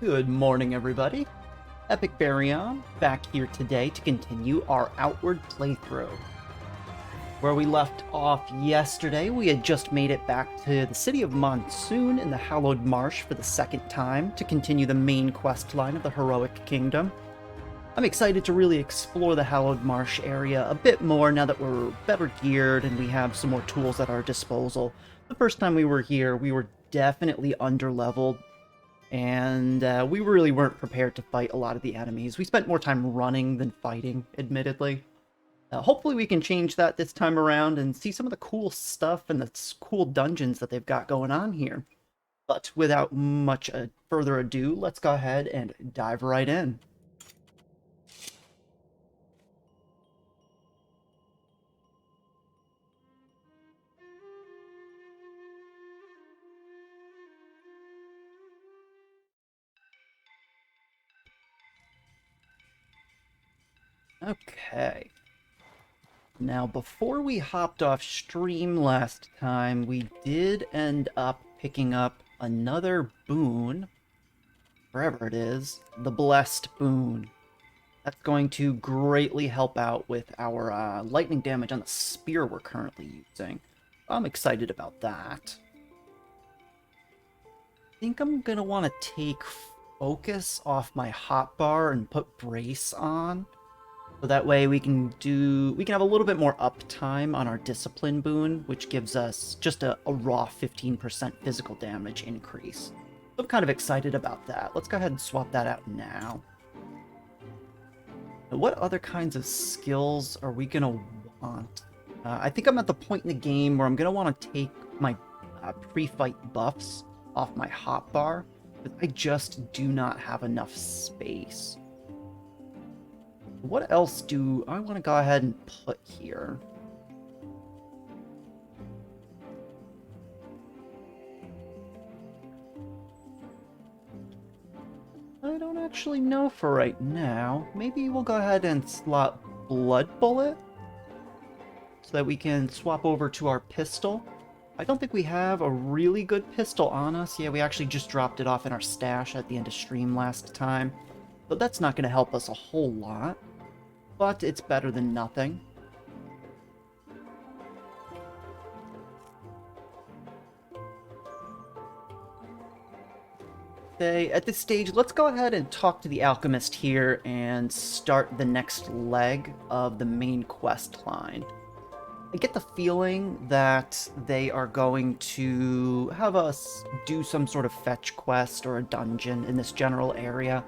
Good morning, everybody. Epic Bary back here today to continue our outward playthrough. Where we left off yesterday, we had just made it back to the city of Monsoon in the Hallowed Marsh for the second time to continue the main quest line of the Heroic Kingdom. I'm excited to really explore the Hallowed Marsh area a bit more now that we're better geared and we have some more tools at our disposal. The first time we were here, we were definitely under-leveled, and we really weren't prepared to fight a lot of the enemies. We spent more time running than fighting, admittedly. Hopefully we can change that this time around and see some of the cool stuff and the cool dungeons that they've got going on here. But without much further ado, let's go ahead and dive right in. Okay. Now, before we hopped off stream last time, we did end up picking up another boon, wherever it is, the Blessed Boon. That's going to greatly help out with our lightning damage on the spear we're currently using. I'm excited about that. I think I'm going to want to take focus off my hotbar and put brace on. So that way we can have a little bit more uptime on our discipline boon, which gives us just a raw 15% physical damage increase. So I'm kind of excited about that. Let's go ahead and swap that out now. Now, what other kinds of skills are we going to want? I think I'm at the point in the game where I'm going to want to take my pre-fight buffs off my hotbar, but I just do not have enough space. What else do I want to go ahead and put here? I don't actually know for right now. Maybe we'll go ahead and slot Blood Bullet so that we can swap over to our pistol. I don't think we have a really good pistol on us. Yeah, we actually just dropped it off in our stash at the end of stream last time. But that's not going to help us a whole lot. But it's better than nothing. Okay, at this stage, let's go ahead and talk to the alchemist here and start the next leg of the main quest line. I get the feeling that they are going to have us do some sort of fetch quest or a dungeon in this general area.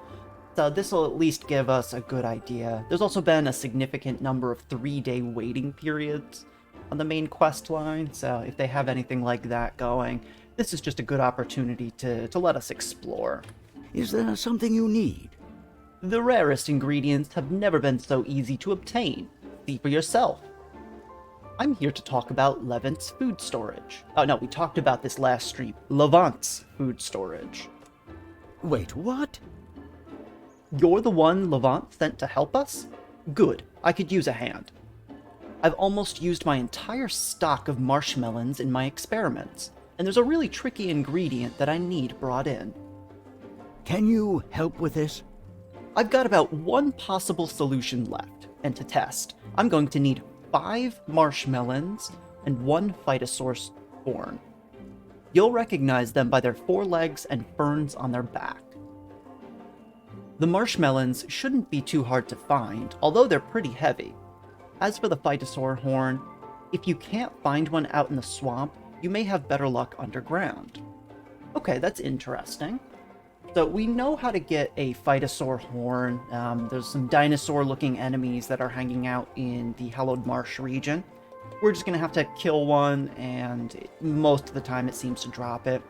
So this will at least give us a good idea. There's also been a significant number of 3-day waiting periods on the main quest line, so if they have anything like that going, this is just a good opportunity to let us explore. Is there something you need? The rarest ingredients have never been so easy to obtain. See for yourself. I'm here to talk about Levant's food storage. Oh no, we talked about this last stream. Levant's food storage. Wait, what? You're the one Levant sent to help us? Good, I could use a hand. I've almost used my entire stock of marshmelons in my experiments, and there's a really tricky ingredient that I need brought in. Can you help with this? I've got about one possible solution left, and to test, I'm going to need 5 marshmelons and 1 phytosaur horn. You'll recognize them by their 4 legs and ferns on their back. The marshmelons shouldn't be too hard to find, although they're pretty heavy. As for the phytosaur horn, if you can't find one out in the swamp, you may have better luck underground. Okay, that's interesting. So we know how to get a phytosaur horn. There's some dinosaur-looking enemies that are hanging out in the Hallowed Marsh region. We're just going to have to kill one, and most of the time it seems to drop it.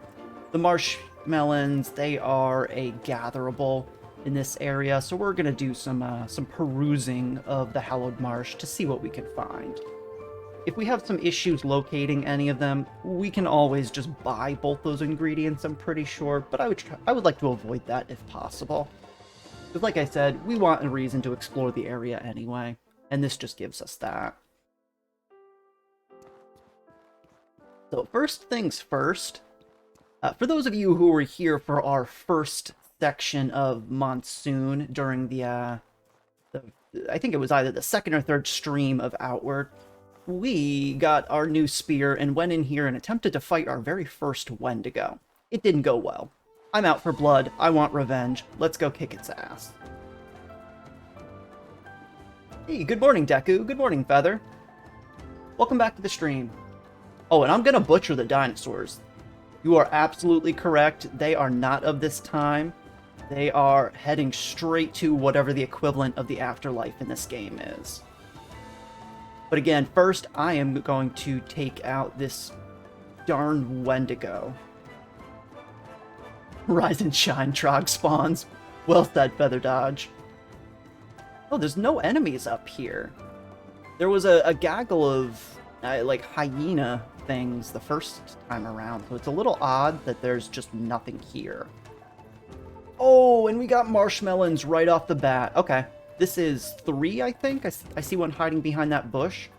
The marshmelons, they are a gatherable in this area, so we're going to do some perusing of the Hallowed Marsh to see what we can find. If we have some issues locating any of them, we can always just buy both those ingredients, I'm pretty sure, but I would like to avoid that if possible. Because like I said, we want a reason to explore the area anyway, and this just gives us that. So first things first, for those of you who were here for our first section of Monsoon during I think it was either the second or third stream of Outward. We got our new spear and went in here and attempted to fight our very first Wendigo. It didn't go well. I'm out for blood. I want revenge. Let's go kick its ass. Hey, good morning, Deku. Good morning, Feather. Welcome back to the stream. Oh, and I'm gonna butcher the dinosaurs. You are absolutely correct. They are not of this time. They are heading straight to whatever the equivalent of the afterlife in this game is. But again, first I am going to take out this darn Wendigo. Rise and shine, Trog spawns. Well said, Feather Dodge. Oh, there's no enemies up here. There was a gaggle of, like, hyena things the first time around, so it's a little odd that there's just nothing here. Oh, and we got marshmallows right off the bat. Okay, this is 3, I think. I see one hiding behind that bush.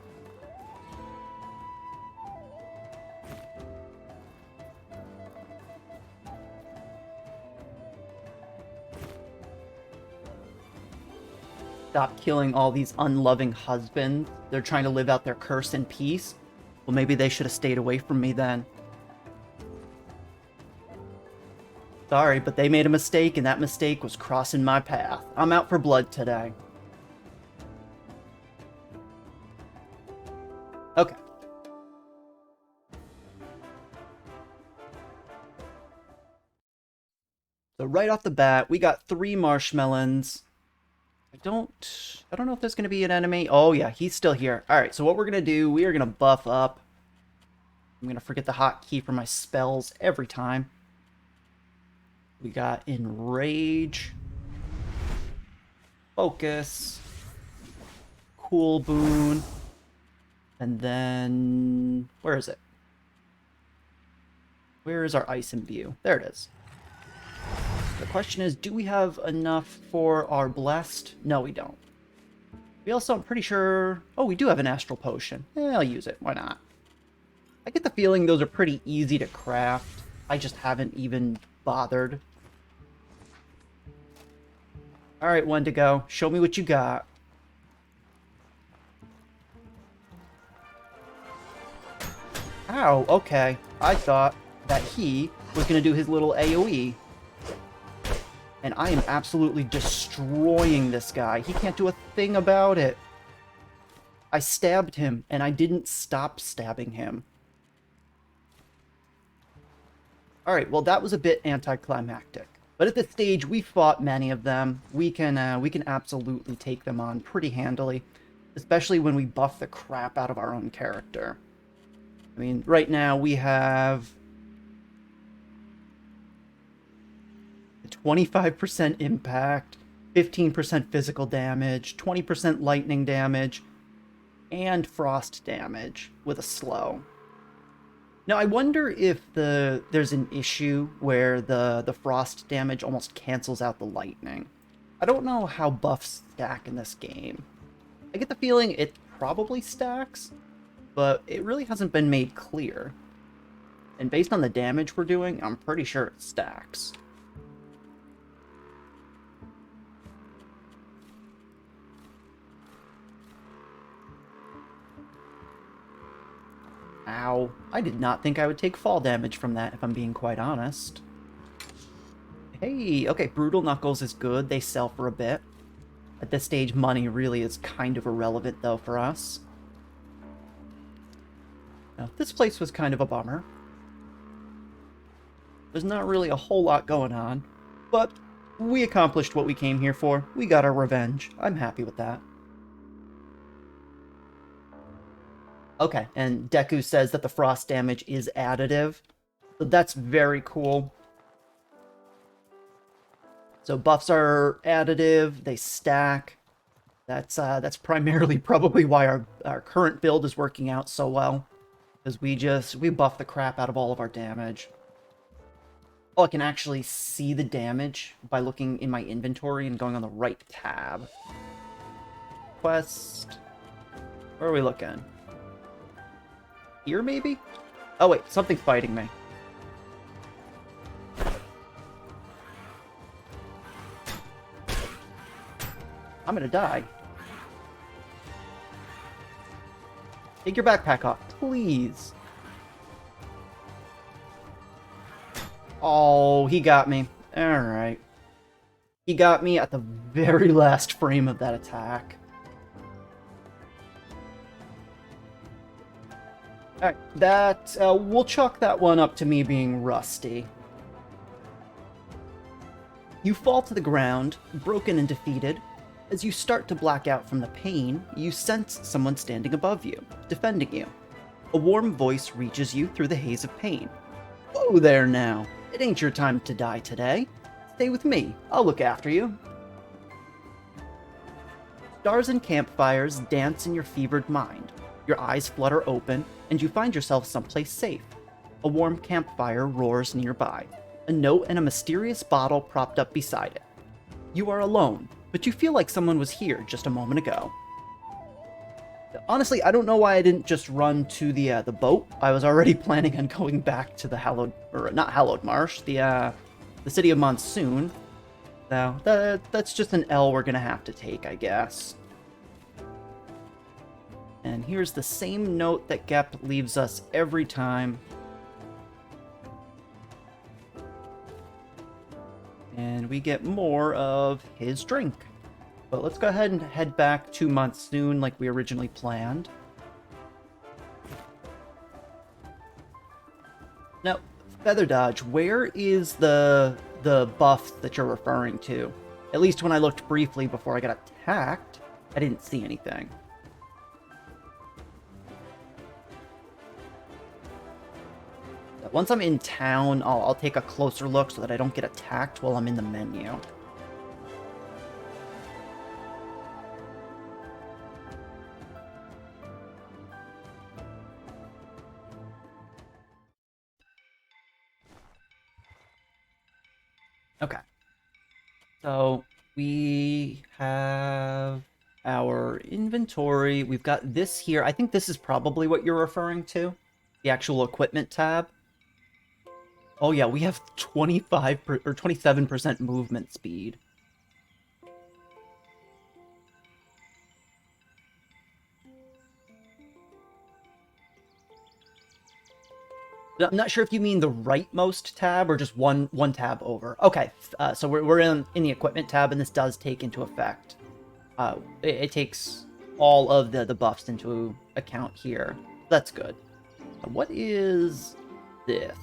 Stop killing all these unloving husbands. They're trying to live out their curse in peace. Well, maybe they should have stayed away from me then. Sorry, but they made a mistake, and that mistake was crossing my path. I'm out for blood today. Okay. So right off the bat, we got 3 marshmallows. I don't know if there's going to be an enemy. Oh, yeah, he's still here. All right, so what we're going to do, we are going to buff up. I'm going to forget the hotkey for my spells every time. We got Enrage, Focus, Cool Boon, and then... where is it? Where is our Ice Imbue? There it is. The question is, do we have enough for our Blessed? No, we don't. We also, I'm pretty sure... oh, we do have an Astral Potion. I'll use it. Why not? I get the feeling those are pretty easy to craft. I just haven't even bothered. Alright, Wendigo. Show me what you got. Ow, okay. I thought that he was going to do his little AoE. And I am absolutely destroying this guy. He can't do a thing about it. I stabbed him, and I didn't stop stabbing him. Alright, well that was a bit anticlimactic. But at this stage, we fought many of them. We can absolutely take them on pretty handily. Especially when we buff the crap out of our own character. I mean, right now we have... 25% impact, 15% physical damage, 20% lightning damage, and frost damage with a slow. Now, I wonder if there's an issue where the frost damage almost cancels out the lightning. I don't know how buffs stack in this game. I get the feeling it probably stacks, but it really hasn't been made clear. And based on the damage we're doing, I'm pretty sure it stacks. Ow. I did not think I would take fall damage from that, if I'm being quite honest. Hey, okay, Brutal Knuckles is good. They sell for a bit. At this stage, money really is kind of irrelevant, though, for us. Now, this place was kind of a bummer. There's not really a whole lot going on, but we accomplished what we came here for. We got our revenge. I'm happy with that. Okay, and Deku says that the frost damage is additive. So that's very cool. So buffs are additive, they stack. That's primarily probably why our current build is working out so well. Because we buff the crap out of all of our damage. Oh, I can actually see the damage by looking in my inventory and going on the right tab. Quest. Where are we looking? Here, maybe? Oh, wait, something's fighting me. I'm gonna die. Take your backpack off, please. Oh, he got me. Alright. He got me at the very last frame of that attack. Alright, we'll chalk that one up to me being rusty. You fall to the ground, broken and defeated. As you start to black out from the pain, you sense someone standing above you, defending you. A warm voice reaches you through the haze of pain. Whoa there now! It ain't your time to die today. Stay with me, I'll look after you. Stars and campfires dance in your fevered mind. Your eyes flutter open, and you find yourself someplace safe. A warm campfire roars nearby, a note and a mysterious bottle propped up beside it. You are alone, but you feel like someone was here just a moment ago. Honestly, I don't know why I didn't just run to the boat. I was already planning on going back to the not Hallowed Marsh, the City of Monsoon. So, that's just an L we're gonna have to take, I guess. And here's the same note that Gep leaves us every time. And we get more of his drink. But let's go ahead and head back to Monsoon like we originally planned. Now, Feather Dodge, where is the buff that you're referring to? At least when I looked briefly before I got attacked, I didn't see anything. Once I'm in town, I'll take a closer look so that I don't get attacked while I'm in the menu. Okay. So we have our inventory. We've got this here. I think this is probably what you're referring to. The actual equipment tab. Oh yeah, we have 25 or 27% movement speed. I'm not sure if you mean the rightmost tab or just one tab over. Okay, so we're in the equipment tab, and this does take into effect. It takes all of the buffs into account here. That's good. What is this?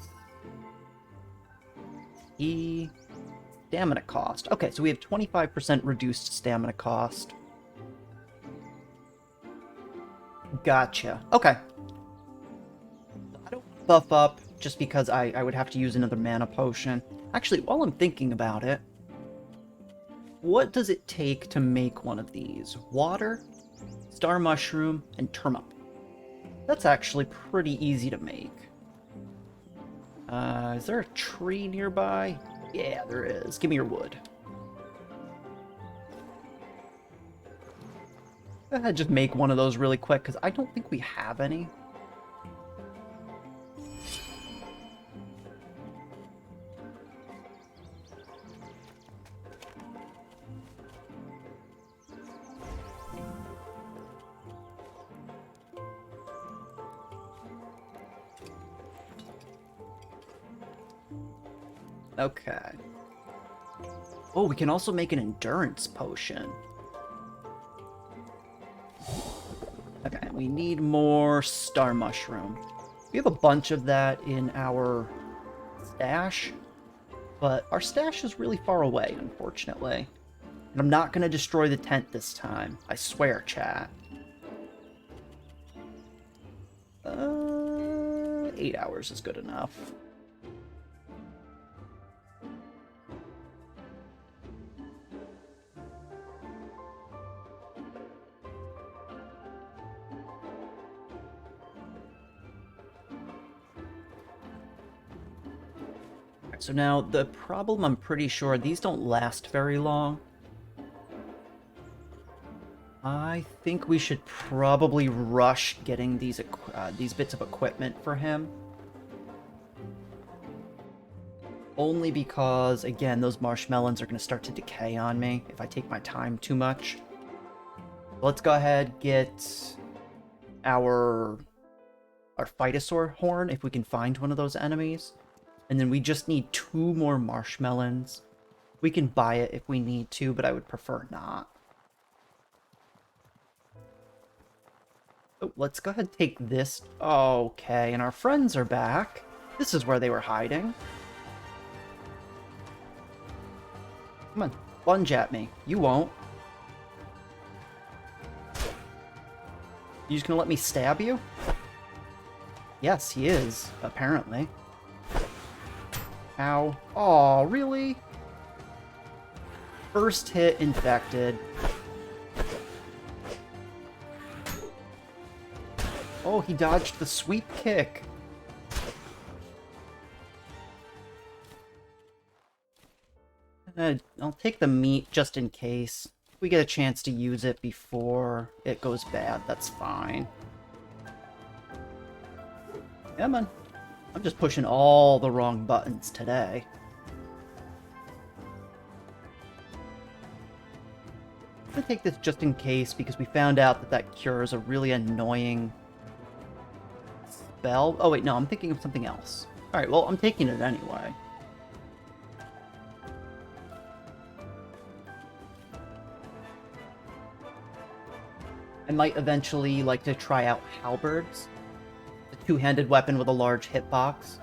Stamina cost. Okay, so we have 25% reduced stamina cost. Gotcha. Okay. I don't buff up just because I would have to use another mana potion. Actually, while I'm thinking about it, what does it take to make one of these? Water, star mushroom, and turnip. That's actually pretty easy to make. Is there a tree nearby? Yeah, there is. Give me your wood. Go ahead, just make one of those really quick, because I don't think we have any. Okay. Oh, we can also make an endurance potion. Okay, we need more star mushroom. We have a bunch of that in our stash, but our stash is really far away, unfortunately. And I'm not going to destroy the tent this time. I swear, chat. 8 hours is good enough. So now, the problem, I'm pretty sure, these don't last very long. I think we should probably rush getting these bits of equipment for him. Only because, again, those marshmelons are going to start to decay on me if I take my time too much. Let's go ahead get our Phytosaur horn if we can find one of those enemies. And then we just need 2 more marshmelons. We can buy it if we need to, but I would prefer not. Oh, let's go ahead and take this. Okay, and our friends are back. This is where they were hiding. Come on, lunge at me. You won't. You just gonna let me stab you? Yes, he is, apparently. Ow. Aw, really? First hit infected. Oh, he dodged the sweep kick. I'll take the meat just in case. If we get a chance to use it before it goes bad, that's fine. Yeah, man. I'm just pushing all the wrong buttons today. I'm gonna take this just in case because we found out that that cure is a really annoying spell. Oh wait, no, I'm thinking of something else. Alright, well, I'm taking it anyway. I might eventually like to try out halberds. The two-handed weapon with a large hitbox.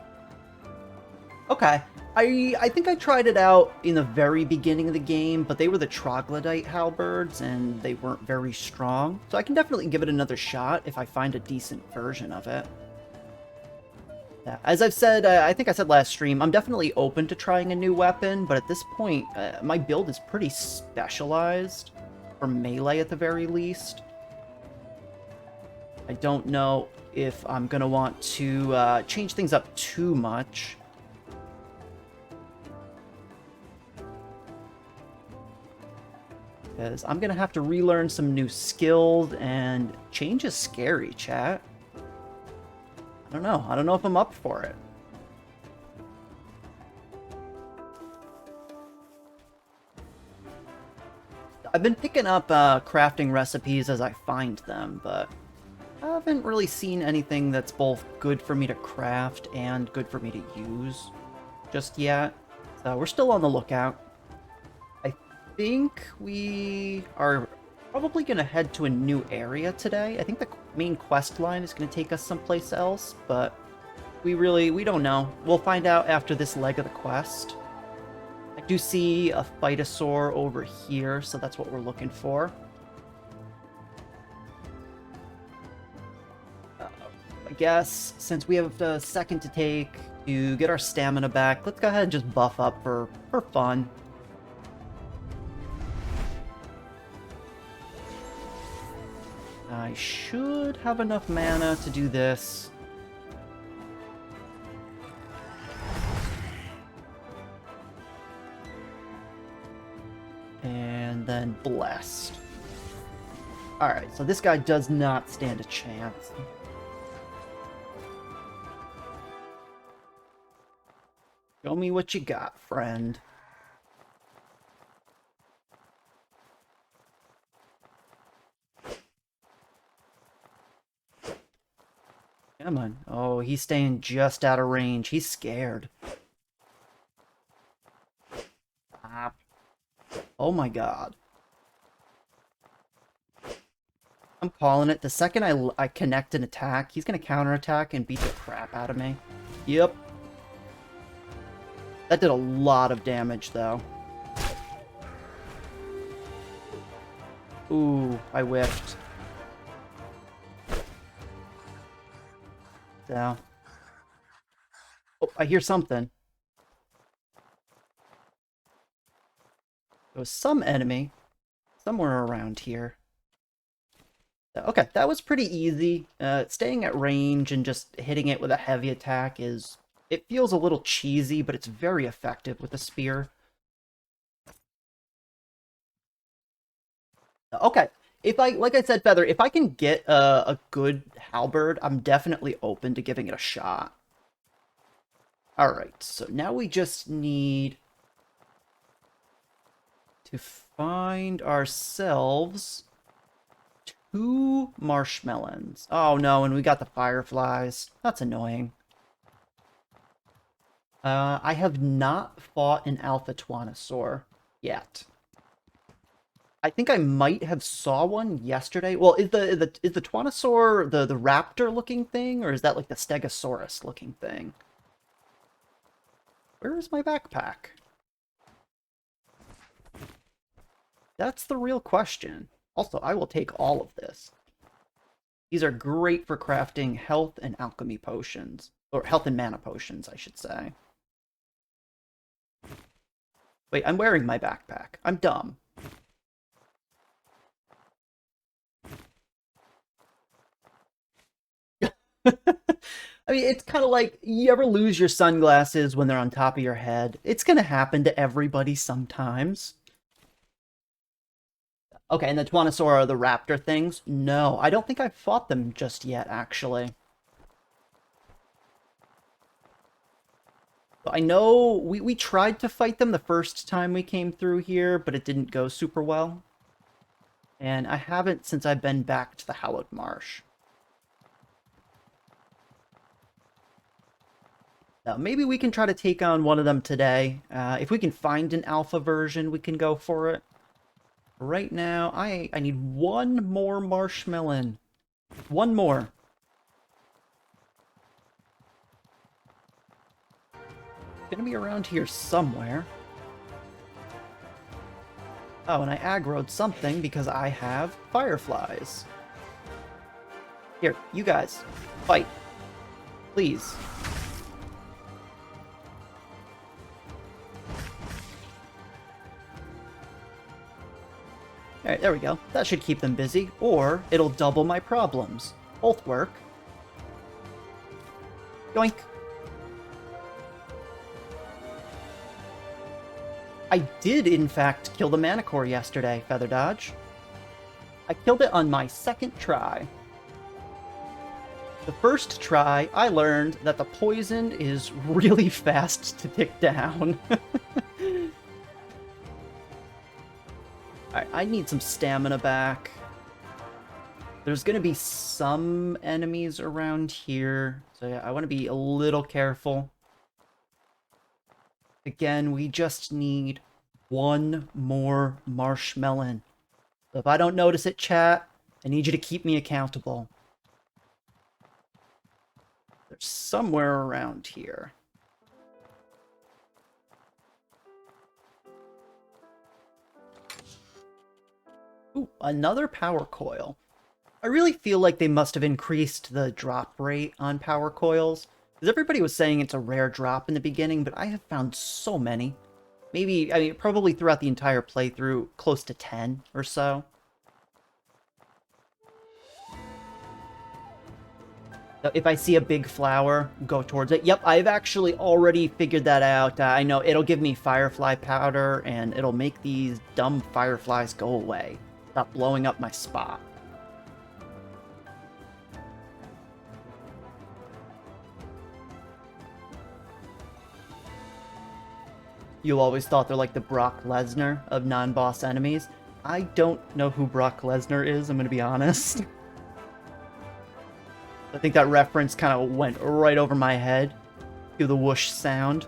Okay. I think I tried it out in the very beginning of the game, but they were the troglodyte halberds, and they weren't very strong. So I can definitely give it another shot if I find a decent version of it. Yeah, as I've said, I think I said last stream, I'm definitely open to trying a new weapon, but at this point, my build is pretty specialized, for melee at the very least. I don't know if I'm going to want to change things up too much. Because I'm going to have to relearn some new skills, and change is scary, chat. I don't know. I don't know if I'm up for it. I've been picking up crafting recipes as I find them, but I haven't really seen anything that's both good for me to craft and good for me to use just yet. So we're still on the lookout. I think we are probably going to head to a new area today. I think the main quest line is going to take us someplace else, but we don't know. We'll find out after this leg of the quest. I do see a Phytosaur over here, so that's what we're looking for. I guess since we have a second to take to get our stamina back, let's go ahead and just buff up for fun. I should have enough mana to do this. And then blessed. Alright, so this guy does not stand a chance. Show me what you got, friend. Come on. Oh, he's staying just out of range. He's scared. Stop. Oh my god. I'm calling it. The second I connect an attack, he's going to counterattack and beat the crap out of me. Yep. That did a lot of damage, though. Ooh, I whiffed. So. Oh, I hear something. There was some enemy somewhere around here. Okay, that was pretty easy. Staying at range and just hitting it with a heavy attack is... It feels a little cheesy, but it's very effective with a spear. Okay, like I said, Feather, if I can get a good halberd, I'm definitely open to giving it a shot. Alright, so now we just need to find ourselves 2 marshmelons. Oh no, and we got the fireflies. That's annoying. I have not fought an alpha Twanosaur yet. I think I might have saw one yesterday. Well, is the Twanosaur the raptor looking thing, or is that like the Stegosaurus looking thing? Where is my backpack? That's the real question. Also, I will take all of this. These are great for crafting health and alchemy potions. Or health and mana potions, I should say. Wait, I'm wearing my backpack. I'm dumb. I mean, it's kind of like, you ever lose your sunglasses when they're on top of your head? It's gonna happen to everybody sometimes. Okay, and the Twanosaur are the raptor things? No, I don't think I've fought them just yet, actually. I know we tried to fight them the first time we came through here, but it didn't go super well. And I haven't since I've been back to the Hallowed Marsh. Now, maybe we can try to take on one of them today. If we can find an alpha version, we can go for it. Right now, I need one more marshmelon. One more. It's gonna be around here somewhere. Oh, and I aggroed something because I have fireflies. Here, you guys, fight. Please. Alright, there we go. That should keep them busy, or it'll double my problems. Both work. Yoink. I did, in fact, kill the Manicore yesterday, Feather Dodge. I killed it on my second try. The first try, I learned that the poison is really fast to tick down. Alright, I need some stamina back. There's gonna be some enemies around here, so yeah, I want to be a little careful. Again, we just need one more marshmelon. So if I don't notice it, chat, I need you to keep me accountable. There's somewhere around here. Ooh, another power coil. I really feel like they must have increased the drop rate on power coils. Because everybody was saying it's a rare drop in the beginning, but I have found so many. Maybe, I mean, probably throughout the entire playthrough, close to 10 or so. So if I see a big flower, go towards it. Yep, I've actually already figured that out. I know it'll give me firefly powder, and it'll make these dumb fireflies go away. Stop blowing up my spot. You always thought they're like the Brock Lesnar of non-boss enemies. I don't know who Brock Lesnar is, I'm gonna be honest. I think that reference kind of went right over my head. Do the whoosh sound.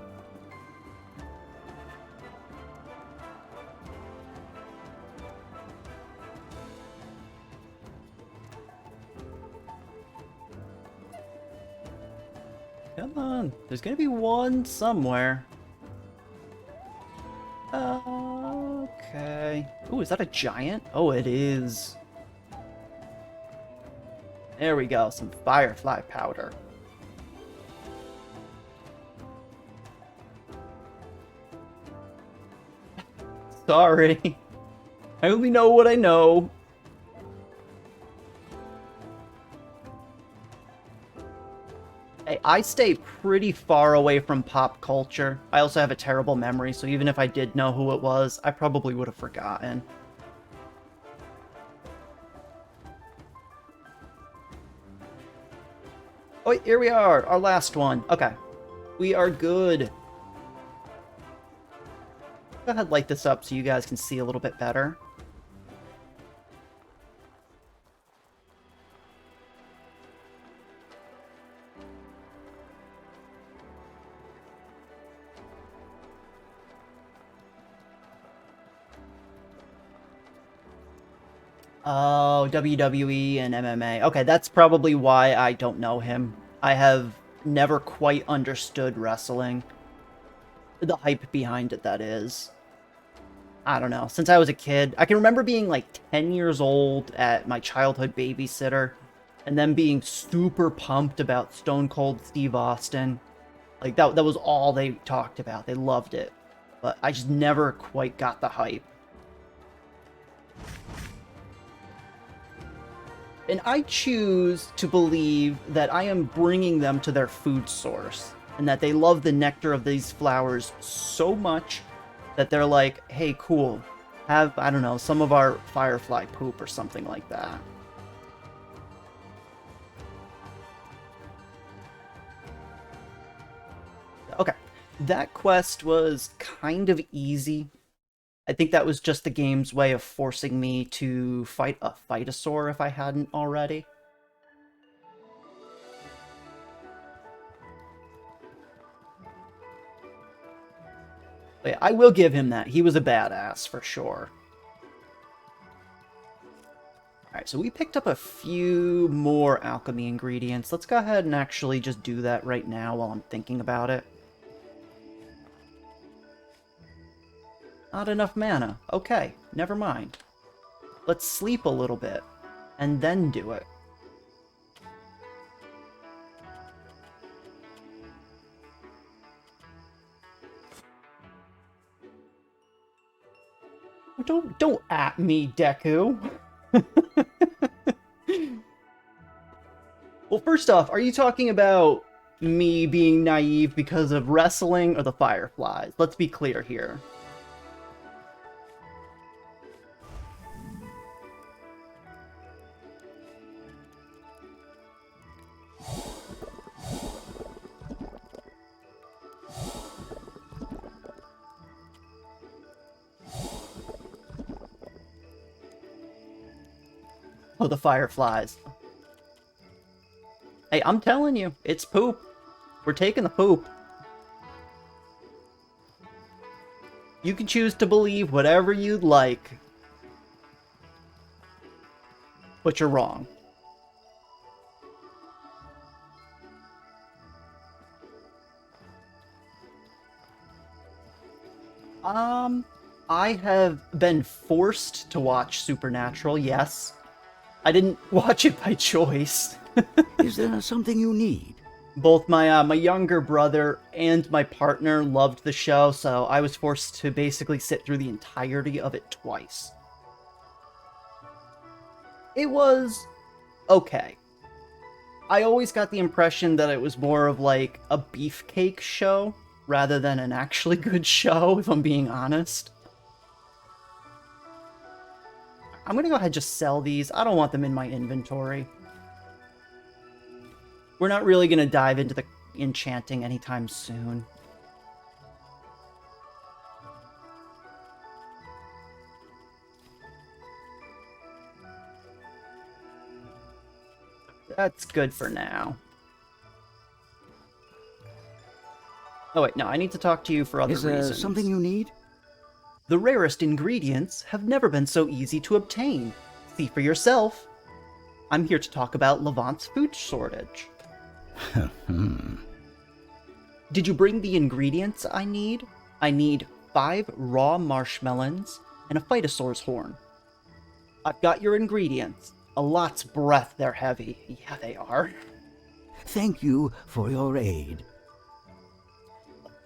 Come on, there's gonna be one somewhere. Okay. Ooh, is that a giant? Oh, it is. There we go, some firefly powder. Sorry. I only know what I know. Hey, I stay pretty far away from pop culture. I also have a terrible memory, so even if I did know who it was, I probably would have forgotten. Oh, here we are, our last one. Okay, we are good. Go ahead, light this up so you guys can see a little bit better. Oh, WWE and MMA. Okay, that's probably why I don't know him. I have never quite understood wrestling. The hype behind it, that is. I don't know. Since I was a kid, I can remember being like 10 years old at my childhood babysitter, and then being super pumped about Stone Cold Steve Austin. Like, that was all they talked about. They loved it. But I just never quite got the hype. And I choose to believe that I am bringing them to their food source, and that they love the nectar of these flowers so much that they're like, hey, cool, have, I don't know, some of our firefly poop or something like that. Okay, that quest was kind of easy. I think that was just the game's way of forcing me to fight a Phytosaur if I hadn't already. But yeah, I will give him that. He was a badass for sure. Alright, so we picked up a few more alchemy ingredients. Let's go ahead and actually just do that right now while I'm thinking about it. Not enough mana. Okay, never mind. Let's sleep a little bit, and then do it. Don't at me, Deku. Well, first off, are you talking about me being naive because of wrestling or the fireflies? Let's be clear here. Oh, the fireflies. Hey, I'm telling you, it's poop. We're taking the poop. You can choose to believe whatever you'd like. But you're wrong. I have been forced to watch Supernatural, yes. I didn't watch it by choice. Is there something you need? Both my younger brother and my partner loved the show, so I was forced to basically sit through the entirety of it twice. It was okay. I always got the impression that it was more of like a beefcake show rather than an actually good show, if I'm being honest. I'm gonna go ahead and just sell these. I don't want them in my inventory. We're not really gonna dive into the enchanting anytime soon. That's good for now. Oh wait, no, I need to talk to you for other reasons. Is there something you need? The rarest ingredients have never been so easy to obtain. See for yourself. I'm here to talk about Levant's food shortage. Did you bring the ingredients I need? I need 5 raw marshmelons and a Phytosaur's horn. I've got your ingredients. A lot's breath, they're heavy. Yeah, they are. Thank you for your aid.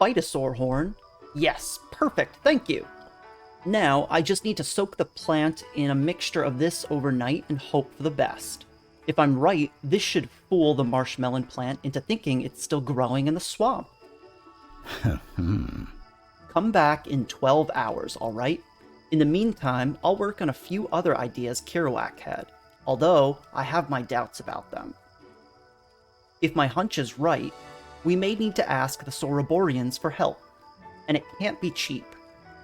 Phytosaur horn? Yes, perfect, thank you. Now, I just need to soak the plant in a mixture of this overnight and hope for the best. If I'm right, this should fool the marshmelon plant into thinking it's still growing in the swamp. Come back in 12 hours, alright? In the meantime, I'll work on a few other ideas Kerouac had, although I have my doubts about them. If my hunch is right, we may need to ask the Soroborians for help, and it can't be cheap.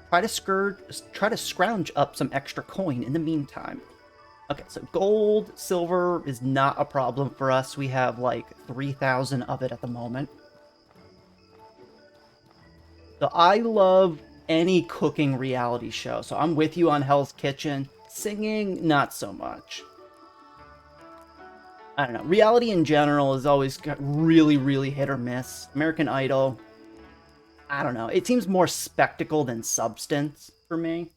Try to scrounge up some extra coin in the meantime. Okay, so gold, silver is not a problem for us. We have like 3,000 of it at the moment. So I love any cooking reality show. So I'm with you on Hell's Kitchen. Singing, not so much. I don't know. Reality in general is always got really, really hit or miss. American Idol, I don't know. It seems more spectacle than substance for me.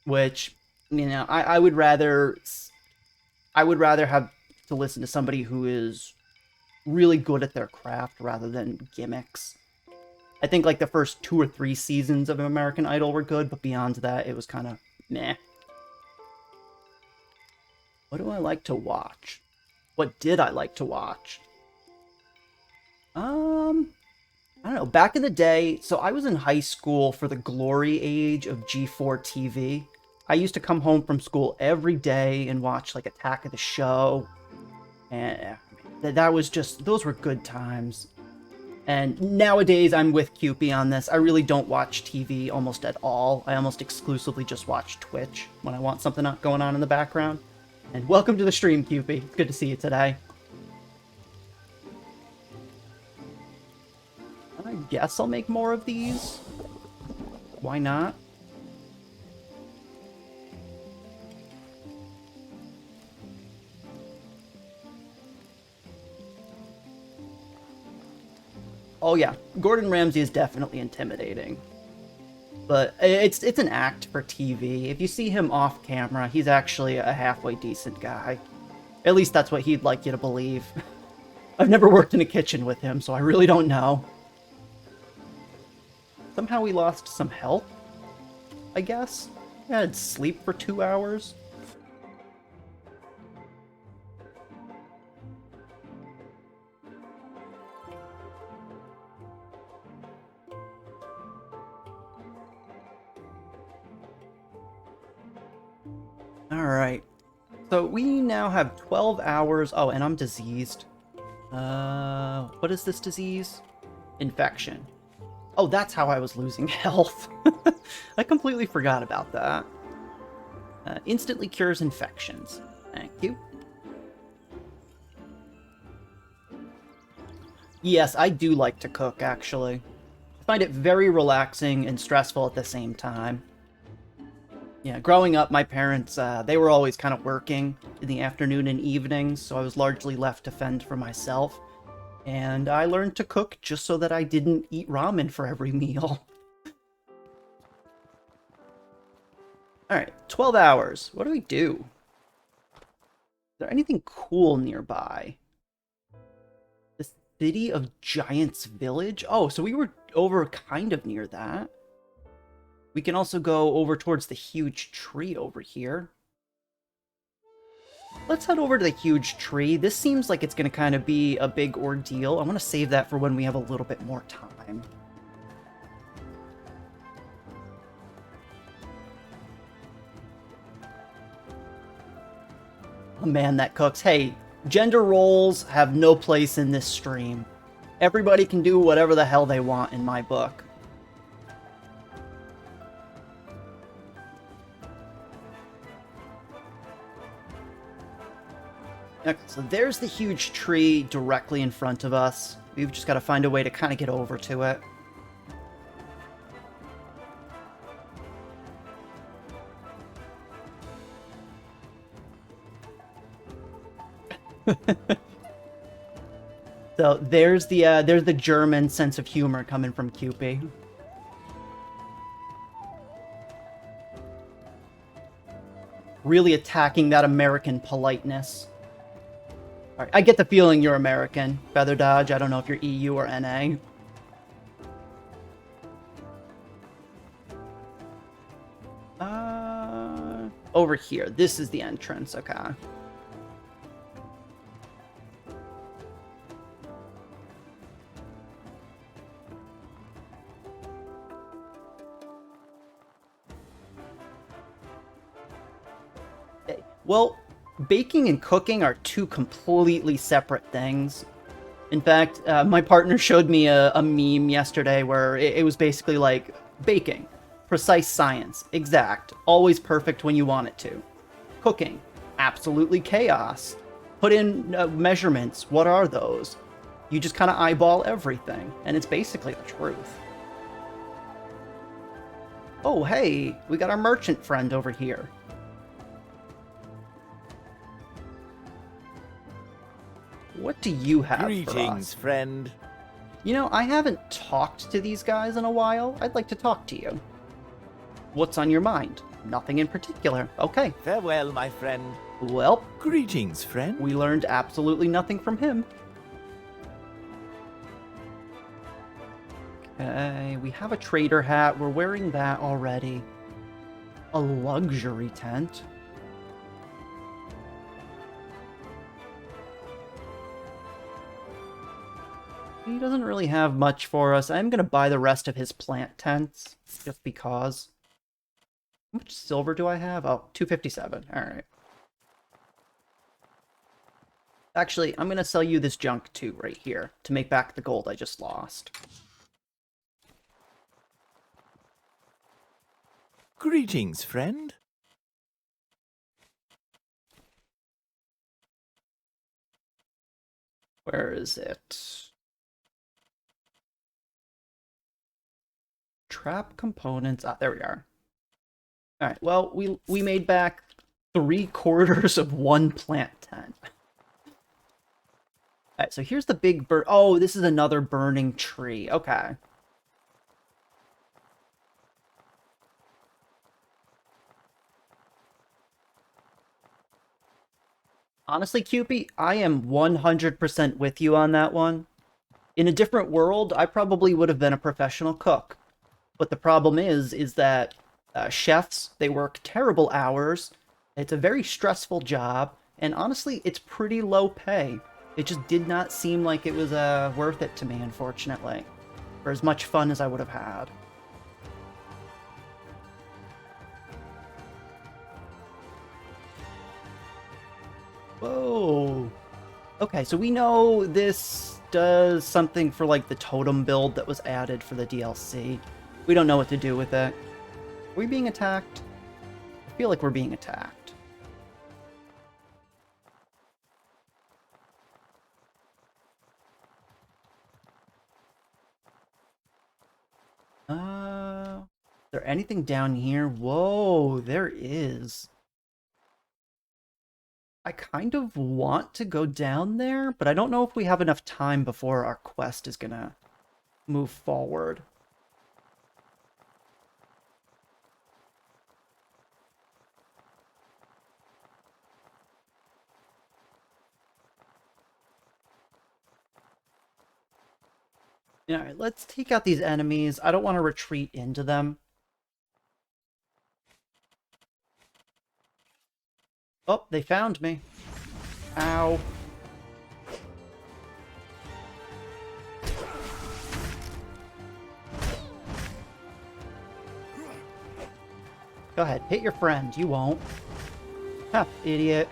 Which, you know, I would rather have to listen to somebody who is really good at their craft rather than gimmicks. I think like the first 2 or 3 seasons of American Idol were good, but beyond that, it was kind of meh. What do I like to watch? What did I like to watch? I don't know. Back in the day, so I was in high school for the glory age of G4 TV. I used to come home from school every day and watch like Attack of the Show. And that was just, those were good times. And nowadays, I'm with Cupie on this. I really don't watch TV almost at all. I almost exclusively just watch Twitch when I want something going on in the background. And welcome to the stream, Cupie. It's good to see you today. I guess I'll make more of these. Why not? Oh yeah, Gordon Ramsay is definitely intimidating. But it's an act for TV. If you see him off camera, he's actually a halfway decent guy. At least that's what he'd like you to believe. I've never worked in a kitchen with him, so I really don't know. Somehow we lost some health, I guess. I had sleep for 2 hours. Alright. So we now have 12 hours. Oh, and I'm diseased. What is this disease? Infection. Oh, that's how I was losing health. I completely forgot about that. Instantly cures infections. Thank you. Yes, I do like to cook, actually. I find it very relaxing and stressful at the same time. Yeah, growing up, my parents, they were always kind of working in the afternoon and evenings, so I was largely left to fend for myself. And I learned to cook just so that I didn't eat ramen for every meal. Alright, 12 hours. What do we do? Is there anything cool nearby? The City of Giants Village? Oh, so we were over kind of near that. We can also go over towards the huge tree over here. Let's head over to the huge tree. This seems like it's going to kind of be a big ordeal. I want to save that for when we have a little bit more time. Oh man, that cooks. Hey, gender roles have no place in this stream. Everybody can do whatever the hell they want in my book. Okay, so there's the huge tree directly in front of us. We've just got to find a way to kind of get over to it. So there's the German sense of humor coming from Cupie. Really attacking that American politeness. All right, I get the feeling you're American, Feather Dodge. I don't know if you're EU or NA. Over here. This is the entrance, okay. Okay. Well, baking and cooking are two completely separate things. In fact, my partner showed me a meme yesterday where it was basically like baking. Precise science, exact, always perfect when you want it to. Cooking, absolutely chaos. Put in measurements, what are those? You just kind of eyeball everything, and it's basically the truth. Oh, hey, we got our merchant friend over here. do you have for Greetings, us? friend. You know, I haven't talked to these guys in a while. I'd like to talk to you. What's on your mind? Nothing in particular. Okay. Farewell, my friend. Well, Greetings, friend. we learned absolutely nothing from him. Okay, we have a trader hat. We're wearing that already. A luxury tent. He doesn't really have much for us. I'm going to buy the rest of his plant tents, just because. How much silver do I have? Oh, 257. Alright. Actually, I'm going to sell you this junk too, right here, to make back the gold I just lost. Greetings, friend. Where is it? Trap components. Ah, there we are. Alright, well, we made back 3/4 of one plant tent. Alright, so here's the big burn. Oh, this is another burning tree. Okay. Honestly, Cupid, I am 100% with you on that one. In a different world, I probably would have been a professional cook. But the problem is that chefs, they work terrible hours. It's a very stressful job. And honestly, it's pretty low pay. It just did not seem like it was worth it to me, unfortunately. For as much fun as I would have had. Whoa. Okay, so we know this does something for, like, the totem build that was added for the DLC. We don't know what to do with it. Are we being attacked? I feel like we're being attacked. Is there anything down here? Whoa, there is. I kind of want to go down there, but I don't know if we have enough time before our quest is gonna move forward. Alright, let's take out these enemies. I don't want to retreat into them. Oh, they found me. Ow. Go ahead, hit your friend. You won't. Ha, idiot.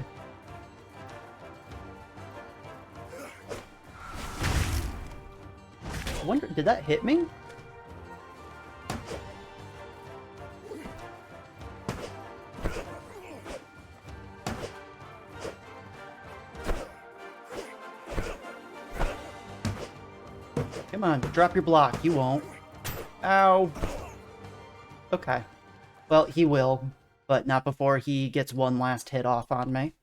I wonder, did that hit me? Come on, drop your block. You won't. Ow. Okay. Well, he will, but not before he gets one last hit off on me.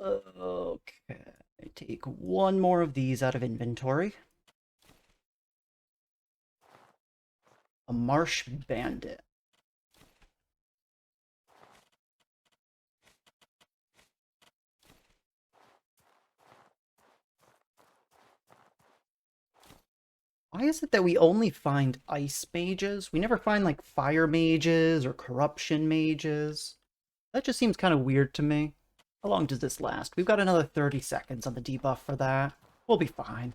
Okay. Take one more of these out of inventory. A marsh bandit. Why is it that we only find ice mages? We never find, like, fire mages or corruption mages. That just seems kind of weird to me. How long does this last? We've got another 30 seconds on the debuff for that. We'll be fine.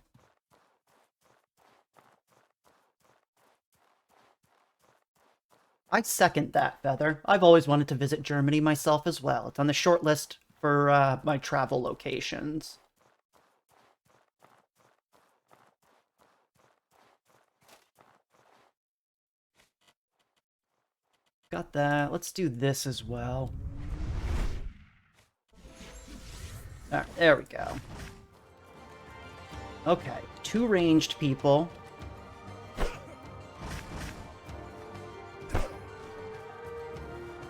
I second that, Feather. I've always wanted to visit Germany myself as well. It's on the short list for my travel locations. Got that. Let's do this as well. Alright, there we go. Okay, 2 ranged people.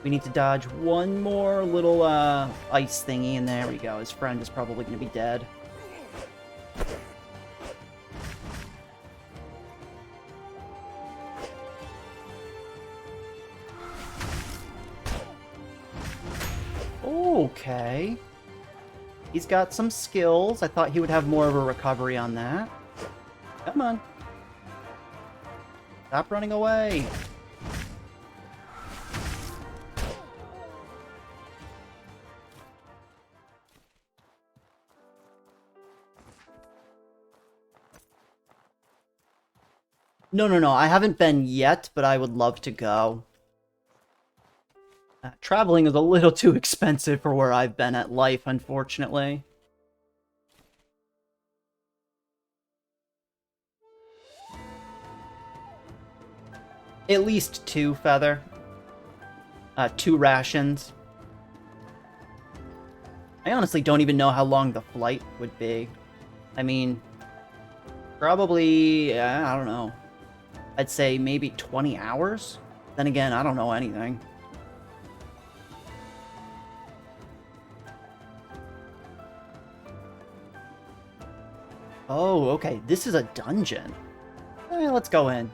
We need to dodge one more little ice thingy, and there we go. His friend is probably going to be dead. Okay. He's got some skills. I thought he would have more of a recovery on that. Come on. Stop running away. No. I haven't been yet, but I would love to go. Traveling is a little too expensive for where I've been at life, unfortunately. At least 2 feather. 2 rations. I honestly don't even know how long the flight would be. I mean, probably, I don't know. I'd say maybe 20 hours? Then again, I don't know anything. Oh, okay. This is a dungeon. Let's go in.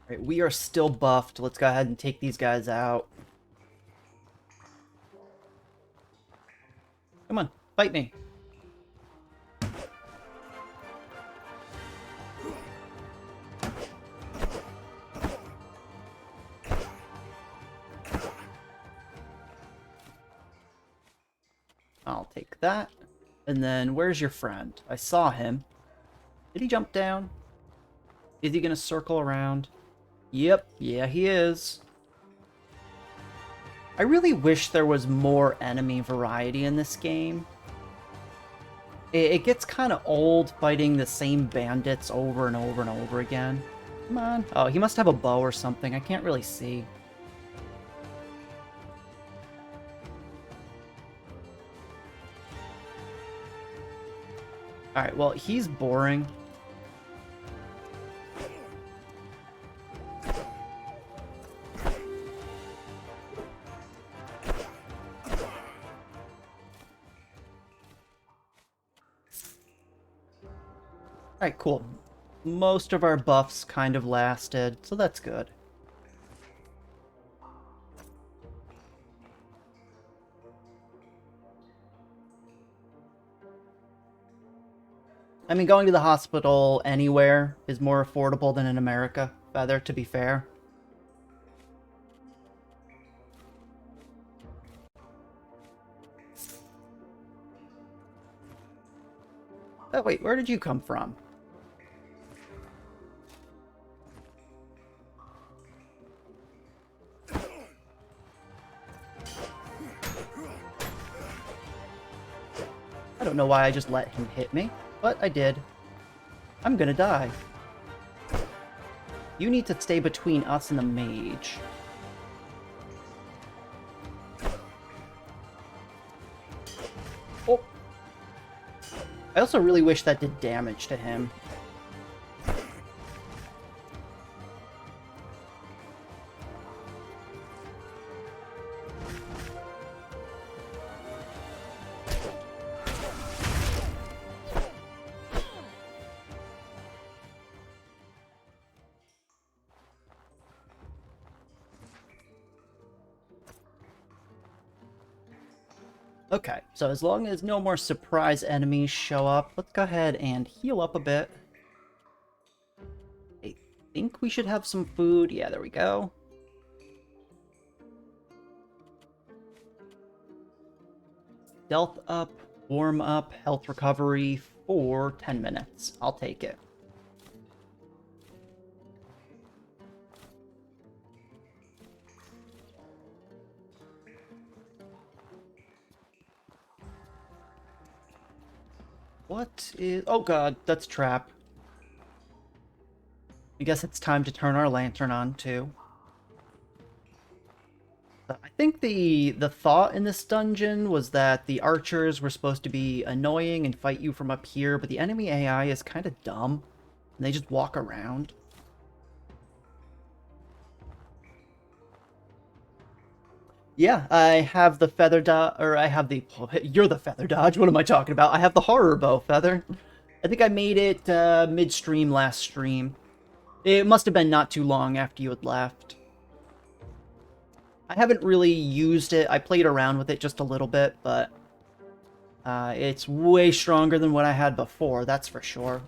Alright, we are still buffed. Let's go ahead and take these guys out. Come on, fight me. I'll take that. And then, where's your friend? I saw him. Did he jump down? Is he gonna circle around? Yep, yeah he is. I really wish there was more enemy variety in this game. It gets kind of old fighting the same bandits over and over and over again. Come on. Oh, he must have a bow or something. I can't really see. Alright, well, he's boring. Alright, cool. Most of our buffs kind of lasted, so that's good. I mean, going to the hospital anywhere is more affordable than in America, Feather, to be fair. Oh, wait, where did you come from? I don't know why I just let him hit me, but I did. I'm gonna die. You need to stay between us and the mage. Oh! I also really wish that did damage to him. Okay, so as long as no more surprise enemies show up, let's go ahead and heal up a bit. I think we should have some food. Yeah, there we go. Stealth up, warm up, health recovery for 10 minutes. I'll take it. What is... Oh god, that's trap. I guess it's time to turn our lantern on, too. I think the thought in this dungeon was that the archers were supposed to be annoying and fight you from up here, but the enemy AI is kind of dumb, and they just walk around. Yeah, I have the feather dodge, or I have the... You're the feather dodge, what am I talking about? I have the horror bow feather. I think I made it mid-stream last stream. It must have been not too long after you had left. I haven't really used it. I played around with it just a little bit, but it's way stronger than what I had before, that's for sure.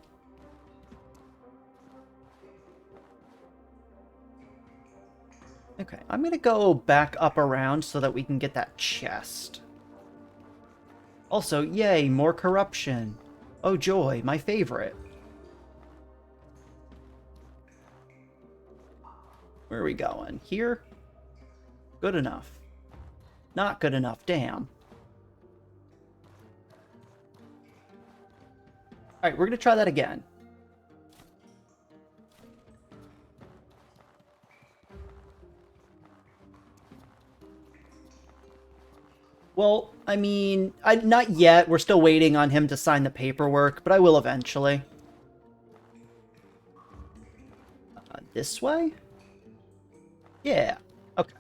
Okay, I'm gonna go back up around so that we can get that chest. Also, yay, more corruption. Oh joy, my favorite. Where are we going? Here? Good enough. Not good enough, damn. Alright, we're gonna try that again. Well, I mean, not yet. We're still waiting on him to sign the paperwork, but I will eventually. This way? Yeah. Okay.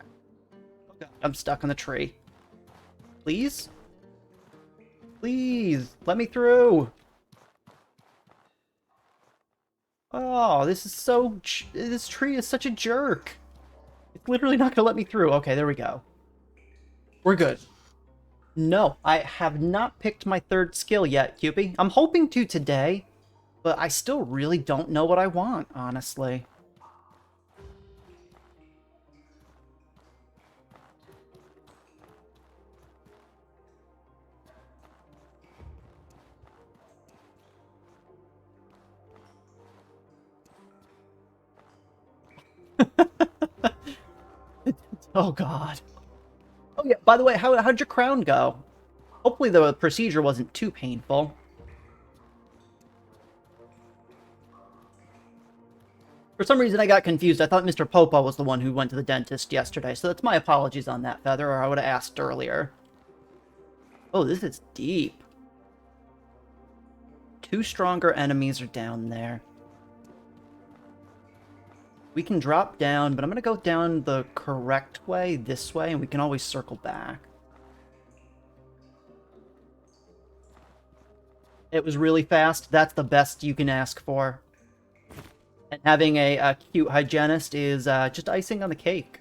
Oh god, I'm stuck on the tree. Please? Please, let me through. Oh, this is so... This tree is such a jerk. It's literally not gonna let me through. Okay, there we go. We're good. No, I have not picked my third skill yet, Cupie. I'm hoping to today, but I still really don't know what I want, honestly. Oh, God. Oh, yeah, by the way, how'd your crown go? Hopefully the procedure wasn't too painful. For some reason, I got confused. I thought Mr. Popa was the one who went to the dentist yesterday, so that's my apologies on that, Feather, or I would have asked earlier. Oh, this is deep. 2 stronger enemies are down there. We can drop down, but I'm going to go down the correct way, this way, and we can always circle back. It was really fast. That's the best you can ask for. And having a cute hygienist is just icing on the cake.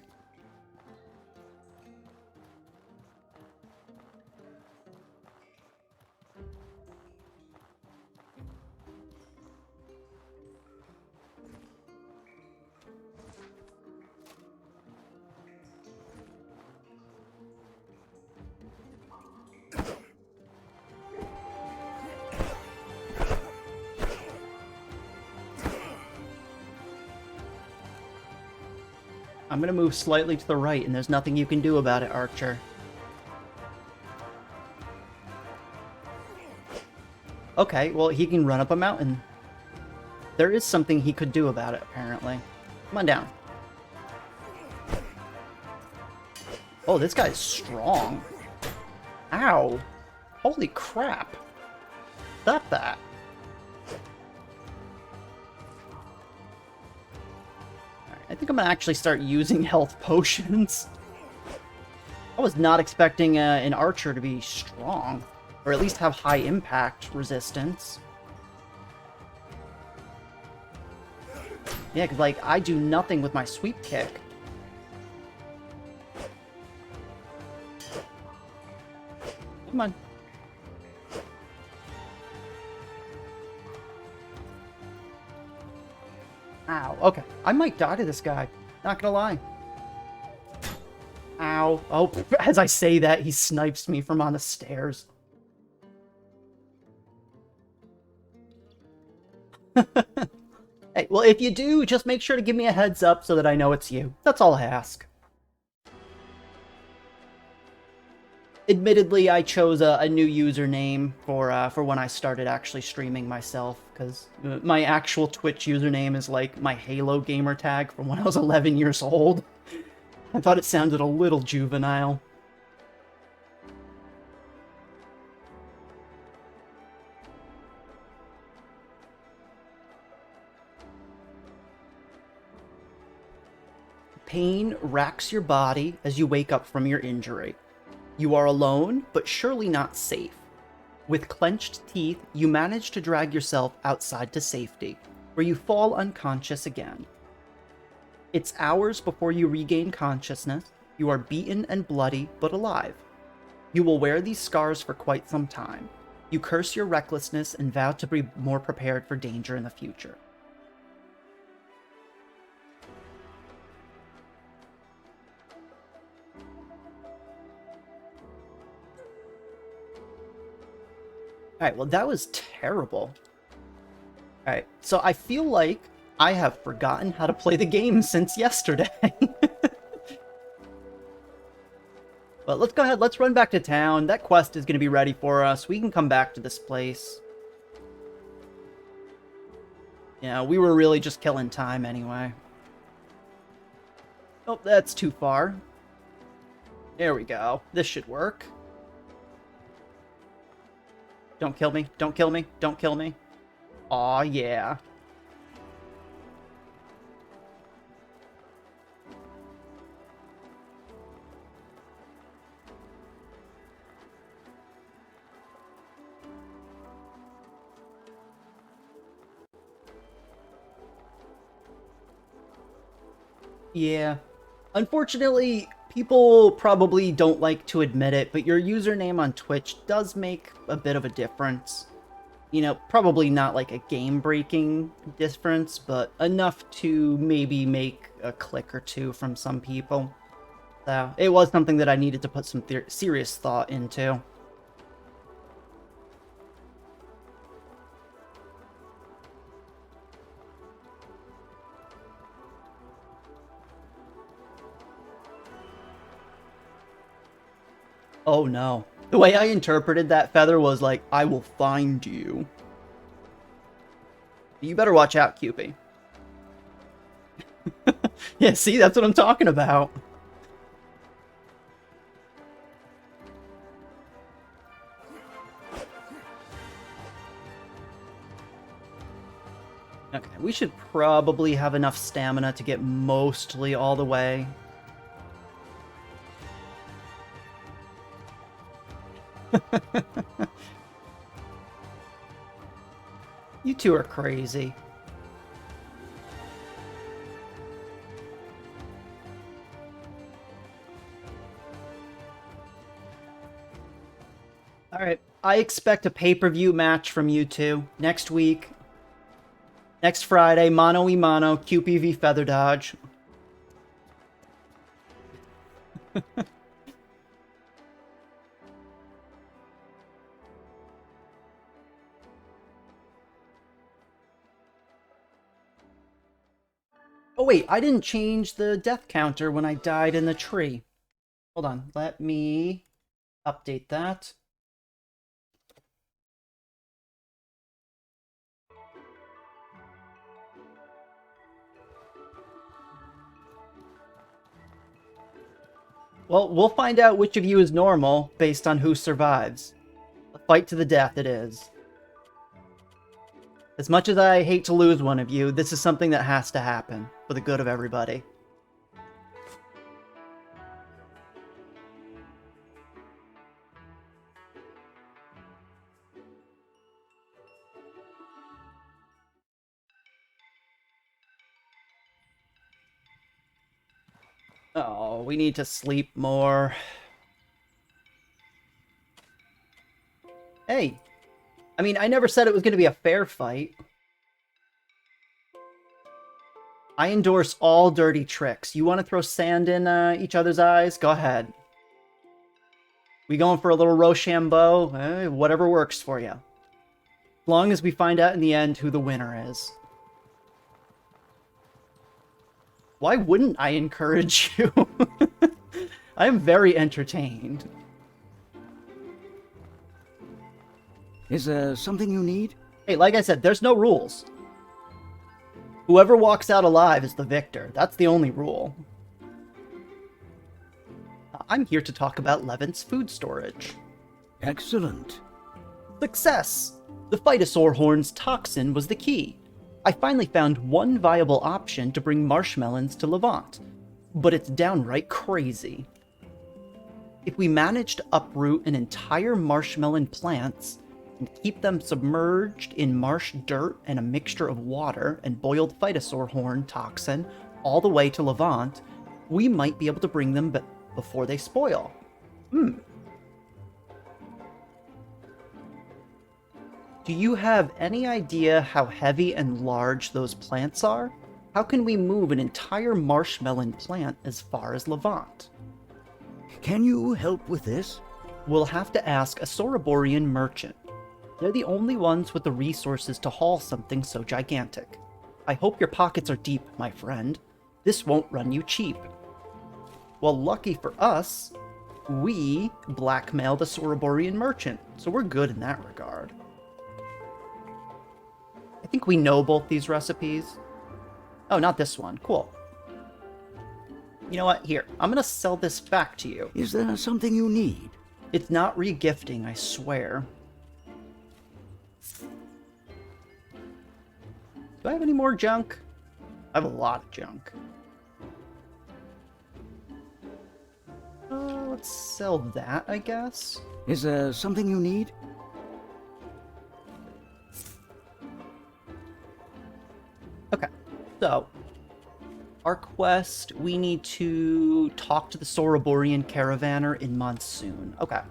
I'm gonna move slightly to the right, and there's nothing you can do about it, Archer. Okay, well, he can run up a mountain. There is something he could do about it, apparently. Come on down. Oh, this guy's strong. Ow. Holy crap. Stop that. I think I'm gonna actually start using health potions. I was not expecting an archer to be strong, or at least have high impact resistance. Yeah, because, like, I do nothing with my sweep kick. Come on. Ow, okay. I might die to this guy. Not gonna lie. Ow. Oh, as I say that, he snipes me from on the stairs. Hey, well, if you do, just make sure to give me a heads up so that I know it's you. That's all I ask. Admittedly, I chose a new username for when I started actually streaming myself, because my actual Twitch username is like my Halo gamer tag from when I was 11 years old. I thought it sounded a little juvenile. Pain racks your body as you wake up from your injury. You are alone, but surely not safe. With clenched teeth, you manage to drag yourself outside to safety, where you fall unconscious again. It's hours before you regain consciousness. You are beaten and bloody, but alive. You will wear these scars for quite some time. You curse your recklessness and vow to be more prepared for danger in the future. Alright, well that was terrible. Alright, so I feel like I have forgotten how to play the game since yesterday. But let's go ahead, let's run back to town. That quest is going to be ready for us. We can come back to this place. Yeah, we were really just killing time anyway. Oh, that's too far. There we go. This should work. Don't kill me. Don't kill me. Don't kill me. Aw, yeah. Yeah. Unfortunately, people probably don't like to admit it, but your username on Twitch does make a bit of a difference. You know, probably not like a game-breaking difference, but enough to maybe make a click or two from some people. So, it was something that I needed to put some serious thought into. Oh no. The way I interpreted that feather was like, I will find you. You better watch out, Cupid. Yeah, see, that's what I'm talking about. Okay, we should probably have enough stamina to get mostly all the way. You two are crazy. Alright, I expect a pay-per-view match from you two next week. Next Friday, mano-y-mano, QPV Feather Dodge. Oh wait, I didn't change the death counter when I died in the tree. Hold on, let me update that. Well, we'll find out which of you is normal based on who survives. A fight to the death it is. As much as I hate to lose one of you, this is something that has to happen for the good of everybody. Oh, we need to sleep more. Hey, I mean, I never said it was going to be a fair fight. I endorse all dirty tricks. You want to throw sand in each other's eyes? Go ahead. We going for a little Rochambeau? Whatever works for you. As long as we find out in the end who the winner is. Why wouldn't I encourage you? I am very entertained. Is there something you need? Hey, like I said, there's no rules. Whoever walks out alive is the victor. That's the only rule. I'm here to talk about Levant's food storage. Excellent. Success! The Phytosaur Horn's toxin was the key. I finally found one viable option to bring marshmelons to Levant, but it's downright crazy. If we manage to uproot an entire marshmelon plants and keep them submerged in marsh dirt and a mixture of water and boiled Phytosaur Horn toxin all the way to Levant, we might be able to bring them before they spoil. Do you have any idea how heavy and large those plants are? How can we move an entire marshmelon plant as far as Levant? Can you help with this? We'll have to ask a Soroborian merchant. They're the only ones with the resources to haul something so gigantic. I hope your pockets are deep, my friend. This won't run you cheap. Well, lucky for us, we blackmailed a Soroborian merchant, so we're good in that regard. I think we know both these recipes. Oh, not this one. Cool. You know what? Here, I'm gonna sell this back to you. Is there something you need? It's not regifting, I swear. Do I have any more junk? I have a lot of junk. Let's sell that, I guess. Is there something you need? Okay, so our quest, we need to talk to the Soroborian caravaner in Monsoon. Okay.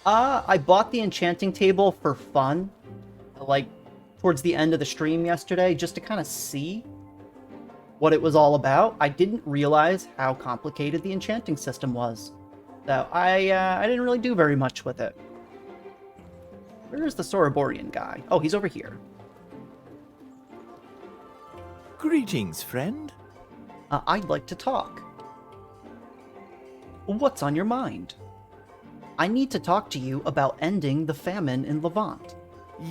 I bought the enchanting table for fun, like, towards the end of the stream yesterday, just to kind of see what it was all about. I didn't realize how complicated the enchanting system was. So I didn't really do very much with it. Where's the Soroborian guy? Oh, he's over here. Greetings, friend. I'd like to talk. What's on your mind? I need to talk to you about ending the famine in Levant.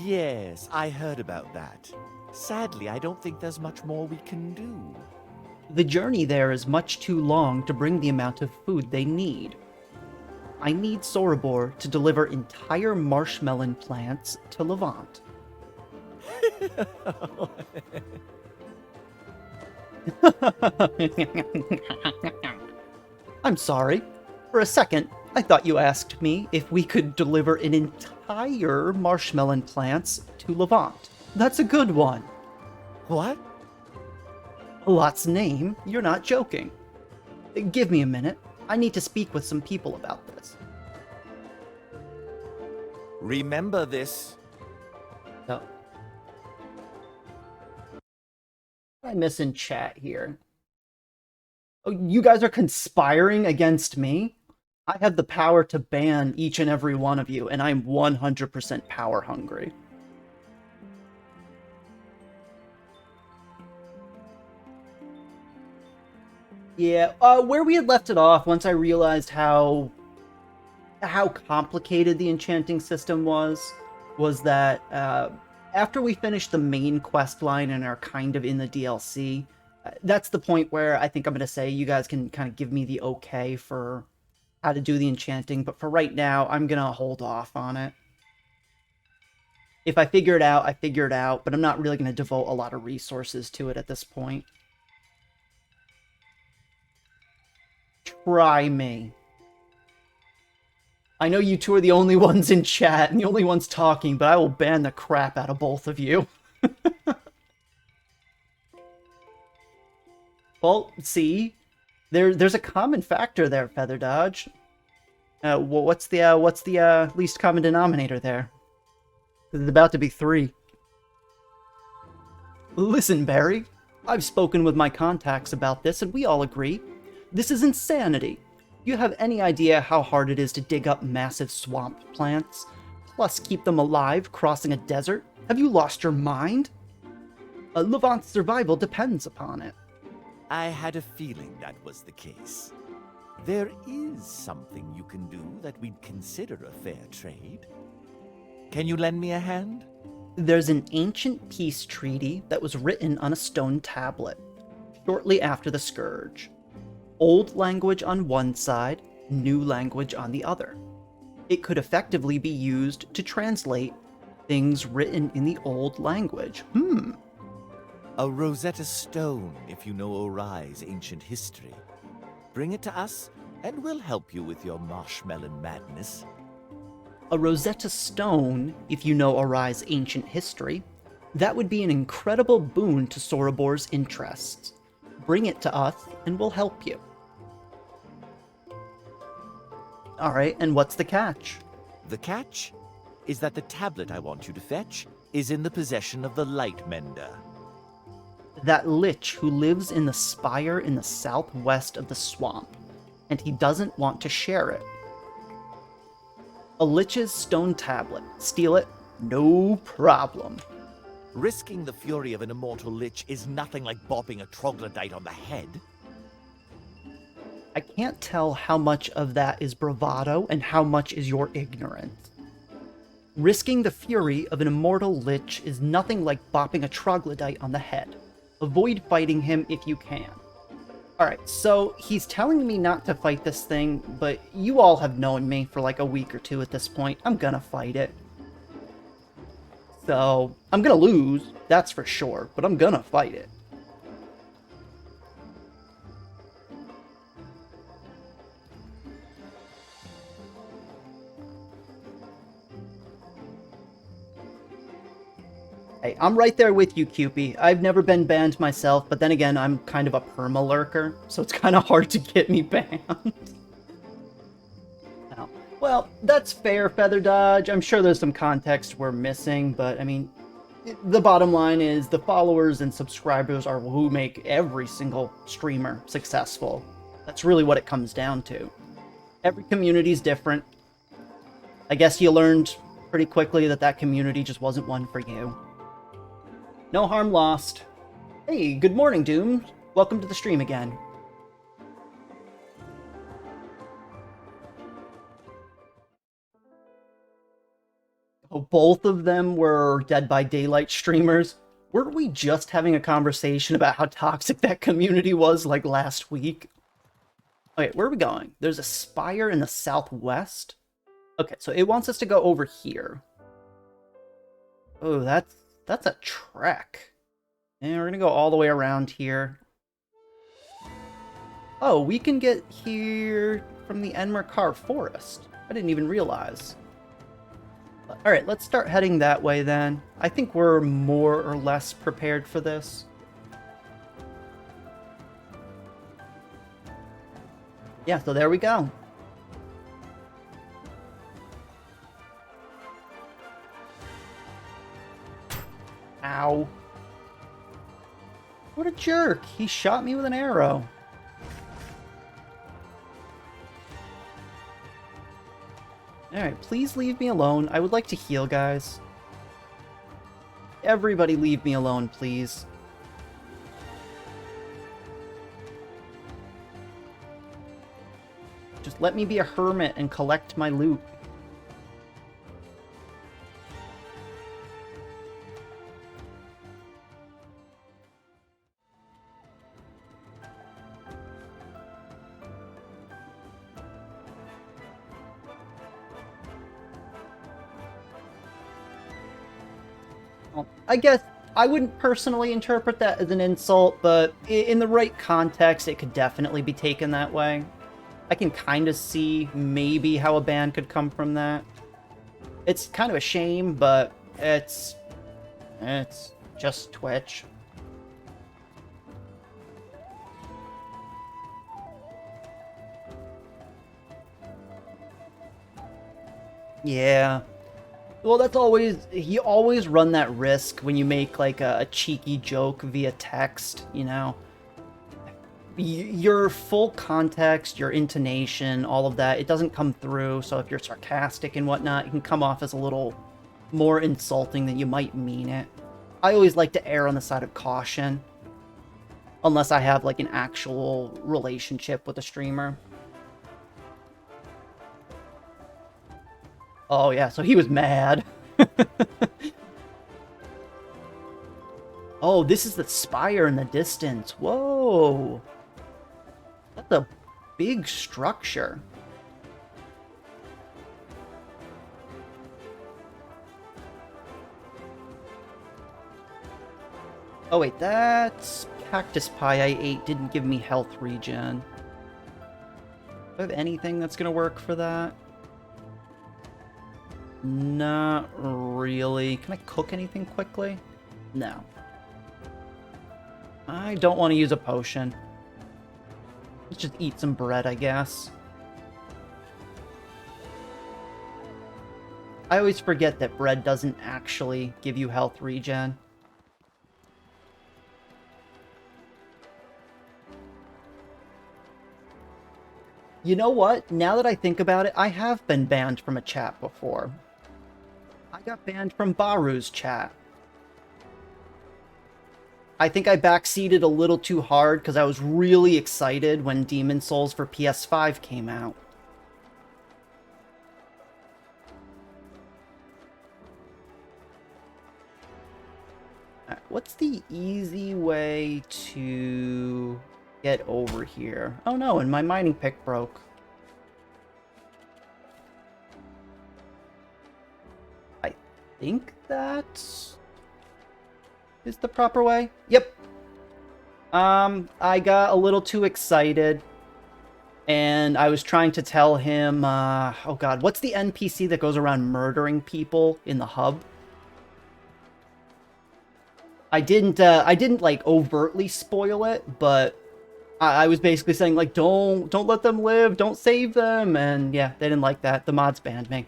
Yes, I heard about that. Sadly, I don't think there's much more we can do. The journey there is much too long to bring the amount of food they need. I need Sorobor to deliver entire marshmelon plants to Levant. I'm sorry. For a second, I thought you asked me if we could deliver an entire marshmelon plants to Levant. That's a good one. What? Lot's name, you're not joking. Give me a minute. I need to speak with some people about this. Remember this. So, what did I miss in chat here? Oh, you guys are conspiring against me? I have the power to ban each and every one of you, and I'm 100% power hungry. Yeah, where we had left it off, once I realized how complicated the enchanting system was that after we finished the main quest line and are kind of in the DLC, that's the point where I think I'm going to say you guys can kind of give me the okay for how to do the enchanting, but for right now, I'm going to hold off on it. If I figure it out, I figure it out, but I'm not really going to devote a lot of resources to it at this point. Try me. I know you two are the only ones in chat and the only ones talking, but I will ban the crap out of both of you. Well, see? There's a common factor there, Feather Dodge. What's the least common denominator there? There's about to be 3. Listen, Bary. I've spoken with my contacts about this, and we all agree. This is insanity. Do you have any idea how hard it is to dig up massive swamp plants, plus keep them alive crossing a desert? Have you lost your mind? Levant's survival depends upon it. I had a feeling that was the case. There is something you can do that we'd consider a fair trade. Can you lend me a hand? There's an ancient peace treaty that was written on a stone tablet. shortly after the Scourge. Old language on one side, new language on the other. It could effectively be used to translate things written in the old language. A Rosetta Stone, if you know Orai's ancient history. Bring it to us, and we'll help you with your marshmallow madness. A Rosetta Stone, if you know Orai's ancient history. That would be an incredible boon to Sorobor's interests. Bring it to us, and we'll help you. Alright, and what's the catch? The catch is that the tablet I want you to fetch is in the possession of the Light Mender. That lich who lives in the spire in the southwest of the swamp, and he doesn't want to share it. A lich's stone tablet. Steal it? No problem. Risking the fury of an immortal lich is nothing like bopping a troglodyte on the head. I can't tell how much of that is bravado and how much is your ignorance. Risking the fury of an immortal lich is nothing like bopping a troglodyte on the head. Avoid fighting him if you can. Alright, so he's telling me not to fight this thing, but you all have known me for like a week or two at this point. I'm gonna fight it. So, I'm gonna lose, that's for sure, but I'm gonna fight it. Hey, I'm right there with you, Cupie. I've never been banned myself, but then again, I'm kind of a perma-lurker, so it's kind of hard to get me banned. Oh, well, that's fair, Feather Dodge. I'm sure there's some context we're missing, but I mean, the bottom line is the followers and subscribers are who make every single streamer successful. That's really what it comes down to. Every community's different. I guess you learned pretty quickly that that community just wasn't one for you. No harm lost. Hey, good morning, Doom. Welcome to the stream again. Oh, both of them were Dead by Daylight streamers. Weren't we just having a conversation about how toxic that community was, like, last week? Okay, where are we going? There's a spire in the southwest? Okay, so it wants us to go over here. Oh, that's a trek. And we're gonna go all the way around here. Oh, we can get here from the Enmerkar Forest. I didn't even realize. Alright, let's start heading that way then. I think we're more or less prepared for this. Yeah, so there we go. Ow. What a jerk. He shot me with an arrow. Alright, please leave me alone. I would like to heal, guys. Everybody leave me alone, please. Just let me be a hermit and collect my loot. I guess I wouldn't personally interpret that as an insult, but in the right context, it could definitely be taken that way. I can kind of see maybe how a ban could come from that. It's kind of a shame, but it's just Twitch. Yeah. Well, that's always... You always run that risk when you make, like, a cheeky joke via text, you know? Your full context, your intonation, all of that, it doesn't come through, so if you're sarcastic and whatnot, it can come off as a little more insulting than you might mean it. I always like to err on the side of caution. Unless I have, like, an actual relationship with a streamer. Oh, yeah, so he was mad. Oh, this is the spire in the distance. Whoa. That's a big structure. Oh wait, that's cactus pie I ate didn't give me health regen. Do I have anything that's gonna work for that? Not really. Can I cook anything quickly? No. I don't want to use a potion. Let's just eat some bread, I guess. I always forget that bread doesn't actually give you health regen. You know what? Now that I think about it, I have been banned from a chat before. I got banned from Baru's chat. I think I backseated a little too hard because I was really excited when Demon Souls for PS5 came out. Alright, what's the easy way to get over here? Oh no, and my mining pick broke. I think that is the proper way. Yep. I got a little too excited, and I was trying to tell him, oh god, what's the NPC that goes around murdering people in the hub? I didn't like overtly spoil it, but I was basically saying like, don't let them live, don't save them, and yeah, they didn't like that. The mods banned me.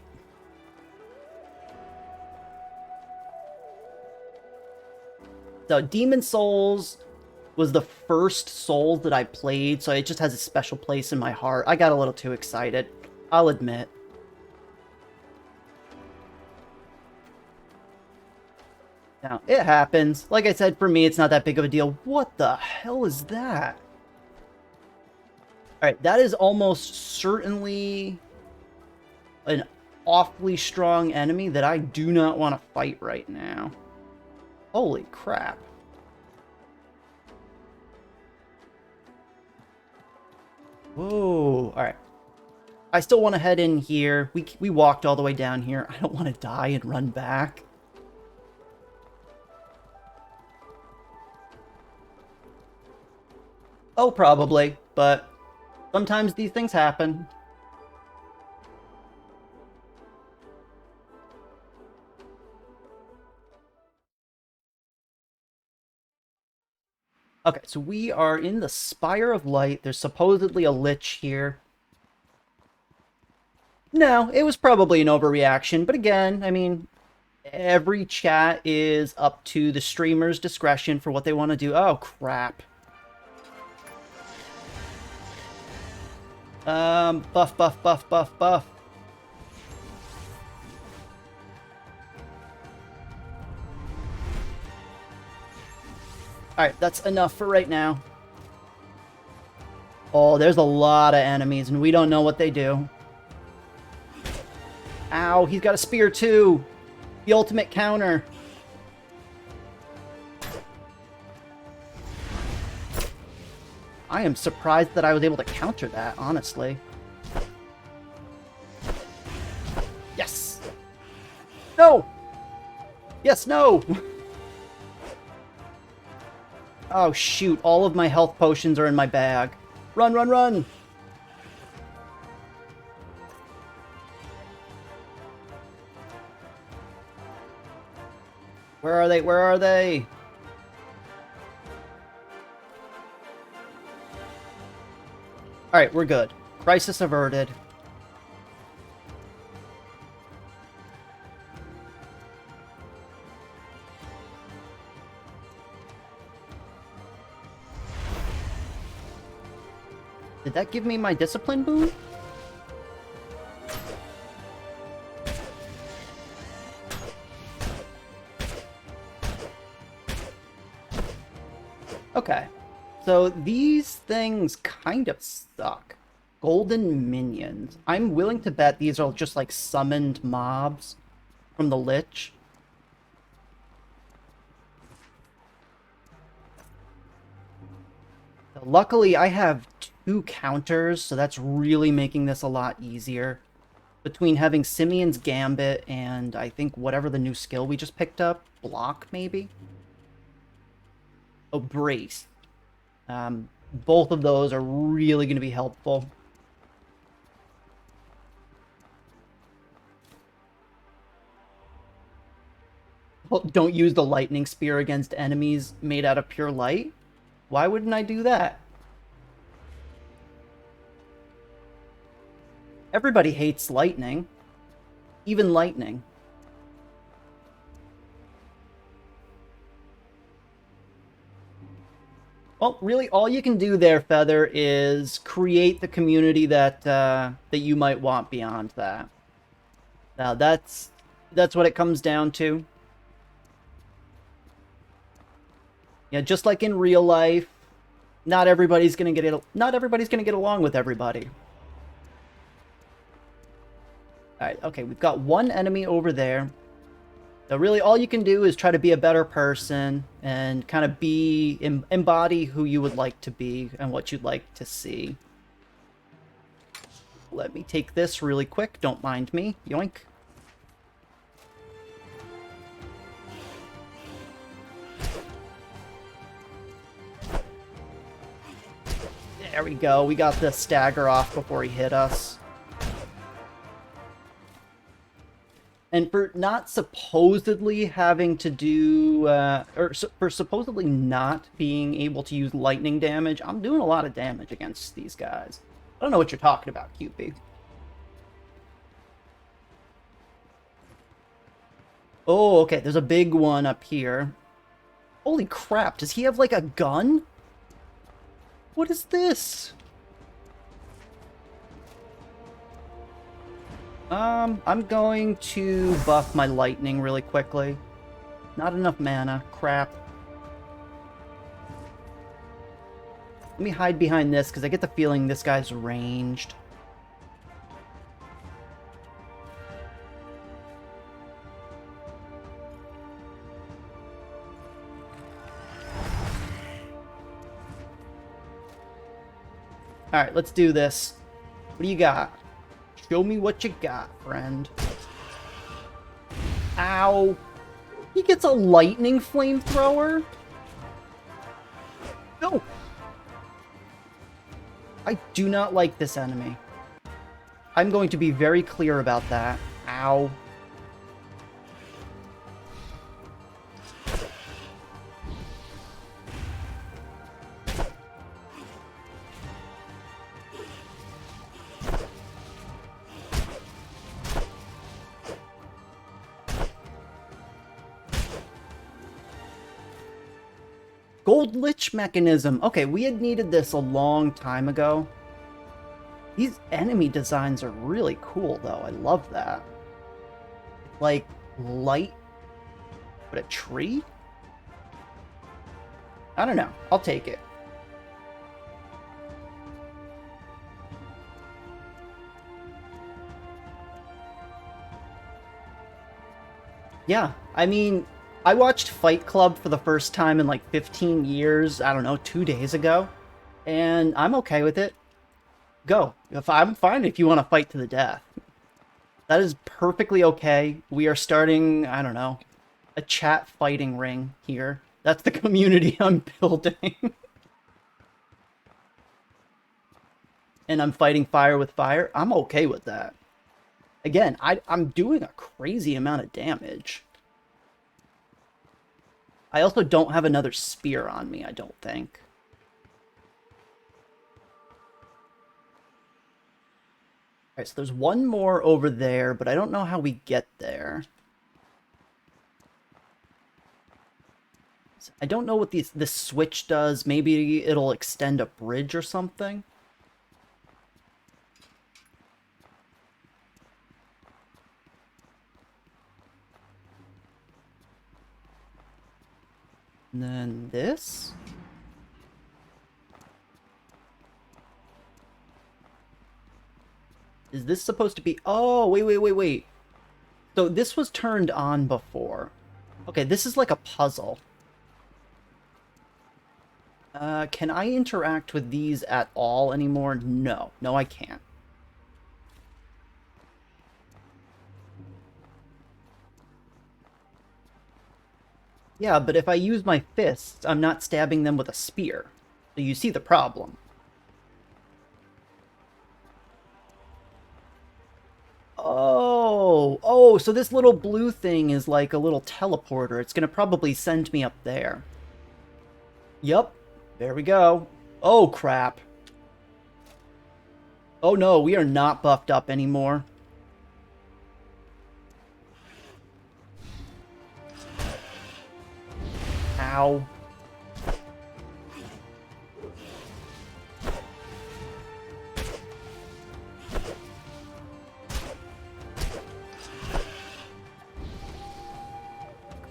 So Demon Souls was the first Souls that I played, so it just has a special place in my heart. I got a little too excited, I'll admit. Now, it happens. Like I said, for me, it's not that big of a deal. What the hell is that? Alright, that is almost certainly an awfully strong enemy that I do not want to fight right now. Holy crap. Whoa, alright. I still want to head in here. We walked all the way down here. I don't want to die and run back. Oh, probably, but sometimes these things happen. Okay, so we are in the Spire of Light. There's supposedly a Lich here. No, it was probably an overreaction, but again, I mean, every chat is up to the streamer's discretion for what they want to do. Oh, crap. Buff, buff, buff, buff, buff. Alright, that's enough for right now. Oh, there's a lot of enemies, and we don't know what they do. Ow, he's got a spear too! The ultimate counter. I am surprised that I was able to counter that, honestly. Yes! No! Yes, no! Oh, shoot. All of my health potions are in my bag. Run, run, run! Where are they? Where are they? Alright, we're good. Crisis averted. Did that give me my discipline boon? Okay. So these things kind of suck. Golden minions. I'm willing to bet these are just like summoned mobs from the Lich. Luckily, I have 2 counters, so that's really making this a lot easier. Between having Simeon's Gambit and I think whatever the new skill we just picked up, Block maybe? Oh, Brace. Both of those are really going to be helpful. Well, don't use the Lightning Spear against enemies made out of pure light? Why wouldn't I do that? Everybody hates lightning. Even lightning. Well, really, all you can do there, Feather, is create the community that that you might want beyond that. Now, that's what it comes down to. Yeah, just like in real life, not everybody's gonna get along with everybody. Alright, okay, we've got one enemy over there. So really all you can do is try to be a better person and kind of embody who you would like to be and what you'd like to see. Let me take this really quick, don't mind me. Yoink. There we go, we got the stagger off before he hit us. And for not supposedly having to do, for supposedly not being able to use lightning damage, I'm doing a lot of damage against these guys. I don't know what you're talking about, QP. Oh, okay, there's a big one up here. Holy crap, does he have like a gun? What is this? I'm going to buff my lightning really quickly. Not enough mana. Crap. Let me hide behind this, because I get the feeling this guy's ranged. Alright, let's do this. What do you got? Show me what you got, friend. Ow. He gets a lightning flamethrower? No. I do not like this enemy. I'm going to be very clear about that. Ow. Gold Lich mechanism. Okay, we had needed this a long time ago. These enemy designs are really cool, though. I love that. Like, light, but a tree? I don't know. I'll take it. Yeah, I mean, I watched Fight Club for the first time in like 15 years, I don't know, 2 days ago, and I'm okay with it. Go. I'm fine if you want to fight to the death. That is perfectly okay. We are starting, I don't know, a chat fighting ring here. That's the community I'm building. And I'm fighting fire with fire. I'm okay with that. Again, I'm doing a crazy amount of damage. I also don't have another spear on me, I don't think. Alright, so there's one more over there, but I don't know how we get there. I don't know what this switch does. Maybe it'll extend a bridge or something. And then this. Is this supposed to be... Oh, wait. So this was turned on before. Okay, this is like a puzzle. Can I interact with these at all anymore? No. No, I can't. Yeah, but if I use my fists, I'm not stabbing them with a spear. So you see the problem. Oh, so this little blue thing is like a little teleporter. It's gonna probably send me up there. Yup, there we go. Oh, crap. Oh no, we are not buffed up anymore. Ow.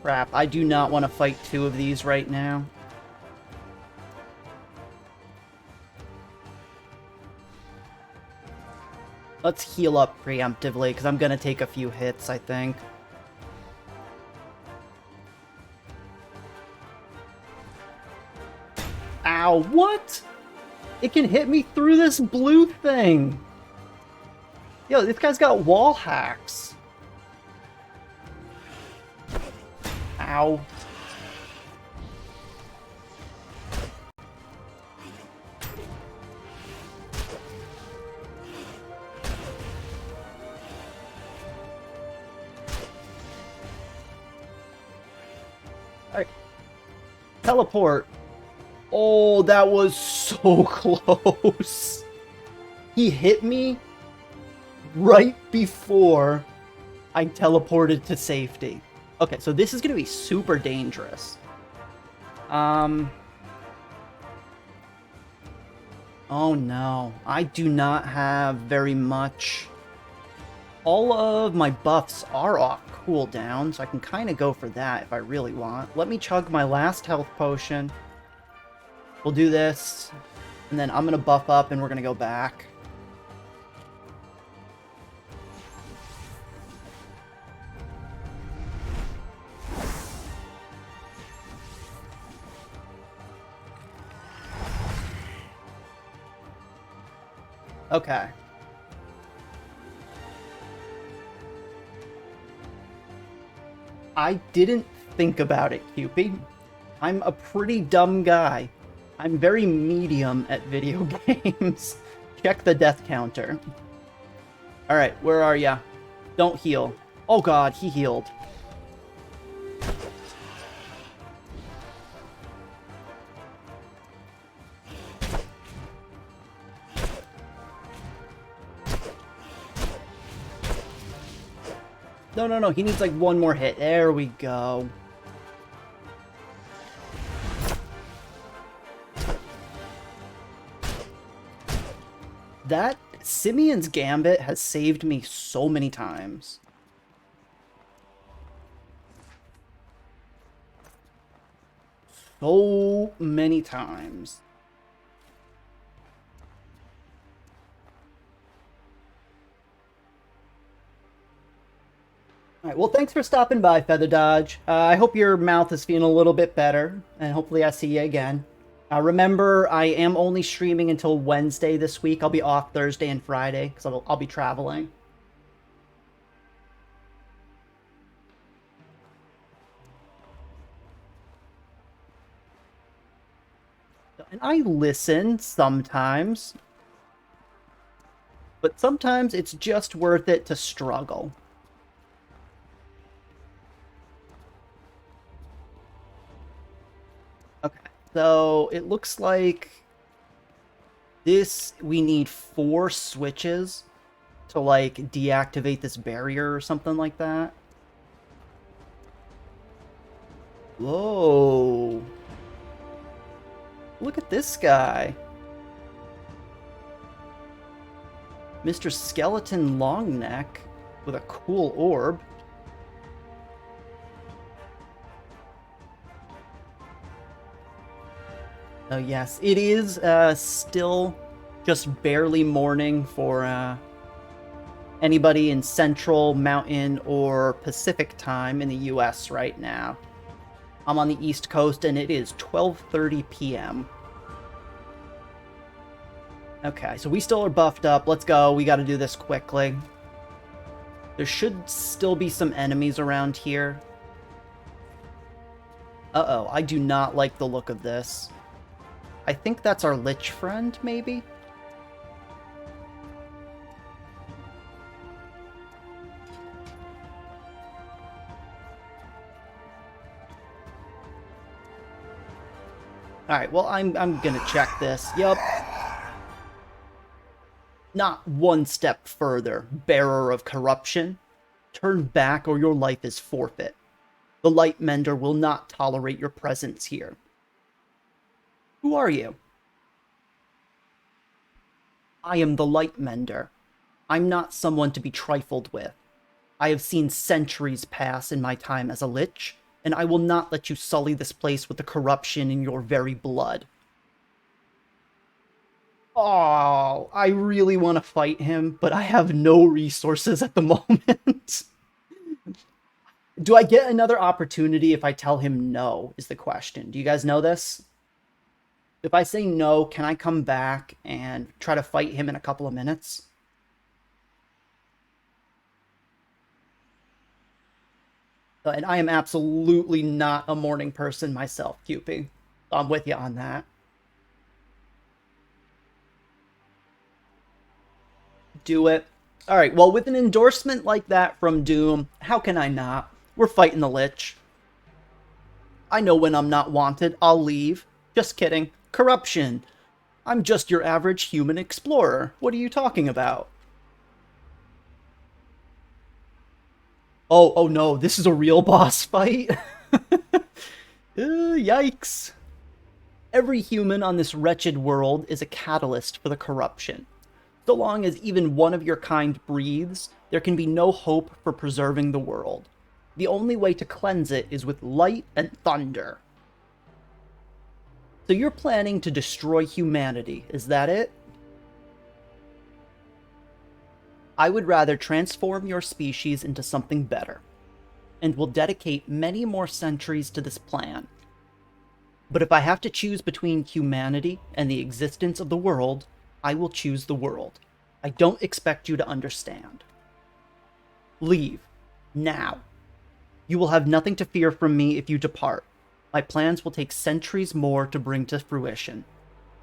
Crap, I do not want to fight two of these right now. Let's heal up preemptively, because I'm going to take a few hits, I think. Ow, what? It can hit me through this blue thing. Yo, this guy's got wall hacks. Ow. Alright. Teleport. Oh, that was so close. He hit me right before I teleported to safety. Okay, so this is going to be super dangerous. Oh no, I do not have very much. All of my buffs are off cooldown, so I can kind of go for that if I really want. Let me chug my last health potion. We'll do this, and then I'm going to buff up and we're going to go back. Okay. I didn't think about it, Cupid. I'm a pretty dumb guy. I'm very medium at video games. Check the death counter. Alright, where are ya? Don't heal. Oh god, he healed. No, he needs like one more hit. There we go. That Simeon's Gambit has saved me so many times. So many times. Alright, well, thanks for stopping by, Feather Dodge. I hope your mouth is feeling a little bit better, and hopefully I see you again. Remember, I am only streaming until Wednesday this week. I'll be off Thursday and Friday, because I'll be traveling. And I listen sometimes, but sometimes it's just worth it to struggle. Okay, so it looks like this, we need 4 switches to, like, deactivate this barrier or something like that. Whoa. Look at this guy. Mr. Skeleton Longneck with a cool orb. Oh yes, it is still just barely morning for anybody in Central, Mountain, or Pacific time in the US right now. I'm on the East Coast and it is 12:30 p.m. Okay, so we still are buffed up. Let's go. We got to do this quickly. There should still be some enemies around here. Uh-oh, I do not like the look of this. I think that's our Lich friend, maybe? Alright, well, I'm gonna check this. Yup. Not one step further, bearer of corruption. Turn back or your life is forfeit. The Light Mender will not tolerate your presence here. Who are you? I am the Light Mender. I'm not someone to be trifled with. I have seen centuries pass in my time as a Lich, and I will not let you sully this place with the corruption in your very blood. Oh, I really want to fight him, but I have no resources at the moment. Do I get another opportunity if I tell him no, is the question. Do you guys know this? If I say no, can I come back and try to fight him in a couple of minutes? And I am absolutely not a morning person myself, QP. I'm with you on that. Do it. Alright, well, with an endorsement like that from Doom, how can I not? We're fighting the Lich. I know when I'm not wanted, I'll leave. Just kidding. Corruption. I'm just your average human explorer. What are you talking about? Oh no, this is a real boss fight? Yikes. Every human on this wretched world is a catalyst for the corruption. So long as even one of your kind breathes, there can be no hope for preserving the world. The only way to cleanse it is with light and thunder. So you're planning to destroy humanity, is that it? I would rather transform your species into something better, and will dedicate many more centuries to this plan. But if I have to choose between humanity and the existence of the world, I will choose the world. I don't expect you to understand. Leave. Now. You will have nothing to fear from me if you depart. My plans will take centuries more to bring to fruition.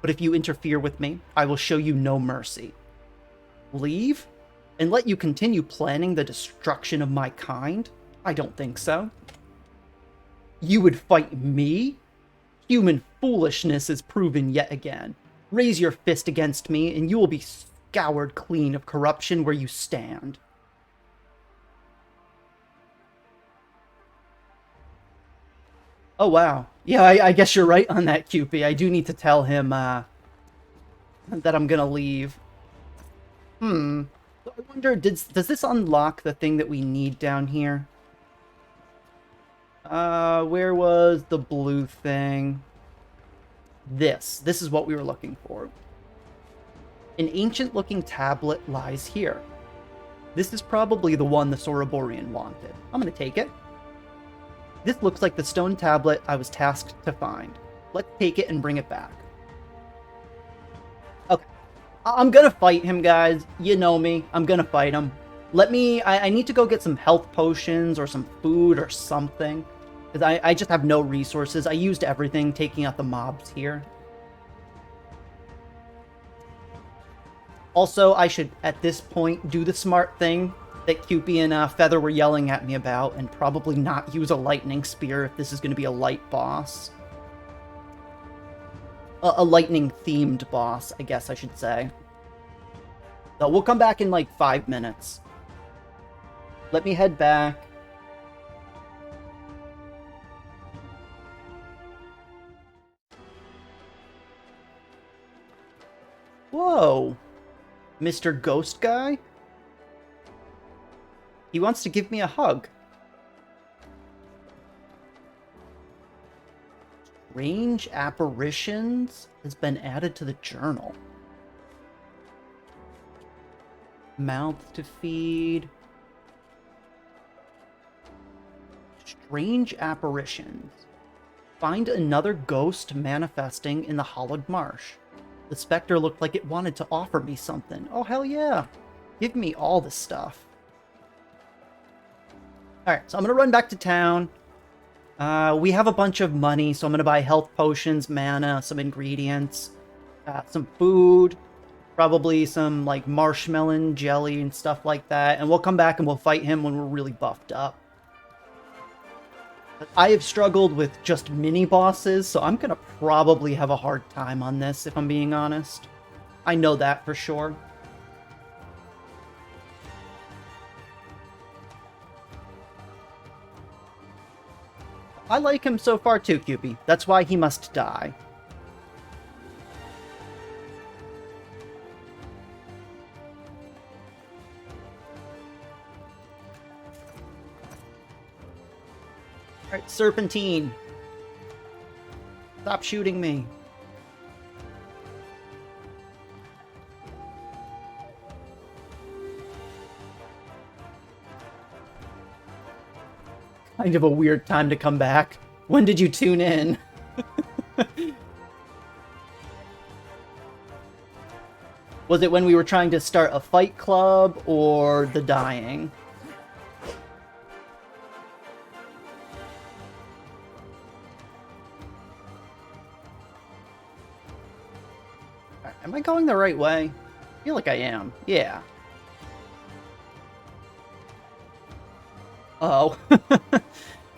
But if you interfere with me, I will show you no mercy. Leave? And let you continue planning the destruction of my kind? I don't think so. You would fight me? Human foolishness is proven yet again. Raise your fist against me, and you will be scoured clean of corruption where you stand. Oh, wow. Yeah, I guess you're right on that, QP. I do need to tell him, that I'm gonna leave. I wonder, does this unlock the thing that we need down here? Where was the blue thing? This is what we were looking for. An ancient-looking tablet lies here. This is probably the one the Soroborian wanted. I'm gonna take it. This looks like the stone tablet I was tasked to find. Let's take it and bring it back. Okay. I'm gonna fight him, guys. You know me. I'm gonna fight him. I need to go get some health potions or some food or something. Because I just have no resources. I used everything taking out the mobs here. Also, I should, at this point, do the smart thing that Cupid and Feather were yelling at me about, and probably not use a lightning spear if this is going to be a light boss. A lightning-themed boss, I guess I should say. So we'll come back in like 5 minutes. Let me head back. Whoa! Mr. Ghost Guy? He wants to give me a hug. Strange apparitions has been added to the journal. Mouth to feed. Strange apparitions. Find another ghost manifesting in the hollowed marsh. The specter looked like it wanted to offer me something. Oh, hell yeah. Give me all the stuff. Alright, so I'm gonna run back to town. We have a bunch of money, so I'm gonna buy health potions, mana, some ingredients, some food, probably some, like, marshmallow jelly and stuff like that, and we'll come back and we'll fight him when we're really buffed up. I have struggled with just mini-bosses, so I'm gonna probably have a hard time on this, if I'm being honest. I know that for sure. I like him so far too, Cupid. That's why he must die. Alright, Serpentine. Stop shooting me. Kind of a weird time to come back. When did you tune in? Was it when we were trying to start a fight club or the dying? Am I going the right way? I feel like I am. Yeah. Oh.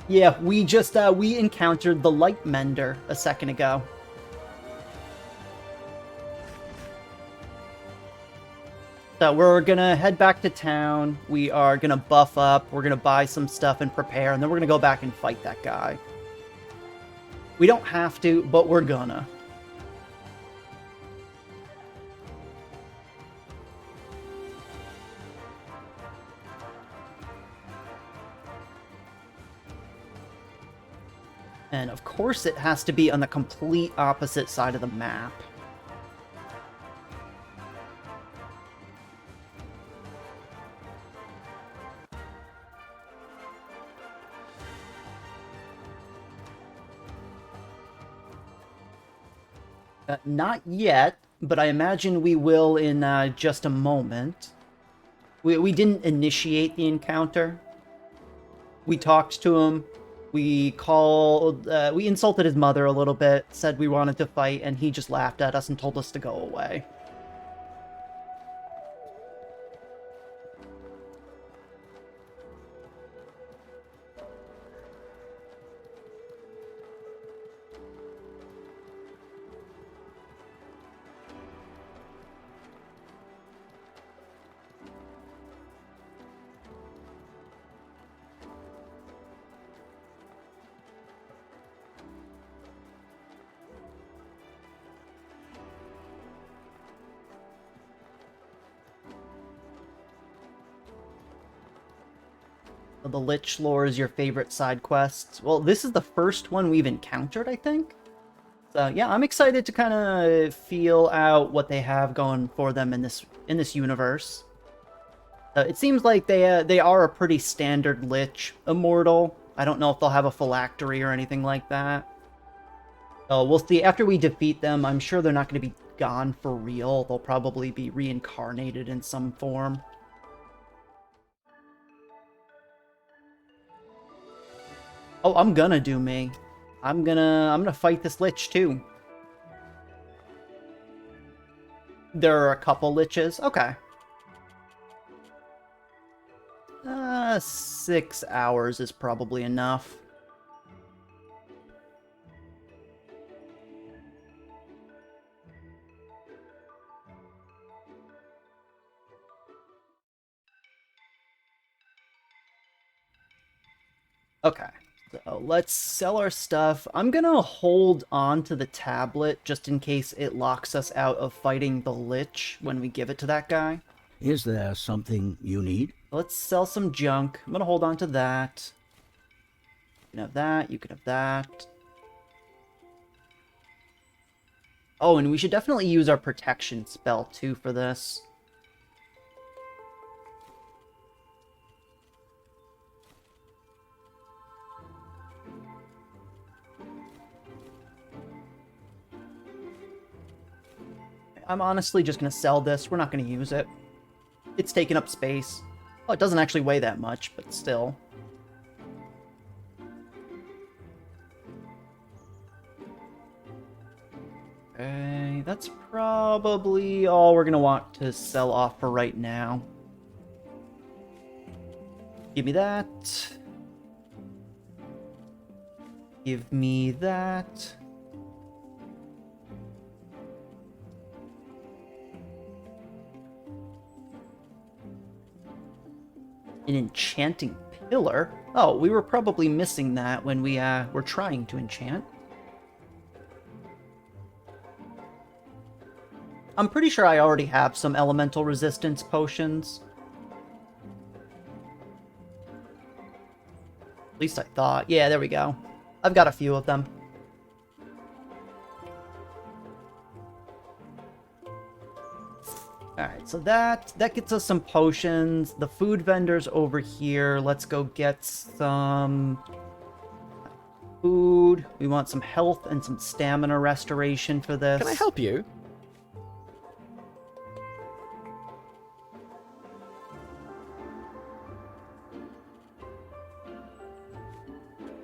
Yeah, we just, we encountered the Light Mender a second ago. So we're gonna head back to town. We are gonna buff up. We're gonna buy some stuff and prepare, and then we're gonna go back and fight that guy. We don't have to, but we're gonna. And of course it has to be on the complete opposite side of the map. Not yet, but I imagine we will in just a moment. We didn't initiate the encounter. We talked to him. We insulted his mother a little bit, said we wanted to fight, and he just laughed at us and told us to go away. The Lich lore is your favorite side quests. Well, this is the first one we've encountered, I think. So yeah, I'm excited to kind of feel out what they have going for them in this universe. It seems like they are a pretty standard Lich immortal. I don't know if they'll have a phylactery or anything like that. So we'll see. After we defeat them, I'm sure they're not going to be gone for real. They'll probably be reincarnated in some form. Oh, I'm gonna do me. I'm gonna fight this Lich too. There are a couple Liches. Okay. 6 hours is probably enough. Okay. So let's sell our stuff. I'm gonna hold on to the tablet just in case it locks us out of fighting the Lich when we give it to that guy. Is there something you need? Let's sell some junk. I'm gonna hold on to that. You can have that, you can have that. Oh, and we should definitely use our protection spell too for this. I'm honestly just going to sell this. We're not going to use it. It's taking up space. Oh, it doesn't actually weigh that much, but still. Okay, that's probably all we're going to want to sell off for right now. Give me that. Give me that. An enchanting pillar? Oh, we were probably missing that when we were trying to enchant. I'm pretty sure I already have some elemental resistance potions. At least I thought. Yeah, there we go. I've got a few of them. Alright, so that gets us some potions. The food vendor's over here. Let's go get some food. We want some health and some stamina restoration for this. Can I help you?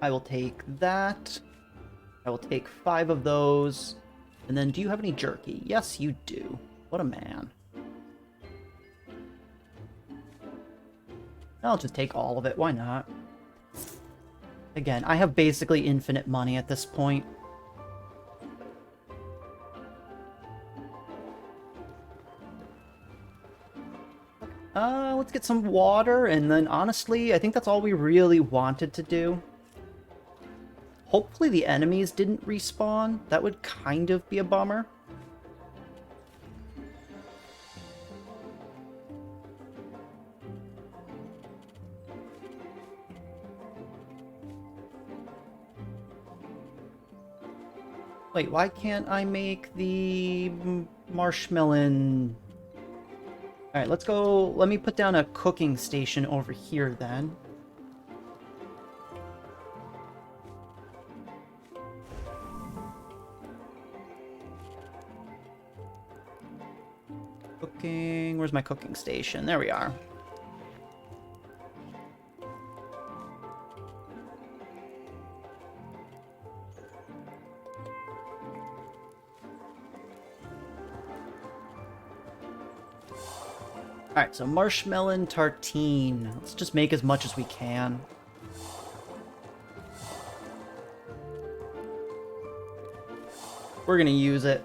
I will take that. I will take 5 of those. And then, do you have any jerky? Yes, you do. What a man. I'll just take all of it. Why not? Again, I have basically infinite money at this point. Let's get some water, and then honestly, I think that's all we really wanted to do. Hopefully the enemies didn't respawn. That would kind of be a bummer. Wait, why can't I make the marshmallow? Alright, let's go. Let me put down a cooking station over here then. Cooking. Where's my cooking station? There we are. Alright, so marshmallow tartine. Let's just make as much as we can. We're gonna use it.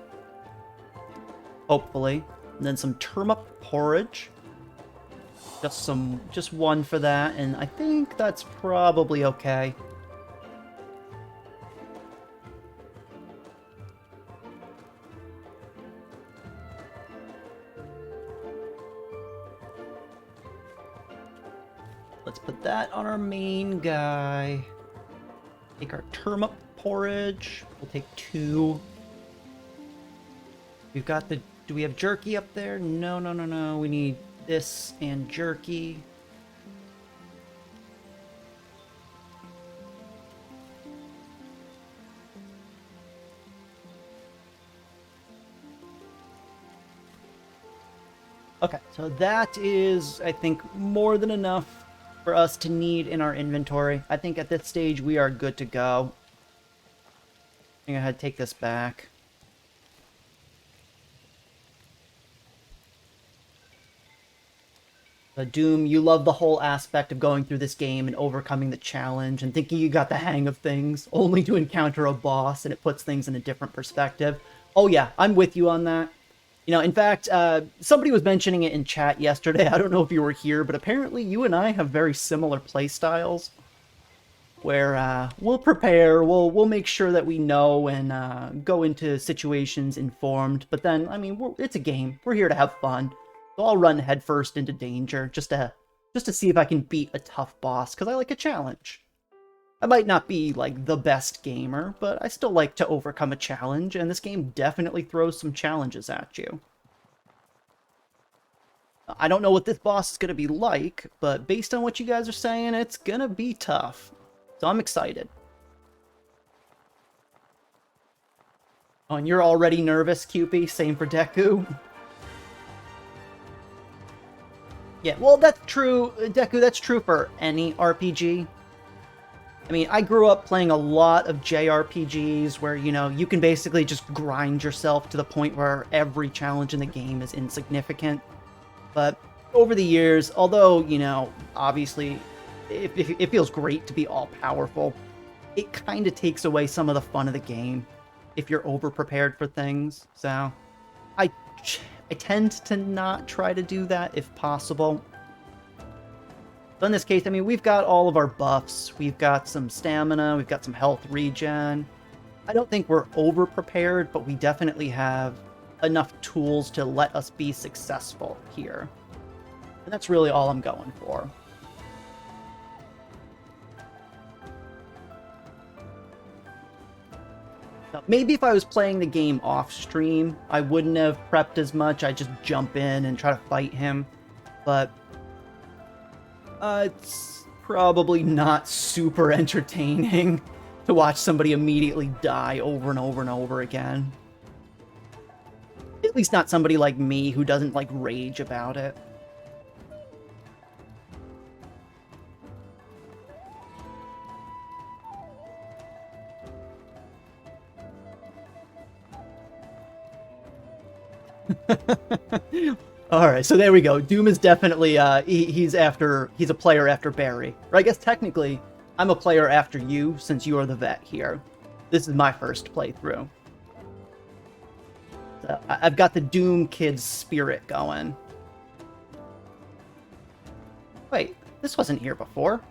Hopefully. And then some turnip porridge. Just one for that, and I think that's probably okay. Let's put that on our main guy. Take our turnip porridge. We'll take 2. We've got the... Do we have jerky up there? No, no, no, no. We need this and jerky. Okay, so that is, I think, more than enough for us to need in our inventory. I think at this stage we are good to go. I'm gonna take this back. Doom, you love the whole aspect of going through this game and overcoming the challenge and thinking you got the hang of things, only to encounter a boss and it puts things in a different perspective. Oh yeah, I'm with you on that. You know, in fact, somebody was mentioning it in chat yesterday. I don't know if you were here, but apparently you and I have very similar playstyles. Where we'll prepare, we'll make sure that we know and go into situations informed. But then, I mean, it's a game. We're here to have fun. So I'll run headfirst into danger just to see if I can beat a tough boss, because I like a challenge. I might not be, like, the best gamer, but I still like to overcome a challenge, and this game definitely throws some challenges at you. I don't know what this boss is going to be like, but based on what you guys are saying, it's going to be tough. So I'm excited. Oh, and you're already nervous, Cupie? Same for Deku? Yeah, well, that's true, Deku, that's true for any RPG. I mean, I grew up playing a lot of JRPGs where, you know, you can basically just grind yourself to the point where every challenge in the game is insignificant. But over the years, although, you know, obviously it feels great to be all-powerful, it kind of takes away some of the fun of the game if you're over-prepared for things. So I tend to not try to do that if possible. So in this case, I mean, we've got all of our buffs. We've got some stamina. We've got some health regen. I don't think we're over-prepared, but we definitely have enough tools to let us be successful here. And that's really all I'm going for. Now, maybe if I was playing the game off-stream, I wouldn't have prepped as much. I'd just jump in and try to fight him. But it's probably not super entertaining to watch somebody immediately die over and over and over again. At least not somebody like me who doesn't, like, rage about it. Alright, so there we go. Doom is definitely, he's a player after Bary. Or I guess technically, I'm a player after you, since you are the vet here. This is my first playthrough. So I've got the Doom Kid's spirit going. Wait, this wasn't here before.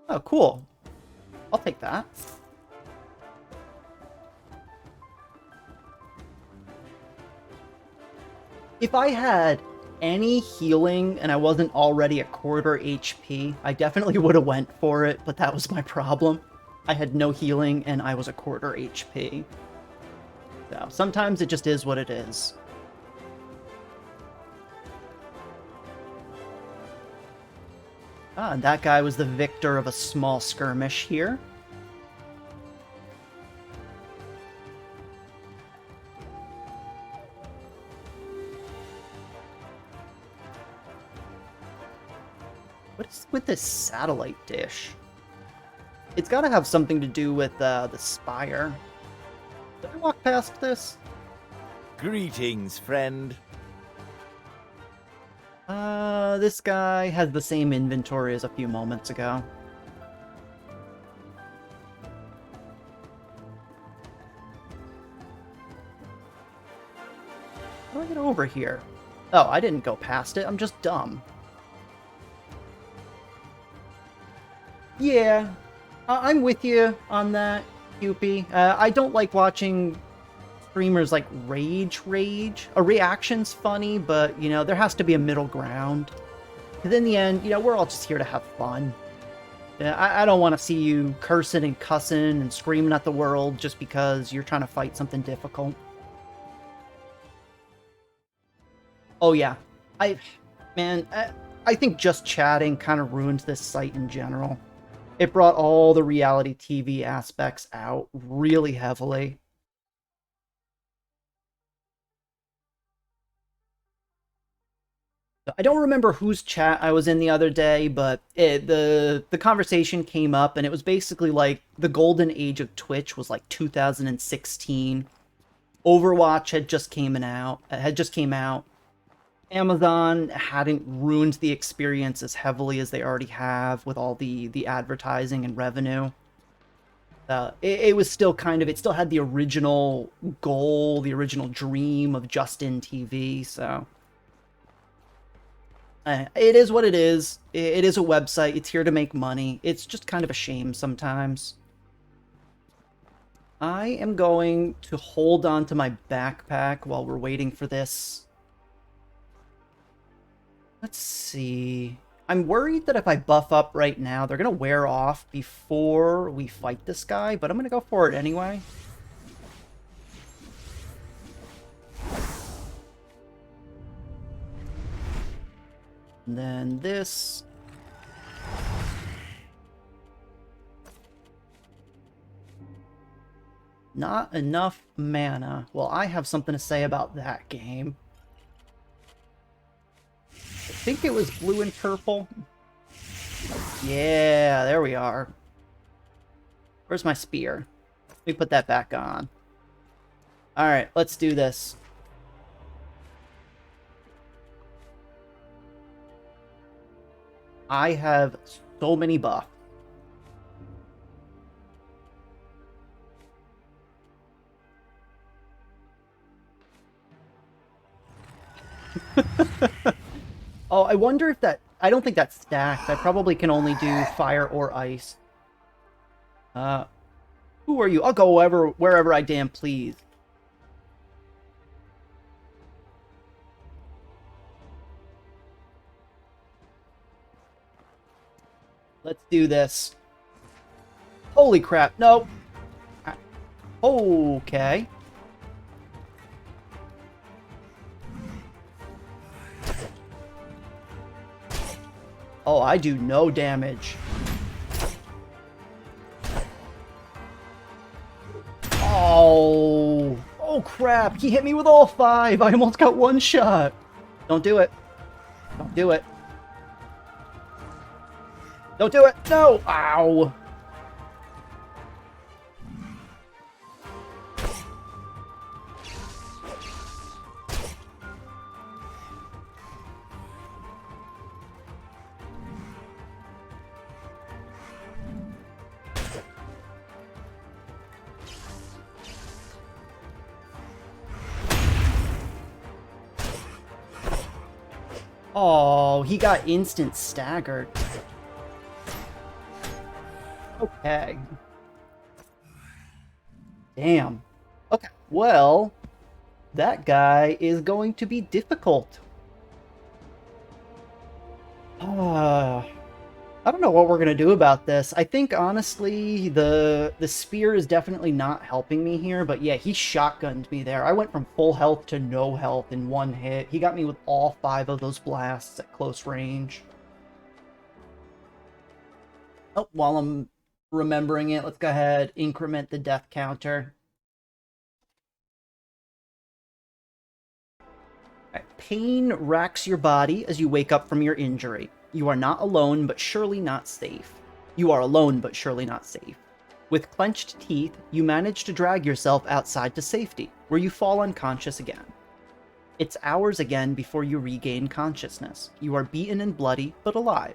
Oh, cool. I'll take that. If I had any healing and I wasn't already at quarter HP, I definitely would have went for it, but that was my problem. I had no healing and I was a quarter HP. So sometimes it just is what it is. Ah, and that guy was the victor of a small skirmish here. What is with this satellite dish? It's got to have something to do with the spire. Did I walk past this? Greetings, friend. This guy has the same inventory as a few moments ago. How do I get over here? Oh, I didn't go past it. I'm just dumb. Yeah, I'm with you on that, Cupie. I don't like watching streamers like rage. A reaction's funny, but, you know, there has to be a middle ground. Because in the end, you know, we're all just here to have fun. I don't want to see you cursing and cussing and screaming at the world just because you're trying to fight something difficult. Oh yeah, I think just chatting kind of ruins this site in general. It brought all the reality TV aspects out really heavily. I don't remember whose chat I was in the other day, but the conversation came up, and it was basically like the golden age of Twitch was like 2016. Overwatch had just came out. Amazon hadn't ruined the experience as heavily as they already have with all the advertising and revenue. It was still kind of, it still had the original goal, the original dream of just-in TV, so... it is what it is. It is a website. It's here to make money. It's just kind of a shame sometimes. I am going to hold on to my backpack while we're waiting for this. Let's see. I'm worried that if I buff up right now, they're going to wear off before we fight this guy, but I'm going to go for it anyway. And then this. Not enough mana. Well, I have something to say about that game. I think it was blue and purple. Yeah, there we are. Where's my spear? Let me put that back on. Alright, let's do this. I have so many buffs. Oh, I wonder if that... I don't think that's stacked. I probably can only do fire or ice. Who are you? I'll go wherever I damn please. Let's do this. Holy crap, no. Okay. Oh, I do no damage. Oh. Oh crap, he hit me with all 5. I almost got one shot. Don't do it. Don't do it. Don't do it! No! Ow! Oh, he got instant staggered. Okay. Damn. Okay, well, that guy is going to be difficult. I don't know what we're going to do about this. I think, honestly, the spear is definitely not helping me here, but yeah, he shotgunned me there. I went from full health to no health in one hit. He got me with all 5 of those blasts at close range. Oh, while I'm remembering it, let's go ahead, increment the death counter. Right. Pain racks your body as you wake up from your injury. You are not alone, but surely not safe. You are alone, but surely not safe. With clenched teeth, you manage to drag yourself outside to safety, where you fall unconscious again. It's hours again before you regain consciousness. You are beaten and bloody, but alive.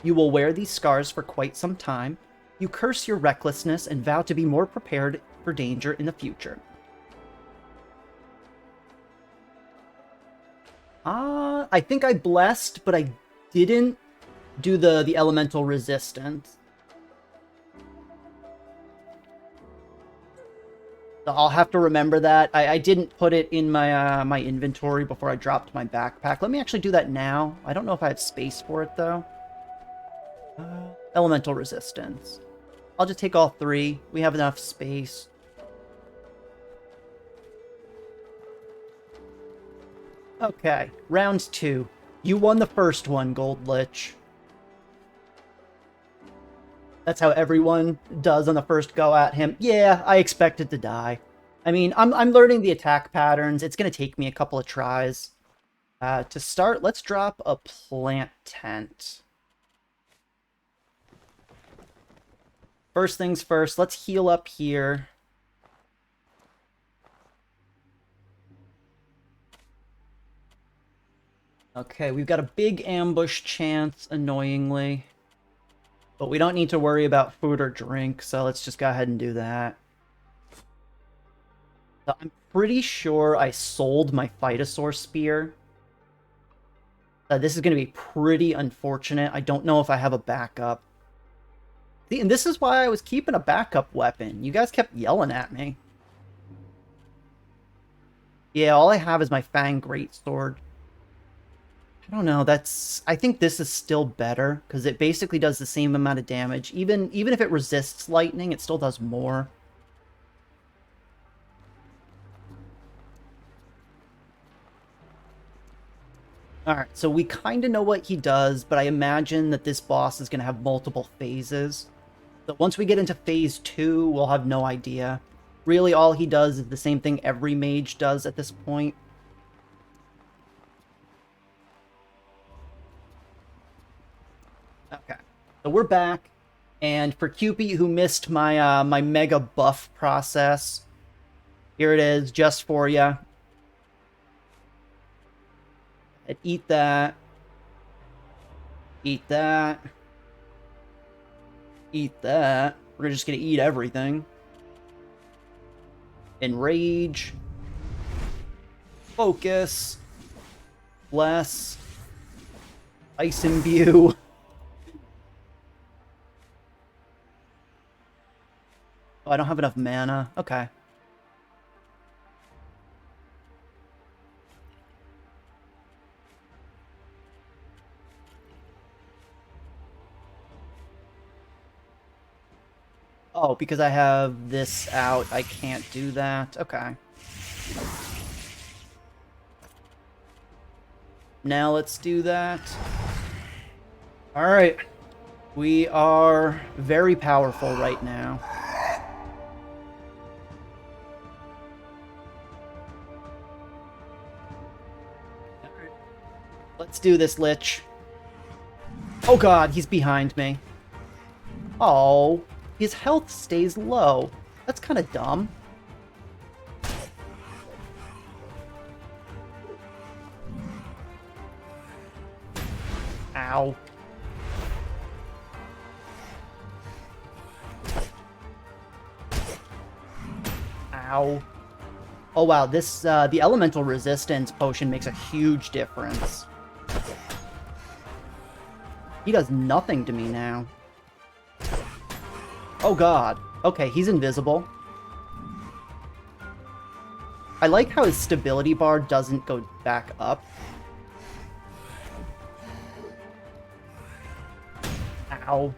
You will wear these scars for quite some time. You curse your recklessness and vow to be more prepared for danger in the future. I think I blessed, but I didn't do the elemental resistance. So I'll have to remember that. I didn't put it in my my inventory before I dropped my backpack. Let me actually do that now. I don't know if I have space for it, though. Elemental resistance. I'll just take all 3. We have enough space. Okay, round 2. You won the first one, Gold Lich. That's how everyone does on the first go at him. Yeah, I expected to die. I mean, I'm learning the attack patterns. It's going to take me a couple of tries. To start, let's drop a plant tent. First things first, let's heal up here. Okay, we've got a big ambush chance, annoyingly. But we don't need to worry about food or drink, so let's just go ahead and do that. So I'm pretty sure I sold my Phytosaur spear. This is going to be pretty unfortunate. I don't know if I have a backup. See, and this is why I was keeping a backup weapon. You guys kept yelling at me. Yeah, all I have is my Fang Greatsword. I don't know, I think this is still better, because it basically does the same amount of damage. Even if it resists lightning, it still does more. Alright, so we kind of know what he does, but I imagine that this boss is going to have multiple phases. So once we get into phase 2, we'll have no idea. Really, all he does is the same thing every mage does at this point. Okay, so we're back, and for Cupid, who missed my my mega buff process, here it is, just for you. Eat that. Eat that. Eat that. We're just gonna eat everything. Enrage. Focus. Bless. Ice Imbue. Oh, I don't have enough mana. Okay. Oh, because I have this out, I can't do that. Okay. Now let's do that. Alright. We are very powerful right now. Alright. Let's do this, Lich. Oh god, he's behind me. Oh, his health stays low. That's kind of dumb. Ow. Ow. Oh wow, this, the elemental resistance potion makes a huge difference. He does nothing to me now. Oh god. Okay, he's invisible. I like how his stability bar doesn't go back up. Ow.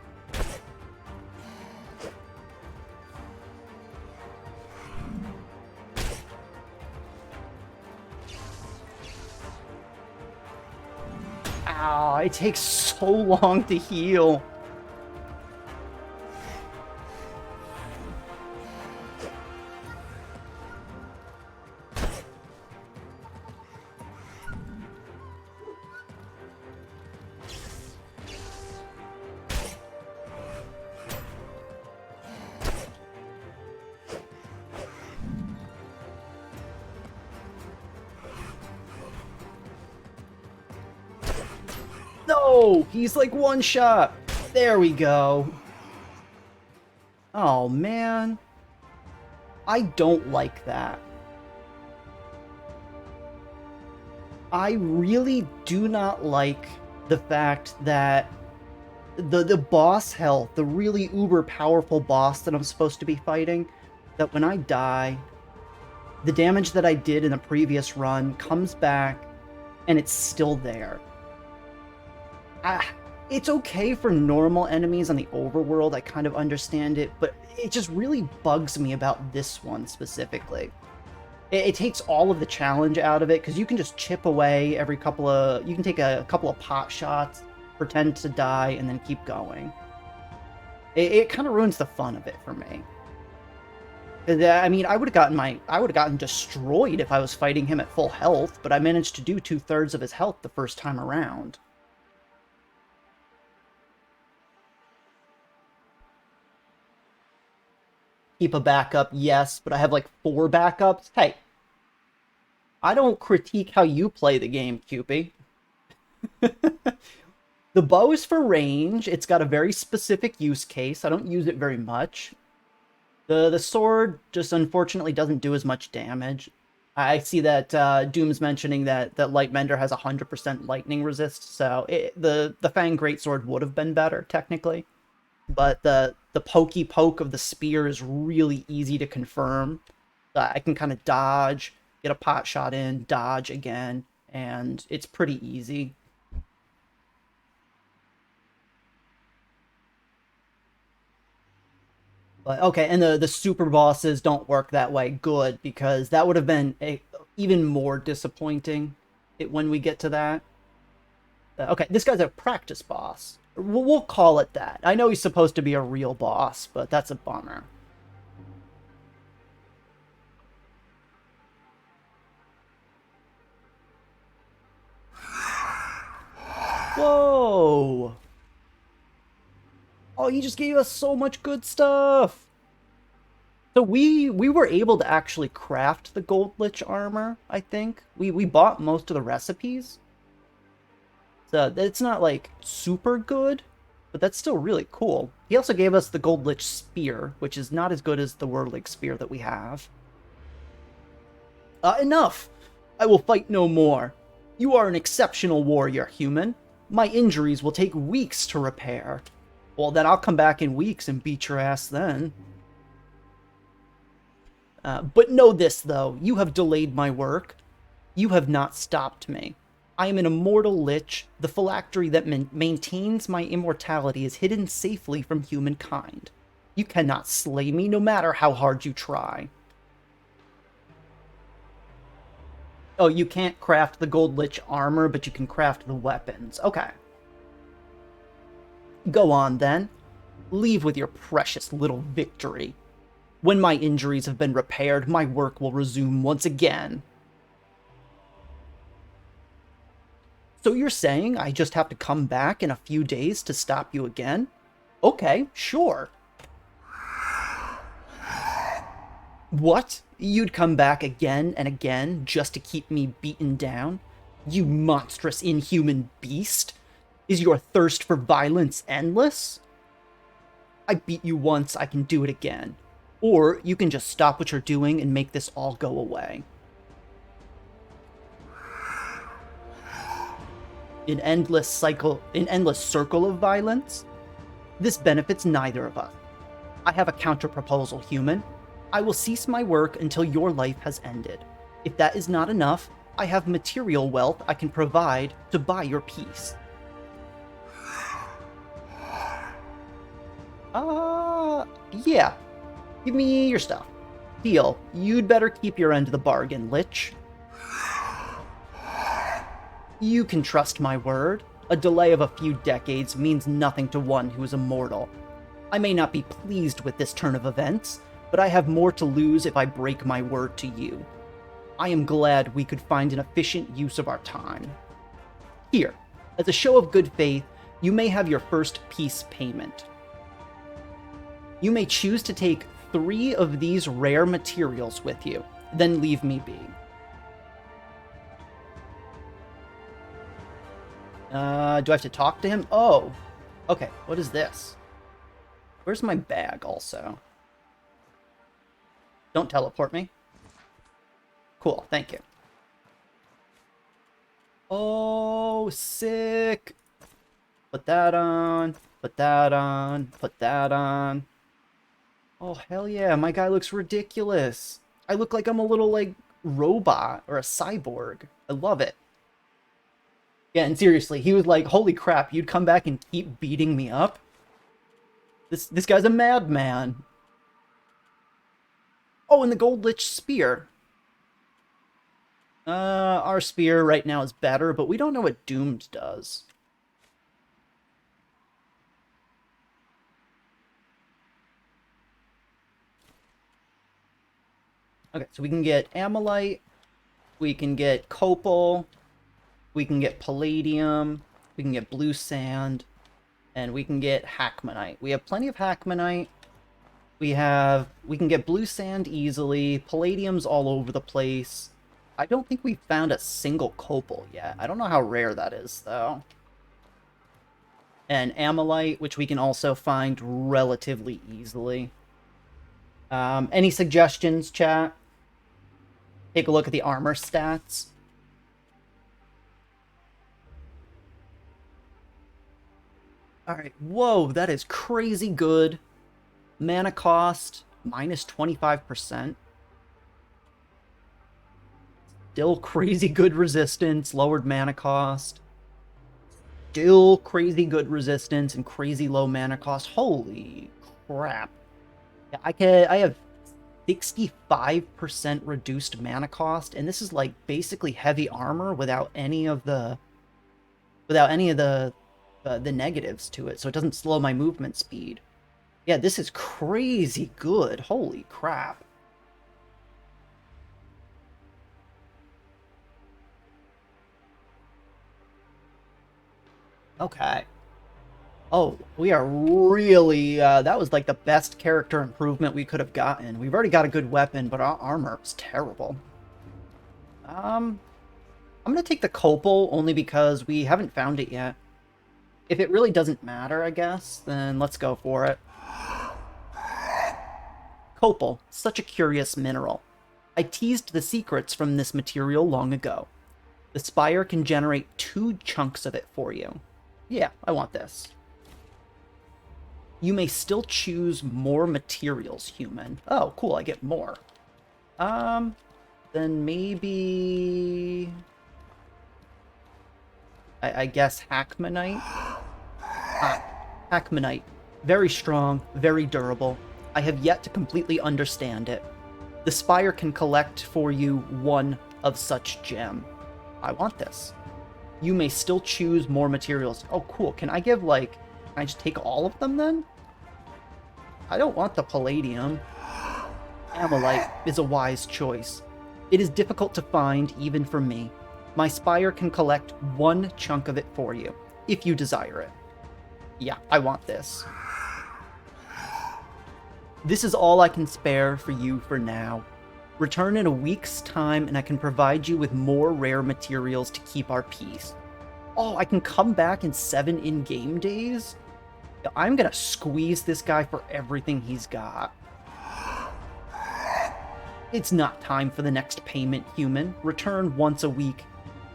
Ow, it takes so long to heal. No! He's like one shot! There we go. Oh, man. I don't like that. I really do not like the fact that the boss health, the really uber powerful boss that I'm supposed to be fighting, that when I die, the damage that I did in the previous run comes back and it's still there. It's okay for normal enemies on the overworld, I kind of understand it, but it just really bugs me about this one specifically. It takes all of the challenge out of it, because you can just chip away every couple of... You can take a couple of pot shots, pretend to die, and then keep going. It kind of ruins the fun of it for me. I mean, I would have gotten destroyed if I was fighting him at full health, but I managed to do 2/3 of his health the first time around. Keep a backup, yes, but I have like 4 backups. Hey, I don't critique how you play the game, Cupid. The bow is for range. It's got a very specific use case. I don't use it very much. The sword just unfortunately doesn't do as much damage. I see that Doom's mentioning that Lightmender has 100% lightning resist, so the Fang Greatsword would have been better, technically. But the pokey poke of the spear is really easy to confirm. I can kind of dodge, get a pot shot in, dodge again, and it's pretty easy. But okay, and the super bosses don't work that way. Good, because that would have been even more disappointing when we get to that. Okay, this guy's a practice boss. We'll call it that. I know he's supposed to be a real boss, but that's a bummer. Whoa! Oh, he just gave us so much good stuff! So we were able to actually craft the Gold Lich armor, I think. We bought most of the recipes. So it's not, like, super good, but that's still really cool. He also gave us the Gold Lich Spear, which is not as good as the Whirling Spear that we have. Enough! I will fight no more. You are an exceptional warrior, human. My injuries will take weeks to repair. Well, then I'll come back in weeks and beat your ass then. But know this, though. You have delayed my work. You have not stopped me. I am an immortal lich. The phylactery that maintains my immortality is hidden safely from humankind. You cannot slay me, no matter how hard you try. Oh, you can't craft the Gold Lich armor, but you can craft the weapons. Okay. Go on, then. Leave with your precious little victory. When my injuries have been repaired, my work will resume once again. So you're saying I just have to come back in a few days to stop you again? Okay, sure. What? You'd come back again and again just to keep me beaten down? You monstrous inhuman beast! Is your thirst for violence endless? I beat you once, I can do it again. Or you can just stop what you're doing and make this all go away. An endless circle of violence? This benefits neither of us. I have a counter-proposal, human. I will cease my work until your life has ended. If that is not enough, I have material wealth I can provide to buy your peace. Yeah. Give me your stuff. Deal. You'd better keep your end of the bargain, Lich. You can trust my word. A delay of a few decades means nothing to one who is immortal. I may not be pleased with this turn of events, but I have more to lose if I break my word to you. I am glad we could find an efficient use of our time. Here, as a show of good faith, you may have your first peace payment. You may choose to take 3 of these rare materials with you, then leave me be. Do I have to talk to him? Oh, okay, what is this? Where's my bag, also? Don't teleport me. Cool, thank you. Oh, sick! Put that on, put that on, put that on. Oh, hell yeah, my guy looks ridiculous. I look like I'm a little, like, robot or a cyborg. I love it. Yeah, and seriously, he was like, holy crap, you'd come back and keep beating me up? This guy's a madman. Oh, and the Gold Lich Spear. Our spear right now is better, but we don't know what Doomed does. Okay, so we can get Amylite, we can get Copal, we can get Palladium, we can get Blue Sand, and we can get Hackmanite. We have plenty of Hackmanite. We can get Blue Sand easily. Palladium's all over the place. I don't think we found a single Copal yet. I don't know how rare that is, though. And Amylite, which we can also find relatively easily. Any suggestions, chat? Take a look at the armor stats. Alright, whoa, that is crazy good. Mana cost, minus 25%. Still crazy good resistance, lowered mana cost. Still crazy good resistance and crazy low mana cost. Holy crap. Yeah, I have 65% reduced mana cost, and this is like basically heavy armor without any of the negatives to it, so it doesn't slow my movement speed. Yeah, this is crazy good. Holy crap. Okay. Oh, we are really, that was like the best character improvement we could have gotten. We've already got a good weapon, but our armor is terrible. I'm gonna take the Copal only because we haven't found it yet. If it really doesn't matter, I guess, then let's go for it. Copal, such a curious mineral. I teased the secrets from this material long ago. The spire can generate 2 chunks of it for you. Yeah, I want this. You may still choose more materials, human. Oh, cool, I get more. Then maybe... I guess Hackmanite? Ah, Hackmanite. Very strong, very durable. I have yet to completely understand it. The spire can collect for you 1 of such gem. I want this. You may still choose more materials. Oh, cool. Can I give, like... Can I just take all of them, then? I don't want the palladium. Amalite is a wise choice. It is difficult to find, even for me. My spire can collect 1 chunk of it for you, if you desire it. Yeah, I want this. This is all I can spare for you for now. Return in a week's time and I can provide you with more rare materials to keep our peace. Oh, I can come back in 7 in-game days? I'm gonna squeeze this guy for everything he's got. It's not time for the next payment, human. Return once a week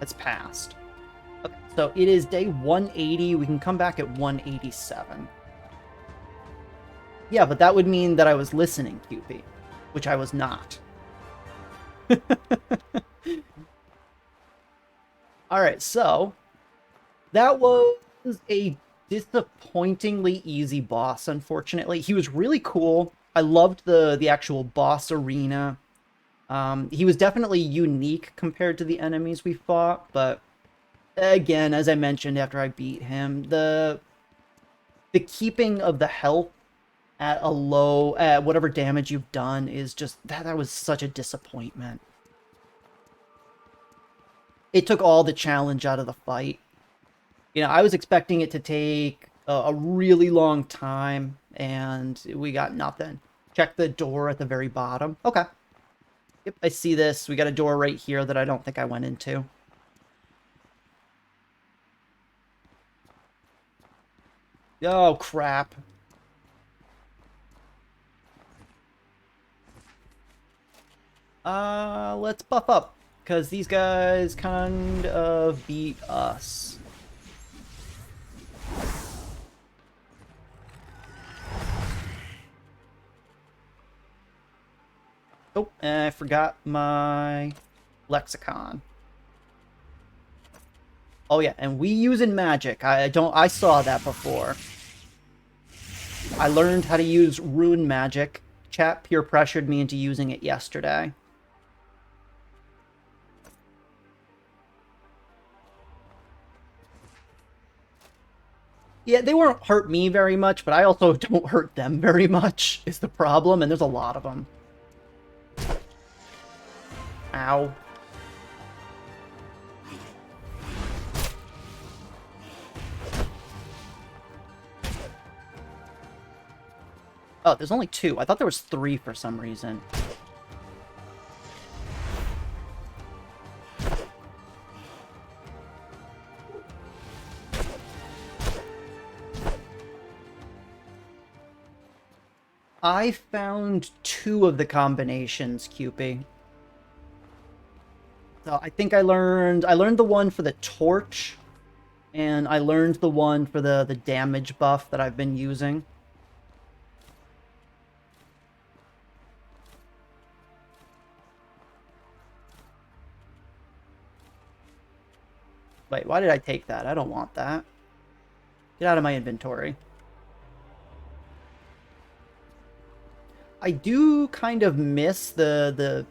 has passed. Okay, so it is day 180. We can come back at 187. Yeah, but that would mean that I was listening, QP, which I was not. Alright, so that was a disappointingly easy boss, unfortunately. He was really cool. I loved the actual boss arena. He was definitely unique compared to the enemies we fought, but again, as I mentioned after I beat him, the keeping of the health at a low, at whatever damage you've done is just, that was such a disappointment. It took all the challenge out of the fight. You know, I was expecting it to take a really long time, and we got nothing. Check the door at the very bottom. Okay. Yep, I see this. We got a door right here that I don't think I went into. Oh, crap. Let's buff up, because these guys kind of beat us. Oh, and I forgot my lexicon. Oh yeah, and we using magic. I saw that before. I learned how to use rune magic. Chat peer pressured me into using it yesterday. Yeah, they won't hurt me very much, but I also don't hurt them very much, is the problem, and there's a lot of them. Ow. Oh, there's only 2. I thought there was 3 for some reason. I found 2 of the combinations, QP. So I think I learned the one for the torch, and I learned the one for the damage buff that I've been using. Wait, why did I take that? I don't want that. Get out of my inventory. I do kind of miss the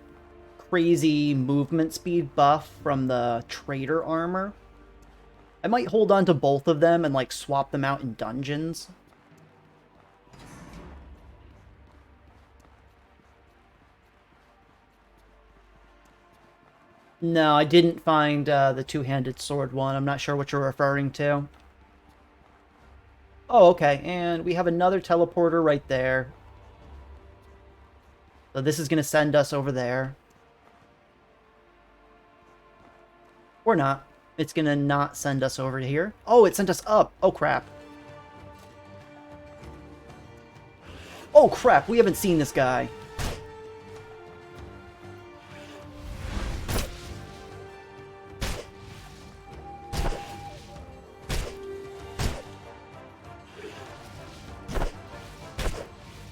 crazy movement speed buff from the trader armor. I might hold on to both of them and, like, swap them out in dungeons. No, I didn't find the two-handed sword one. I'm not sure what you're referring to. Oh, okay, and we have another teleporter right there. So this is going to send us over there. Or not. It's going to not send us over to here. Oh, it sent us up. Oh, crap. Oh, crap. We haven't seen this guy.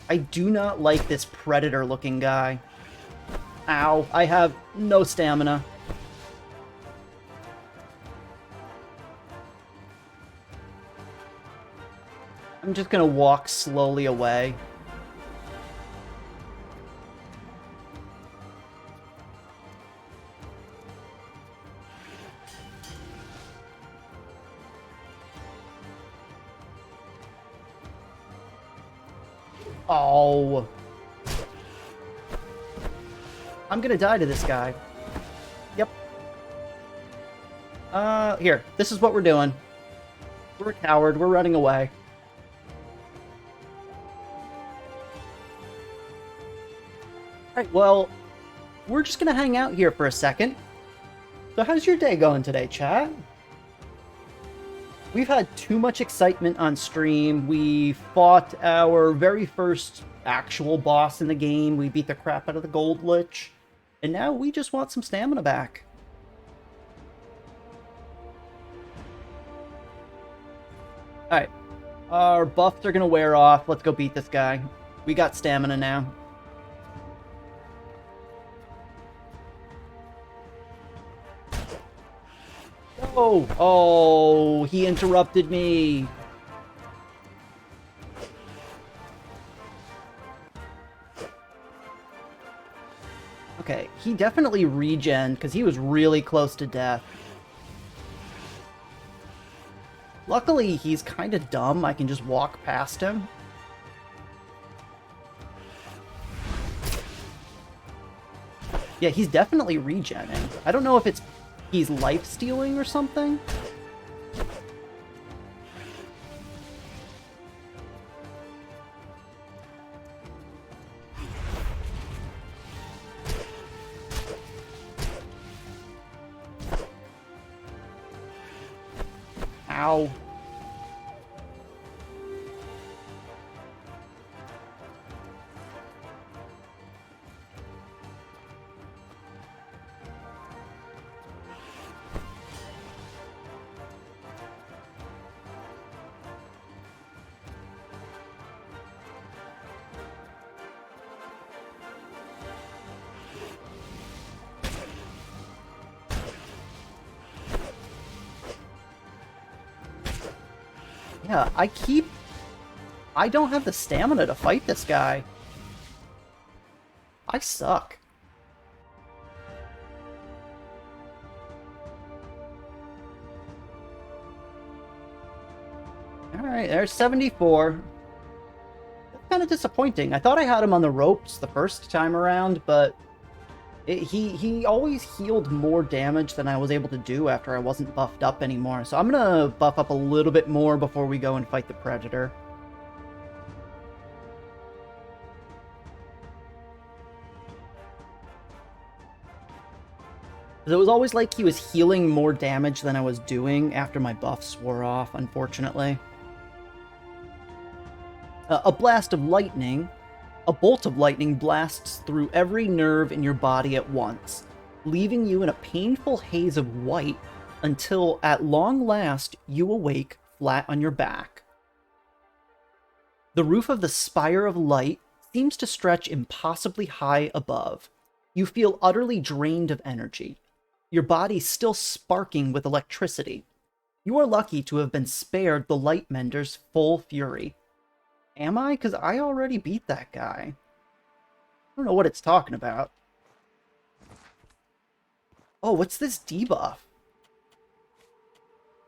I do not like this predator-looking guy. Ow. I have no stamina. I'm just gonna walk slowly away. Oh. I'm gonna die to this guy. Yep. Here. This is what we're doing. We're a coward. We're running away. Alright, well, we're just gonna hang out here for a second. So how's your day going today, chat? We've had too much excitement on stream. We fought our very first actual boss in the game. We beat the crap out of the Gold Lich. And now we just want some stamina back. Alright. Our buffs are gonna wear off. Let's go beat this guy. We got stamina now. Oh, oh, he interrupted me. Okay, he definitely regen because he was really close to death. Luckily, he's kind of dumb. I can just walk past him. Yeah, he's definitely regenning. I don't know if he's life-stealing or something. Ow. Yeah, I don't have the stamina to fight this guy. I suck. Alright, there's 74. That's kind of disappointing. I thought I had him on the ropes the first time around, but he always healed more damage than I was able to do after I wasn't buffed up anymore. So I'm gonna buff up a little bit more before we go and fight the Predator. It was always like he was healing more damage than I was doing after my buffs wore off, unfortunately. A blast of lightning. A bolt of lightning blasts through every nerve in your body at once, leaving you in a painful haze of white until, at long last, you awake flat on your back. The roof of the Spire of Light seems to stretch impossibly high above. You feel utterly drained of energy, your body still sparking with electricity. You are lucky to have been spared the Lightmender's full fury. Am I? Because I already beat that guy. I don't know what it's talking about. Oh, what's this debuff?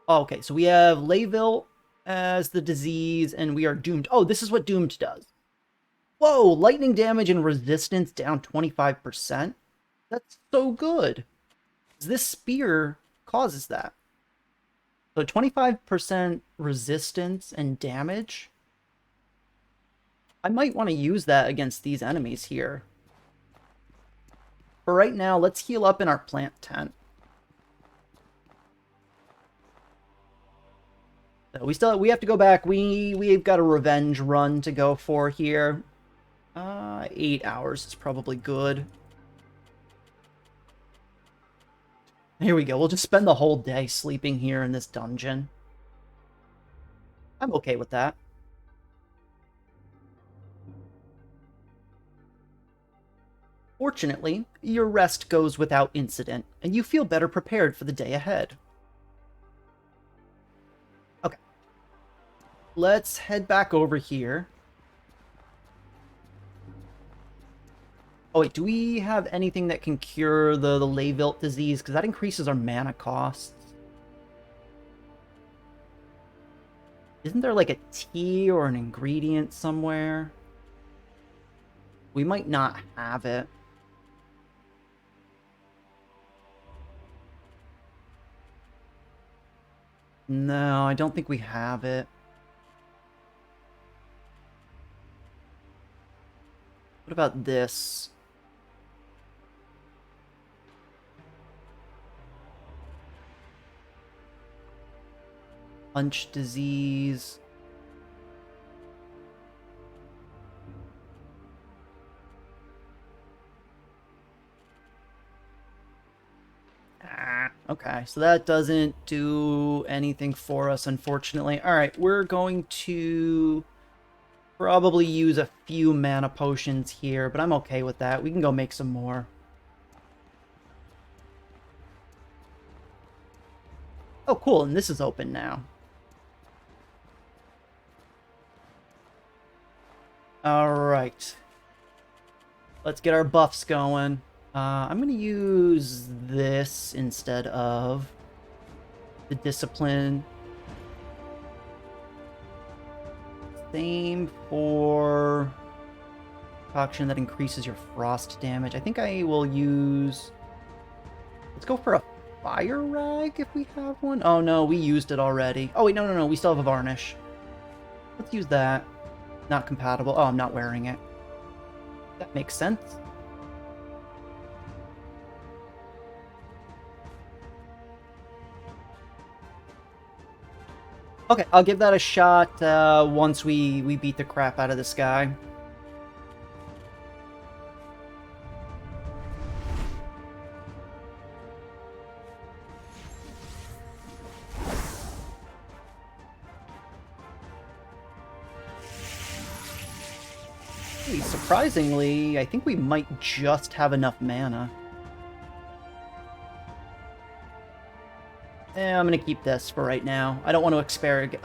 Oh, okay, so we have Layville as the disease, and we are doomed. Oh, this is what doomed does. Whoa, lightning damage and resistance down 25%? That's so good. This spear causes that. So 25% resistance and damage. I might want to use that against these enemies here. For right now, let's heal up in our plant tent. So we have to go back. We've got a revenge run to go for here. 8 hours is probably good. Here we go. We'll just spend the whole day sleeping here in this dungeon. I'm okay with that. Fortunately, your rest goes without incident, and you feel better prepared for the day ahead. Okay. Let's head back over here. Oh wait, do we have anything that can cure the Levilt disease? Because that increases our mana costs. Isn't there like a tea or an ingredient somewhere? We might not have it. No, I don't think we have it. What about this? Punch disease. Okay, so that doesn't do anything for us, unfortunately. Alright, we're going to probably use a few mana potions here, but I'm okay with that. We can go make some more. Oh, cool, and this is open now. Alright. Let's get our buffs going. I'm going to use this instead of the discipline. Same for concoction that increases your frost damage. I think I will use... Let's go for a fire rag if we have one. Oh no, we used it already. Oh wait, no, we still have a varnish. Let's use that. Not compatible. Oh, I'm not wearing it. That makes sense. Okay, I'll give that a shot once we beat the crap out of this guy. Hey, surprisingly, I think we might just have enough mana. I'm gonna keep this for right now. I don't want to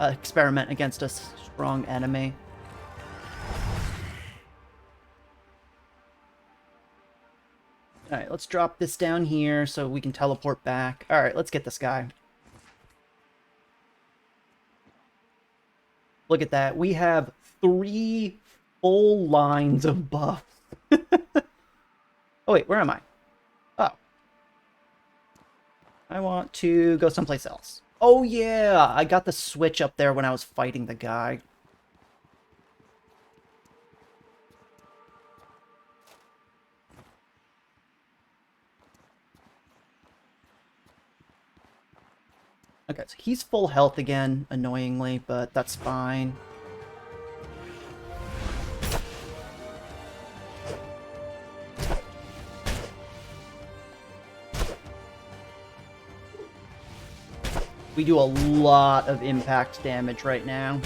experiment against a strong enemy. Alright, let's drop this down here so we can teleport back. Alright, let's get this guy. Look at that. We have 3 full lines of buffs. Oh wait, where am I? Oh. I want to go someplace else. Oh yeah, I got the switch up there when I was fighting the guy. Okay, so he's full health again, annoyingly, but that's fine. We do a lot of impact damage right now.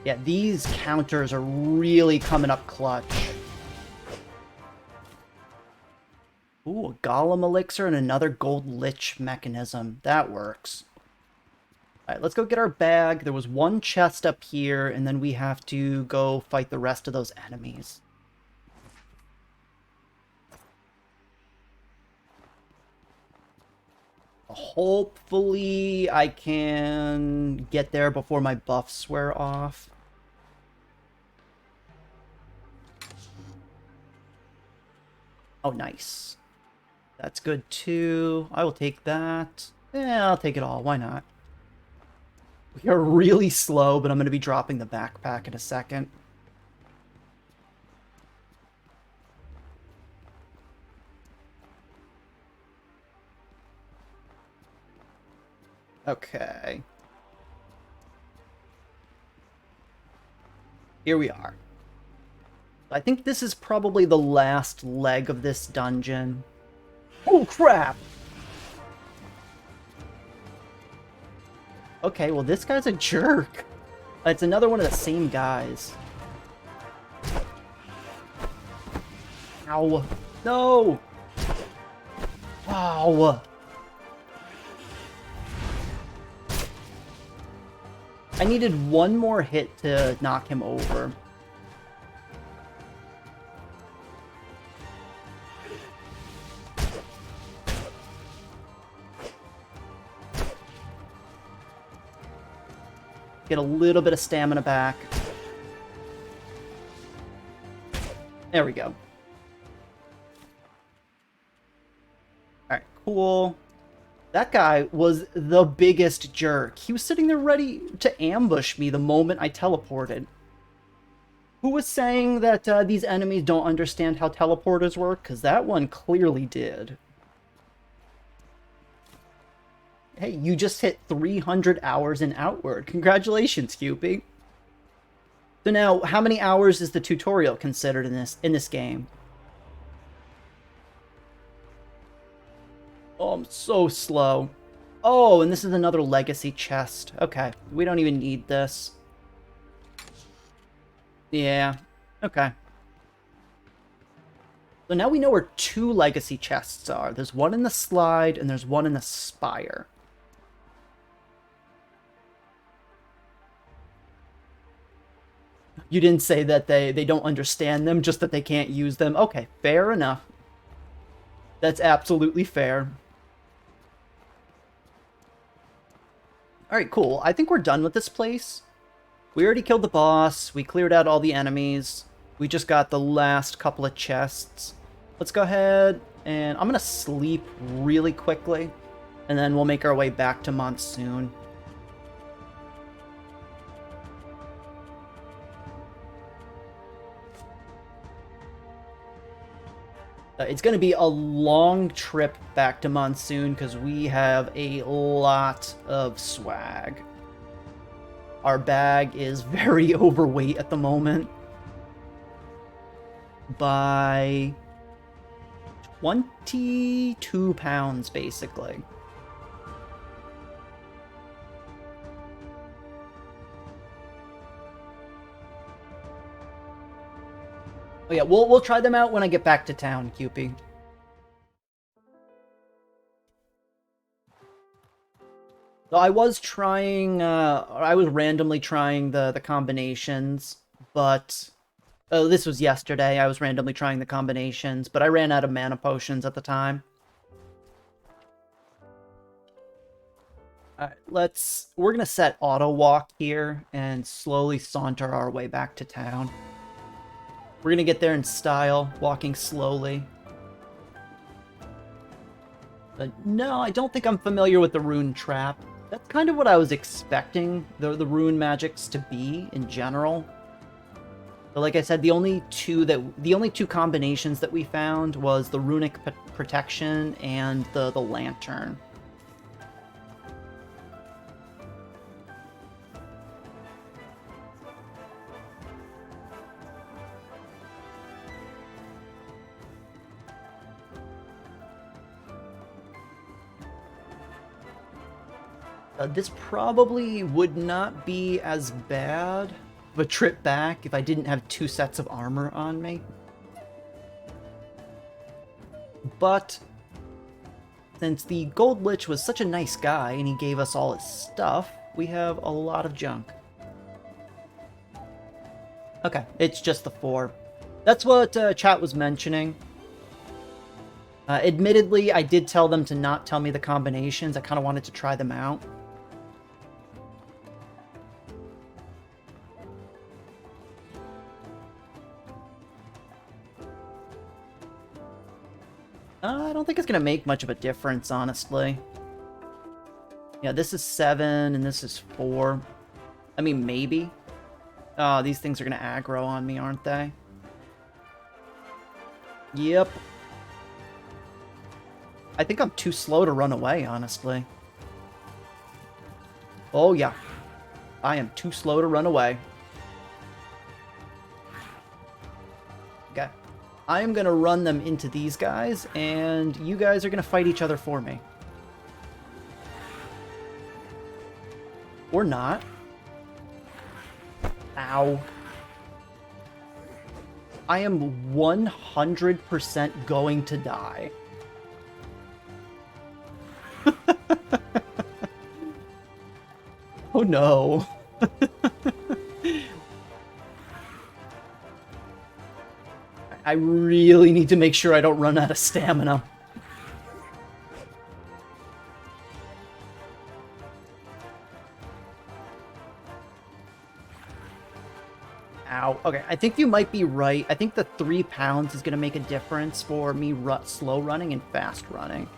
Yeah, these counters are really coming up clutch. Ooh, a Golem Elixir and another Gold Lich mechanism. That works. Alright, let's go get our bag. There was one chest up here, and then we have to go fight the rest of those enemies. Hopefully I can get there before my buffs wear off. Oh, nice. That's good too. I will take that. Yeah, I'll take it all. Why not? We are really slow, but I'm going to be dropping the backpack in a second. Okay. Here we are. I think this is probably the last leg of this dungeon. Oh, crap! Okay, well, this guy's a jerk. It's another one of the same guys. Ow. No! Wow. I needed one more hit to knock him over. Get a little bit of stamina back. There we go. Alright, cool. That guy was the biggest jerk. He was sitting there ready to ambush me the moment I teleported. Who was saying that these enemies don't understand how teleporters work? Because that one clearly did. Hey, you just hit 300 hours in Outward. Congratulations, Cupid. So now, how many hours is the tutorial considered in this game? Oh, I'm so slow. Oh, and this is another legacy chest. Okay, we don't even need this. Yeah, okay. So now we know where 2 legacy chests are. There's one in the slide, and there's one in the spire. You didn't say that they don't understand them, just that they can't use them. Okay, fair enough. That's absolutely fair. Alright, cool. I think we're done with this place. We already killed the boss. We cleared out all the enemies. We just got the last couple of chests. Let's go ahead and I'm going to sleep really quickly. And then we'll make our way back to Monsoon. It's going to be a long trip back to Monsoon because we have a lot of swag. Our bag is very overweight at the moment. By 22 pounds, basically. Oh yeah, we'll try them out when I get back to town, QP. So I was trying, I was randomly trying the combinations, but this was yesterday. I was randomly trying the combinations, but I ran out of mana potions at the time. Alright, we're gonna set auto walk here and slowly saunter our way back to town. We're gonna get there in style, walking slowly. But no, I don't think I'm familiar with the rune trap. That's kind of what I was expecting the rune magics to be in general. But like I said, the only two combinations that we found was the runic protection and the lantern. This probably would not be as bad of a trip back if I didn't have 2 sets of armor on me. But since the Gold Lich was such a nice guy and he gave us all his stuff, we have a lot of junk. Okay, it's just the 4. That's what chat was mentioning. Admittedly, I did tell them to not tell me the combinations. I kind of wanted to try them out. I don't think it's going to make much of a difference, honestly. Yeah, this is 7, and this is 4. I mean, maybe. Oh, these things are going to aggro on me, aren't they? Yep. I think I'm too slow to run away, honestly. Oh, yeah. I am too slow to run away. Okay. I am going to run them into these guys, and you guys are going to fight each other for me. Or not. Ow. I am 100% going to die. Oh no. I really need to make sure I don't run out of stamina. Ow. Okay, I think you might be right. I think the 3 pounds is going to make a difference for me slow running and fast running.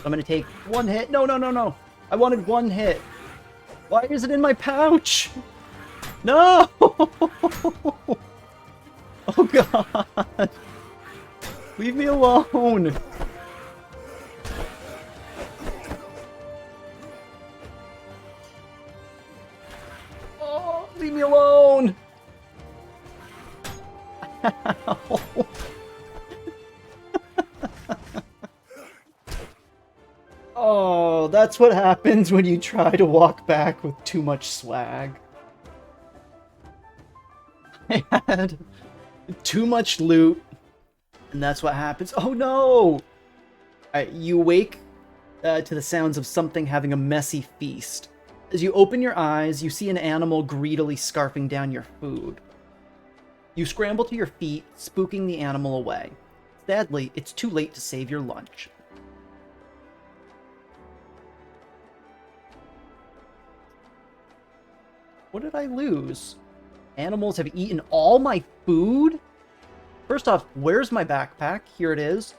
I'm going to take 1 hit. No, no, no, no. I wanted 1 hit. Why is it in my pouch? No! Oh god. Leave me alone. Oh, leave me alone. Ow. Oh, that's what happens when you try to walk back with too much swag. I had too much loot, and that's what happens. Oh no! You wake to the sounds of something having a messy feast. As you open your eyes, you see an animal greedily scarfing down your food. You scramble to your feet, spooking the animal away. Sadly, it's too late to save your lunch. What did I lose? Animals have eaten all my food? First off, where's my backpack? Here it is.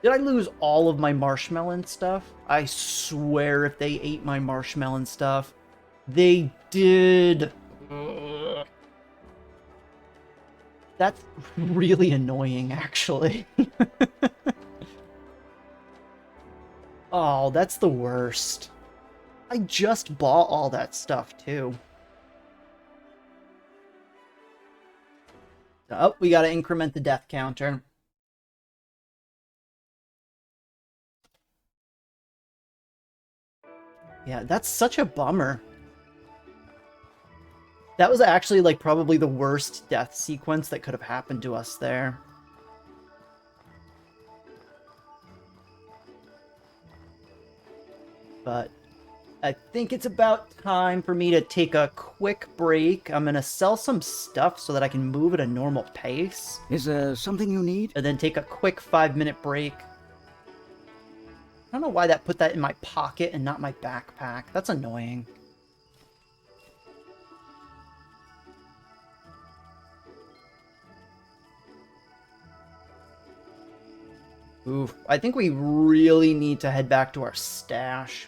Did I lose all of my marshmallow stuff? I swear if they ate my marshmallow stuff. They did. Ugh. That's really annoying, actually. Oh, that's the worst. I just bought all that stuff, too. Oh, we gotta increment the death counter. Yeah, that's such a bummer. That was actually, like, probably the worst death sequence that could have happened to us there. But I think it's about time for me to take a quick break. I'm gonna sell some stuff so that I can move at a normal pace. Is there something you need? And then take a quick 5-minute break. I don't know why that put that in my pocket and not my backpack. That's annoying. Oof. I think we really need to head back to our stash.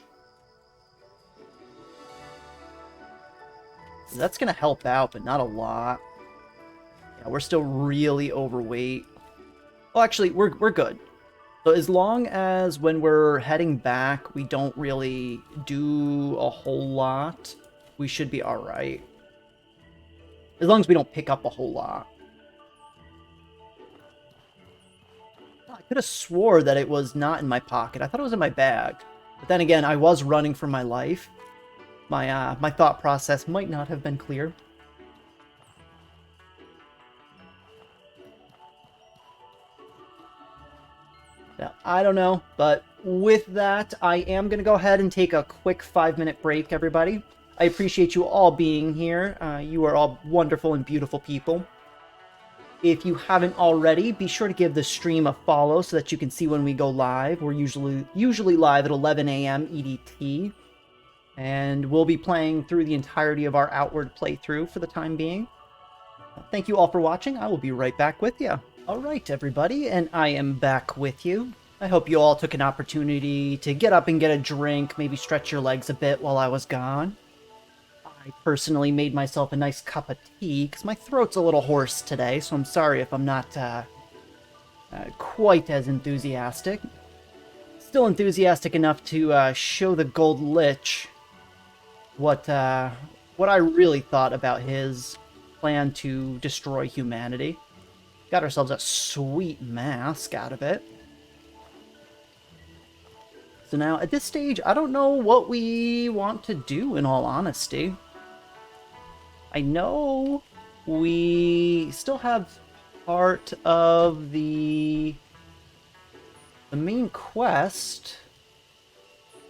That's gonna help out, but not a lot. Yeah, we're still really overweight. Well, actually, we're good. So as long as when we're heading back, we don't really do a whole lot, we should be alright. As long as we don't pick up a whole lot. I could have swore that it was not in my pocket. I thought it was in my bag. But then again, I was running for my life. My thought process might not have been clear. Yeah, I don't know, but with that, I am going to go ahead and take a quick 5-minute break, everybody. I appreciate you all being here. You are all wonderful and beautiful people. If you haven't already, be sure to give the stream a follow so that you can see when we go live. We're usually live at 11 a.m. EDT. And we'll be playing through the entirety of our Outward playthrough for the time being. Thank you all for watching. I will be right back with you. Alright, everybody, and I am back with you. I hope you all took an opportunity to get up and get a drink, maybe stretch your legs a bit while I was gone. I personally made myself a nice cup of tea, because my throat's a little hoarse today, so I'm sorry if I'm not quite as enthusiastic. Still enthusiastic enough to show the Gold Lich what I really thought about his plan to destroy humanity. Got ourselves a sweet mask out of it. So now, at this stage, I don't know what we want to do, in all honesty. I know we still have part of the main quest.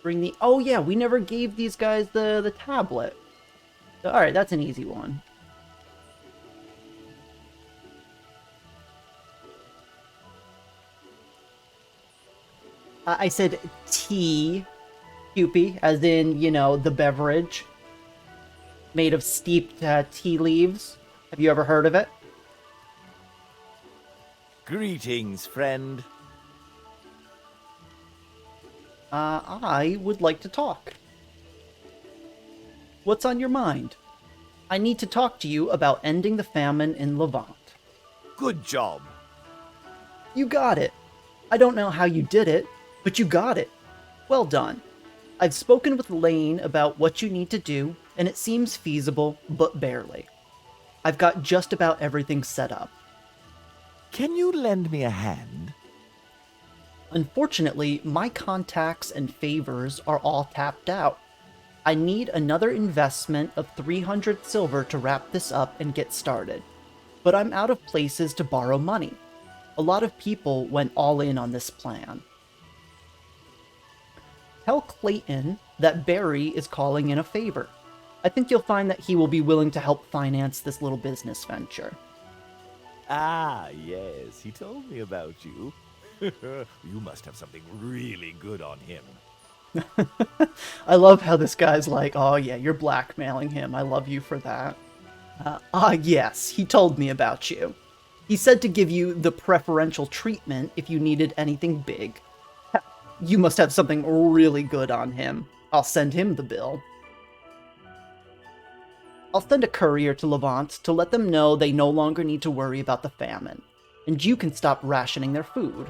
Bring the... Oh yeah, we never gave these guys the tablet. Alright, that's an easy one. I said tea, Cupie, as in, you know, the beverage made of steeped tea leaves. Have you ever heard of it? Greetings, friend. I would like to talk. What's on your mind? I need to talk to you about ending the famine in Levant. Good job. You got it. I don't know how you did it, but you got it. Well done. I've spoken with Lane about what you need to do, and it seems feasible, but barely. I've got just about everything set up. Can you lend me a hand? Unfortunately, my contacts and favors are all tapped out. I need another investment of 300 silver to wrap this up and get started. But I'm out of places to borrow money. A lot of people went all in on this plan. Tell Clayton that Bary is calling in a favor. I think you'll find that he will be willing to help finance this little business venture. Ah, yes, he told me about you. You must have something really good on him. I love how this guy's like, oh yeah, you're blackmailing him. I love you for that. Yes, he told me about you. He said to give you the preferential treatment if you needed anything big. You must have something really good on him. I'll send him the bill. I'll send a courier to Levant to let them know they no longer need to worry about the famine, and you can stop rationing their food.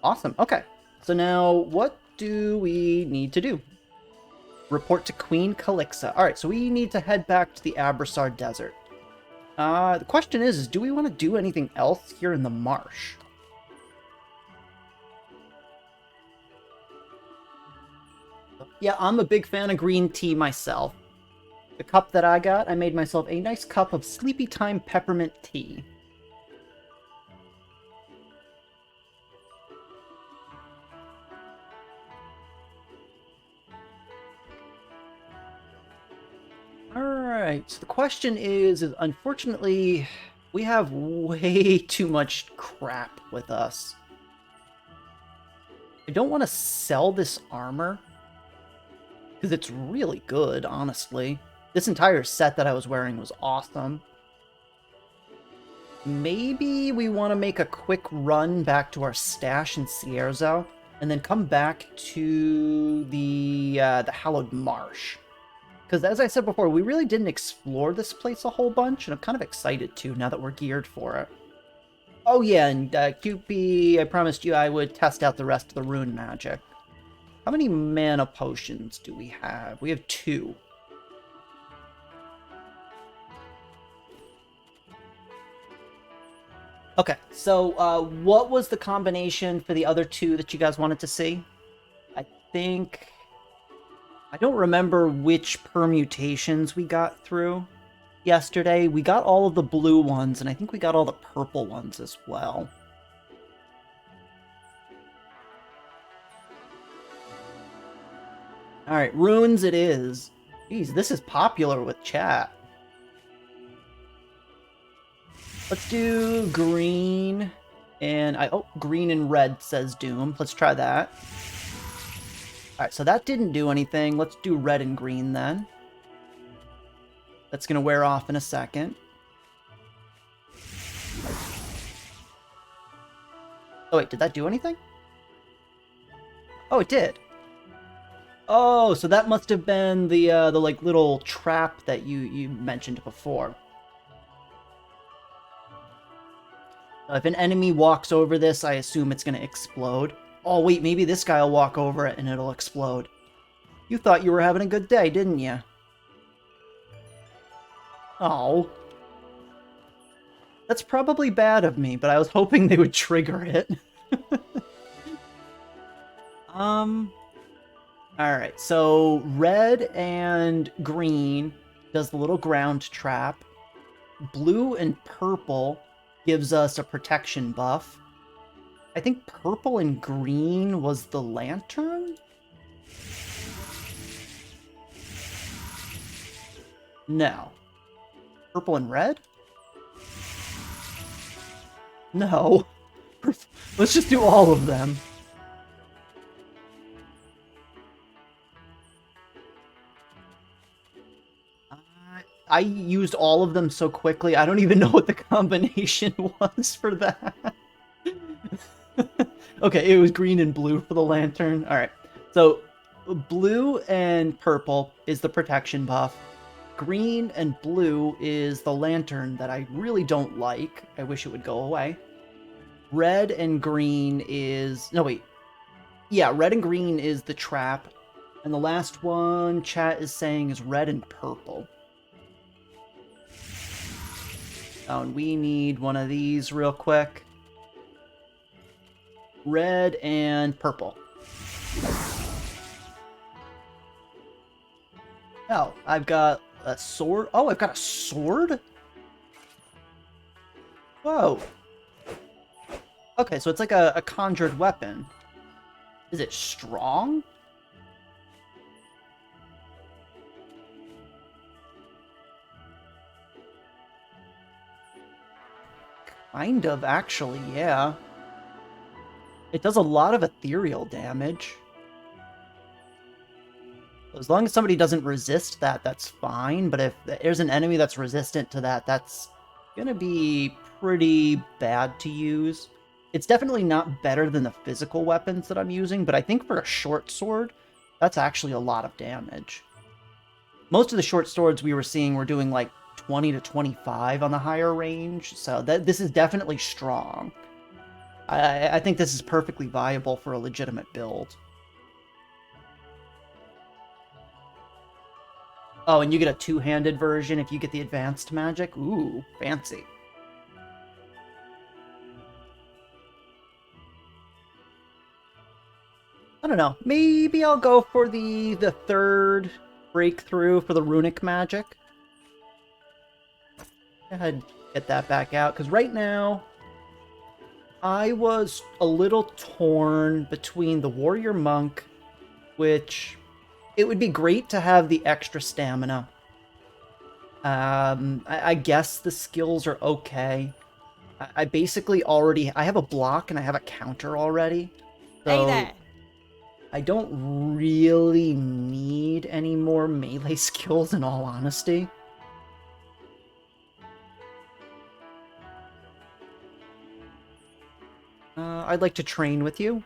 Awesome, okay. So now, what do we need to do? Report to Queen Calixa. Alright, so we need to head back to the Abrassar Desert. The question is do we want to do anything else here in the marsh? Yeah, I'm a big fan of green tea myself. The cup that I got, I made myself a nice cup of Sleepy Time peppermint tea. Alright, so the question is unfortunately, we have way too much crap with us. I don't want to sell this armor, because it's really good, honestly. This entire set that I was wearing was awesome. Maybe we want to make a quick run back to our stash in Cierzo, and then come back to the Hallowed Marsh. Because as I said before, we really didn't explore this place a whole bunch, and I'm kind of excited to, now that we're geared for it. Oh yeah, and QP, I promised you I would test out the rest of the rune magic. How many mana potions do we have? We have 2. Okay, so what was the combination for the other 2 that you guys wanted to see? I don't remember which permutations we got through yesterday. We got all of the blue ones, and I think we got all the purple ones as well. Alright, runes it is. Jeez, this is popular with chat. Let's do green and green and red says Doom. Let's try that. Alright, so that didn't do anything. Let's do red and green then. That's gonna wear off in a second. Oh, wait, did that do anything? Oh, it did. Oh, so that must have been the like little trap that you mentioned before. If an enemy walks over this, I assume it's going to explode. Oh, wait, maybe this guy will walk over it and it'll explode. You thought you were having a good day, didn't you? Oh. That's probably bad of me, but I was hoping they would trigger it. Alright, so red and green does the little ground trap. Blue and purple gives us a protection buff. I think purple and green was the lantern? No. Purple and red? No. Let's just do all of them. I used all of them so quickly, I don't even know what the combination was for that. Okay, it was green and blue for the lantern. Alright, so blue and purple is the protection buff. Green and blue is the lantern that I really don't like. I wish it would go away. Red and green is... No, wait. Yeah, red and green is the trap. And the last one chat is saying is red and purple. Oh, and we need one of these real quick. Red and purple. Oh, I've got a sword. Oh, I've got a sword? Whoa. Okay, so it's like a conjured weapon. Is it strong? Kind of, actually, yeah. It does a lot of ethereal damage. As long as somebody doesn't resist that, that's fine. But if there's an enemy that's resistant to that, that's gonna be pretty bad to use. It's definitely not better than the physical weapons that I'm using, but I think for a short sword, that's actually a lot of damage. Most of the short swords we were seeing were doing like 20 to 25 on the higher range, so this is definitely strong. I think this is perfectly viable for a legitimate build. Oh, and you get a two-handed version if you get the advanced magic? Ooh, fancy. I don't know. Maybe I'll go for the third breakthrough for the runic magic. Go ahead and get that back out, because right now I was a little torn between the warrior monk, which it would be great to have the extra stamina. I guess the skills are okay. I basically already... I have a block and I have a counter already. So Hey there! I don't really need any more melee skills, in all honesty. I'd like to train with you.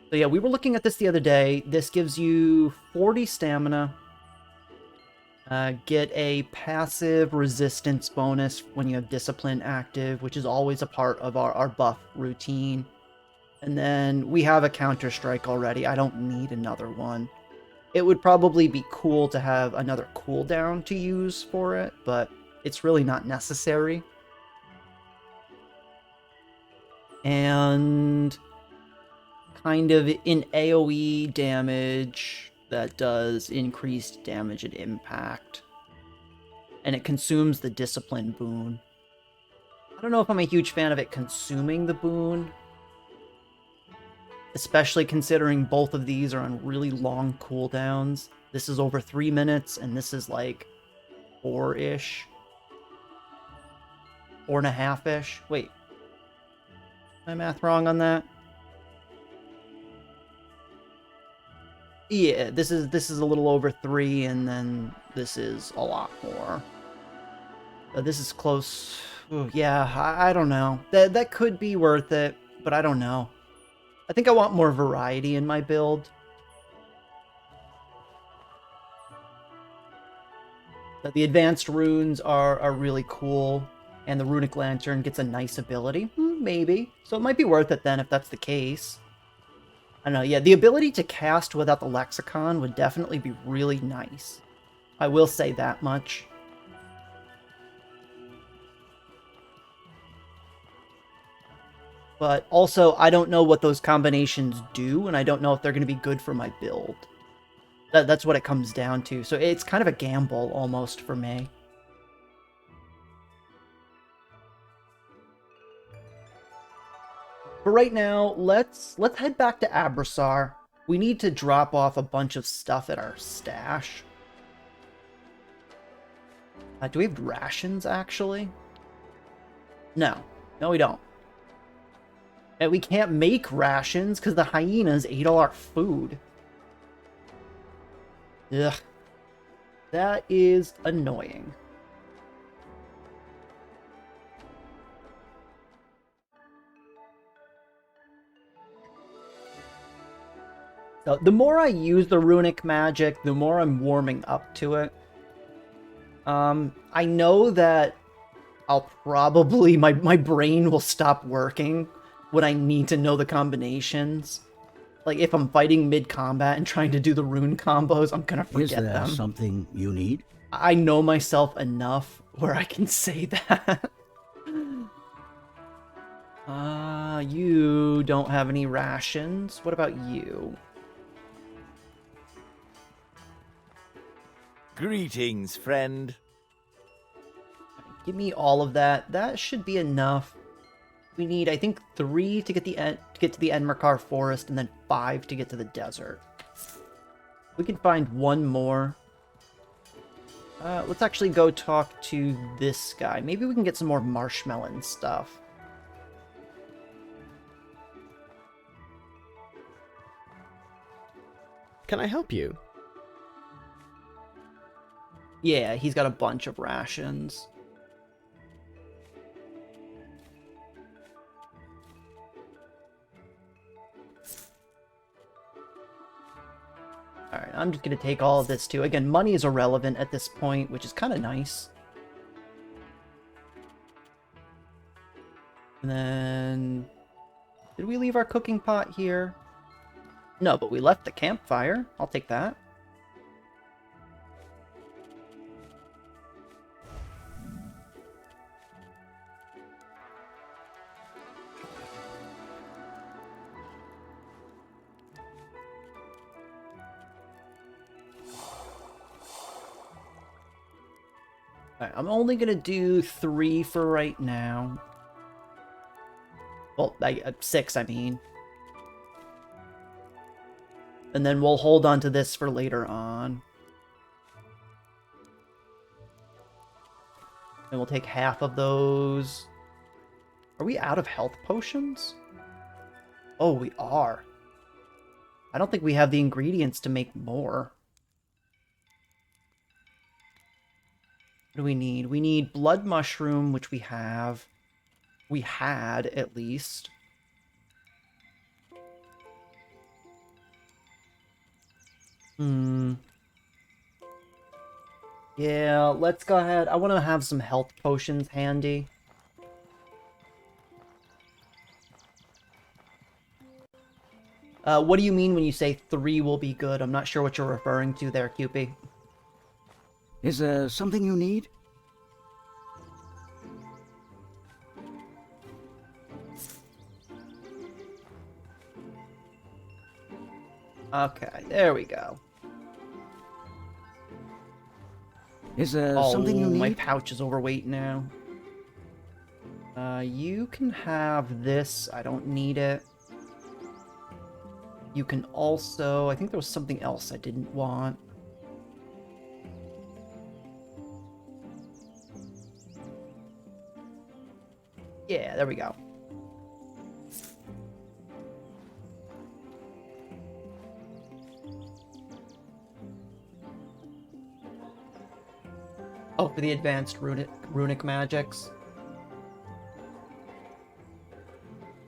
So yeah, we were looking at this the other day. This gives you 40 stamina. Get a passive resistance bonus when you have discipline active, which is always a part of our buff routine. And then we have a counter strike already. I don't need another one. It would probably be cool to have another cooldown to use for it, but it's really not necessary. And kind of in AoE damage that does increased damage and impact. And it consumes the discipline boon. I don't know if I'm a huge fan of it consuming the boon, especially considering both of these are on really long cooldowns. This is over 3 minutes, and this is like 4-ish. 4.5-ish. Wait. My math wrong on that? Yeah, this is a little over 3, and then this is a lot more. This is close. Ooh, yeah, I don't know. That could be worth it. but I don't know. I think I want more variety in my build. But the advanced runes are really cool, and the runic lantern gets a nice ability. Maybe. So it might be worth it then if that's the case. I don't know, yeah, the ability to cast without the lexicon would definitely be really nice. I will say that much. But also, I don't know what those combinations do, and I don't know if they're going to be good for my build. That's what it comes down to. So it's kind of a gamble, almost, for me. But right now, let's head back to Abrassar. We need to drop off a bunch of stuff at our stash. Do we have rations, actually? No. No, we don't. And we can't make rations because the hyenas ate all our food. Ugh. That is annoying. So the more I use the runic magic, the more I'm warming up to it. I know that I'll probably, my brain will stop working when I need to know the combinations. Like, if I'm fighting mid-combat and trying to do the rune combos, I'm gonna forget them. Is there something you need? I know myself enough where I can say that. You don't have any rations. What about you? Greetings, friend. Give me all of that. That should be enough. We need, I think, 3 to get to the Enmerkar Forest, and then 5 to get to the desert. We can find one more. Let's actually go talk to this guy. Maybe we can get some more marshmallow stuff. Can I help you? Yeah, he's got a bunch of rations. Alright, I'm just going to take all of this too. Again, money is irrelevant at this point, which is kind of nice. And then... Did we leave our cooking pot here? No, but we left the campfire. I'll take that. Alright, I'm only gonna do 3 for right now. Well, 6, I mean. And then we'll hold on to this for later on. And we'll take half of those. Are we out of health potions? Oh, we are. I don't think we have the ingredients to make more. What do we need? We need blood mushroom, which we have. We had, at least. Yeah, let's go ahead. I want to have some health potions handy. What do you mean when you say 3 will be good? I'm not sure what you're referring to there, Cupid. Is there something you need? Okay, there we go. Is there something you need? My pouch is overweight now. You can have this. I don't need it. You can also... I think there was something else I didn't want. Yeah, there we go. Oh, for the advanced runic magics.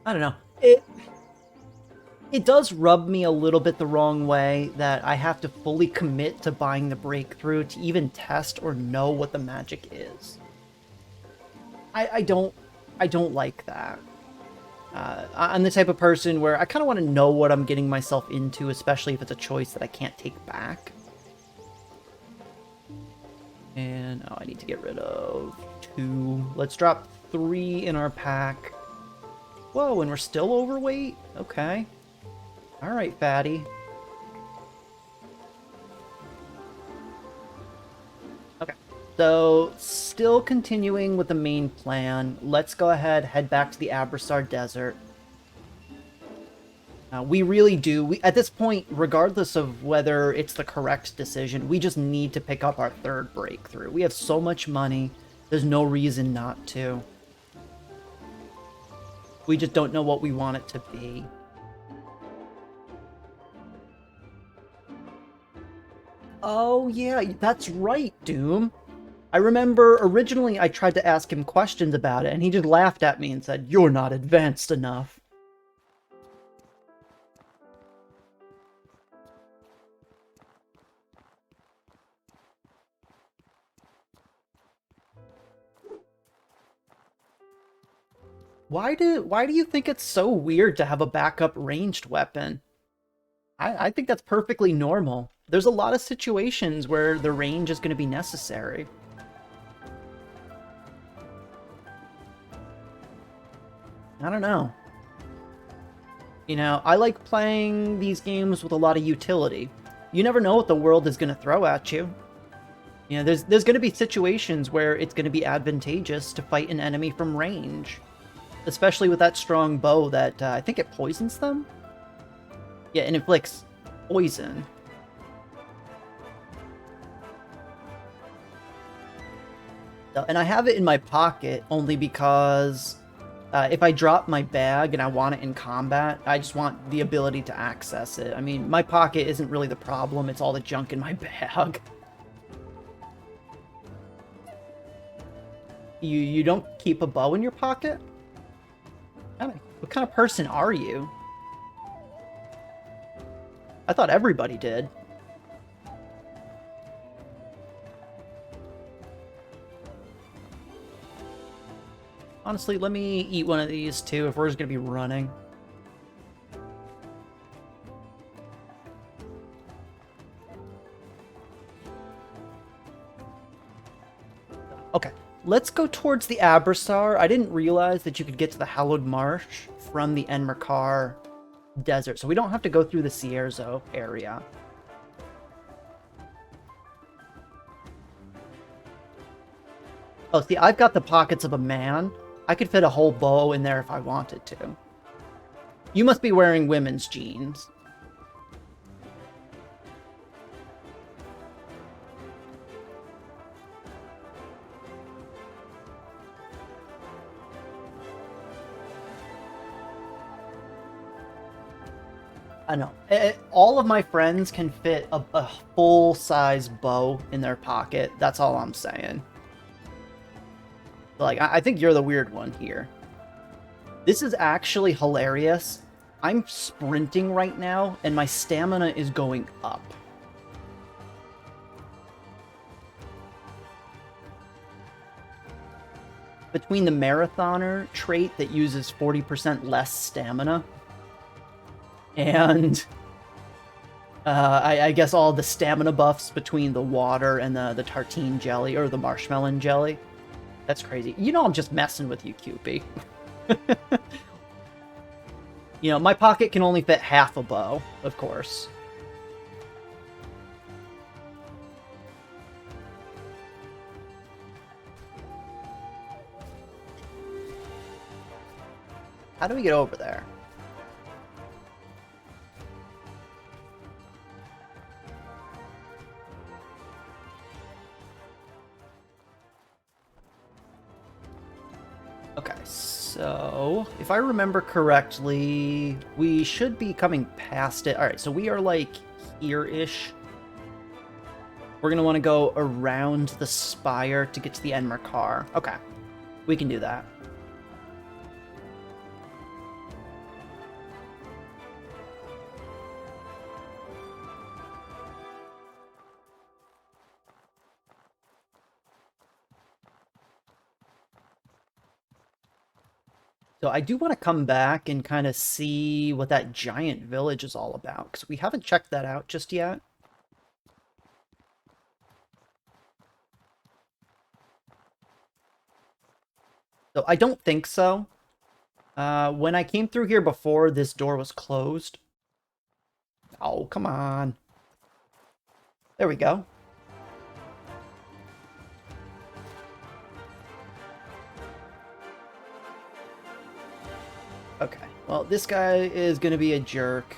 I don't know. It does rub me a little bit the wrong way that I have to fully commit to buying the breakthrough to even test or know what the magic is. I don't like that. I'm the type of person where I kind of want to know what I'm getting myself into, especially if it's a choice that I can't take back. And, oh, I need to get rid of 2. Let's drop 3 in our pack. Whoa, and we're still overweight? Okay. Alright, fatty. Okay. So, still continuing with the main plan. Let's go ahead, head back to the Abrassar Desert. We really do. At this point, regardless of whether it's the correct decision, we just need to pick up our 3rd breakthrough. We have so much money, there's no reason not to. We just don't know what we want it to be. Oh yeah, that's right, Doom. I remember originally I tried to ask him questions about it, and he just laughed at me and said, "You're not advanced enough." Why do you think it's so weird to have a backup ranged weapon? I think that's perfectly normal. There's a lot of situations where the range is going to be necessary. I don't know. You know, I like playing these games with a lot of utility. You never know what the world is going to throw at you. You know, there's going to be situations where it's going to be advantageous to fight an enemy from range. Especially with that strong bow that, I think it poisons them? Yeah, it inflicts poison. And I have it in my pocket only because if I drop my bag and I want it in combat, I just want the ability to access it. I mean, my pocket isn't really the problem, it's all the junk in my bag. You don't keep a bow in your pocket? What kind of person are you? I thought everybody did. Honestly, let me eat one of these too if we're just gonna be running. Okay, let's go towards the Abrassar. I didn't realize that you could get to the Hallowed Marsh from the Enmerkar Desert, so we don't have to go through the Cierzo area. Oh, see, I've got the pockets of a man. I could fit a whole bow in there if I wanted to. You must be wearing women's jeans. I know. All of my friends can fit a full-size bow in their pocket. That's all I'm saying. Like, I think you're the weird one here. This is actually hilarious. I'm sprinting right now, and my stamina is going up. Between the Marathoner trait that uses 40% less stamina, and I guess all the stamina buffs between the water and the tartine jelly, or the marshmallow jelly. That's crazy. You know I'm just messing with you, Cupie. You know, my pocket can only fit half a bow, of course. How do we get over there? Okay, so if I remember correctly, we should be coming past it. All right, so we are like here-ish. We're going to want to go around the spire to get to the Enmerkar. Okay, we can do that. So I do want to come back and kind of see what that giant village is all about, because we haven't checked that out just yet. So I don't think so. When I came through here before, this door was closed. Oh, come on. There we go. Okay, well, this guy is gonna be a jerk.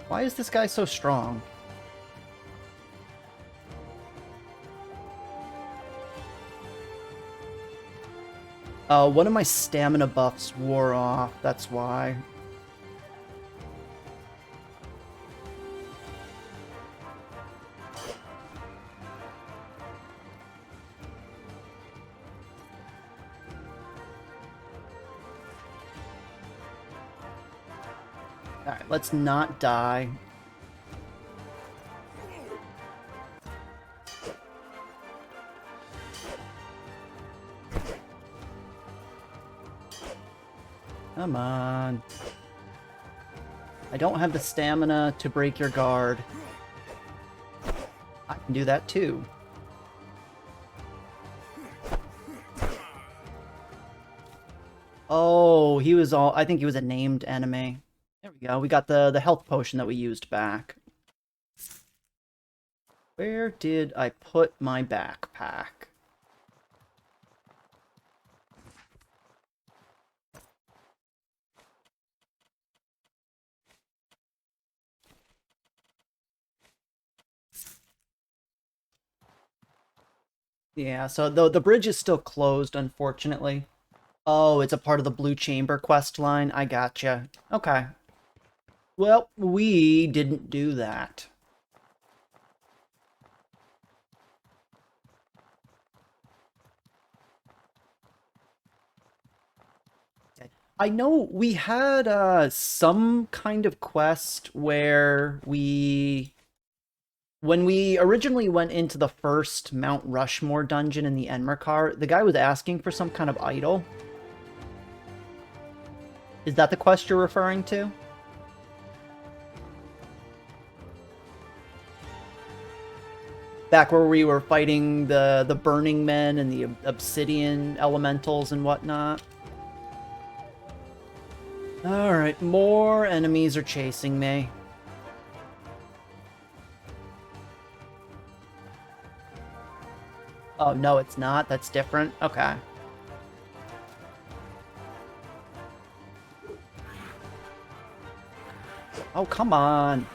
Why is this guy so strong? One of my stamina buffs wore off, that's why. Alright, let's not die. Come on. I don't have the stamina to break your guard. I can do that too. Oh, he was all... I think he was a named enemy. There we go. We got the health potion that we used back. Where did I put my backpack? Yeah, so the bridge is still closed, unfortunately. Oh, it's a part of the Blue Chamber quest line. I gotcha. Okay. Well, we didn't do that. I know we had some kind of quest where when we originally went into the first Mount Rushmore dungeon in the Enmerkar, the guy was asking for some kind of idol. Is that the quest you're referring to? Back where we were fighting the Burning Men and the Obsidian Elementals and whatnot? Alright, more enemies are chasing me. Oh, no, it's not? That's different? Okay. Oh, come on.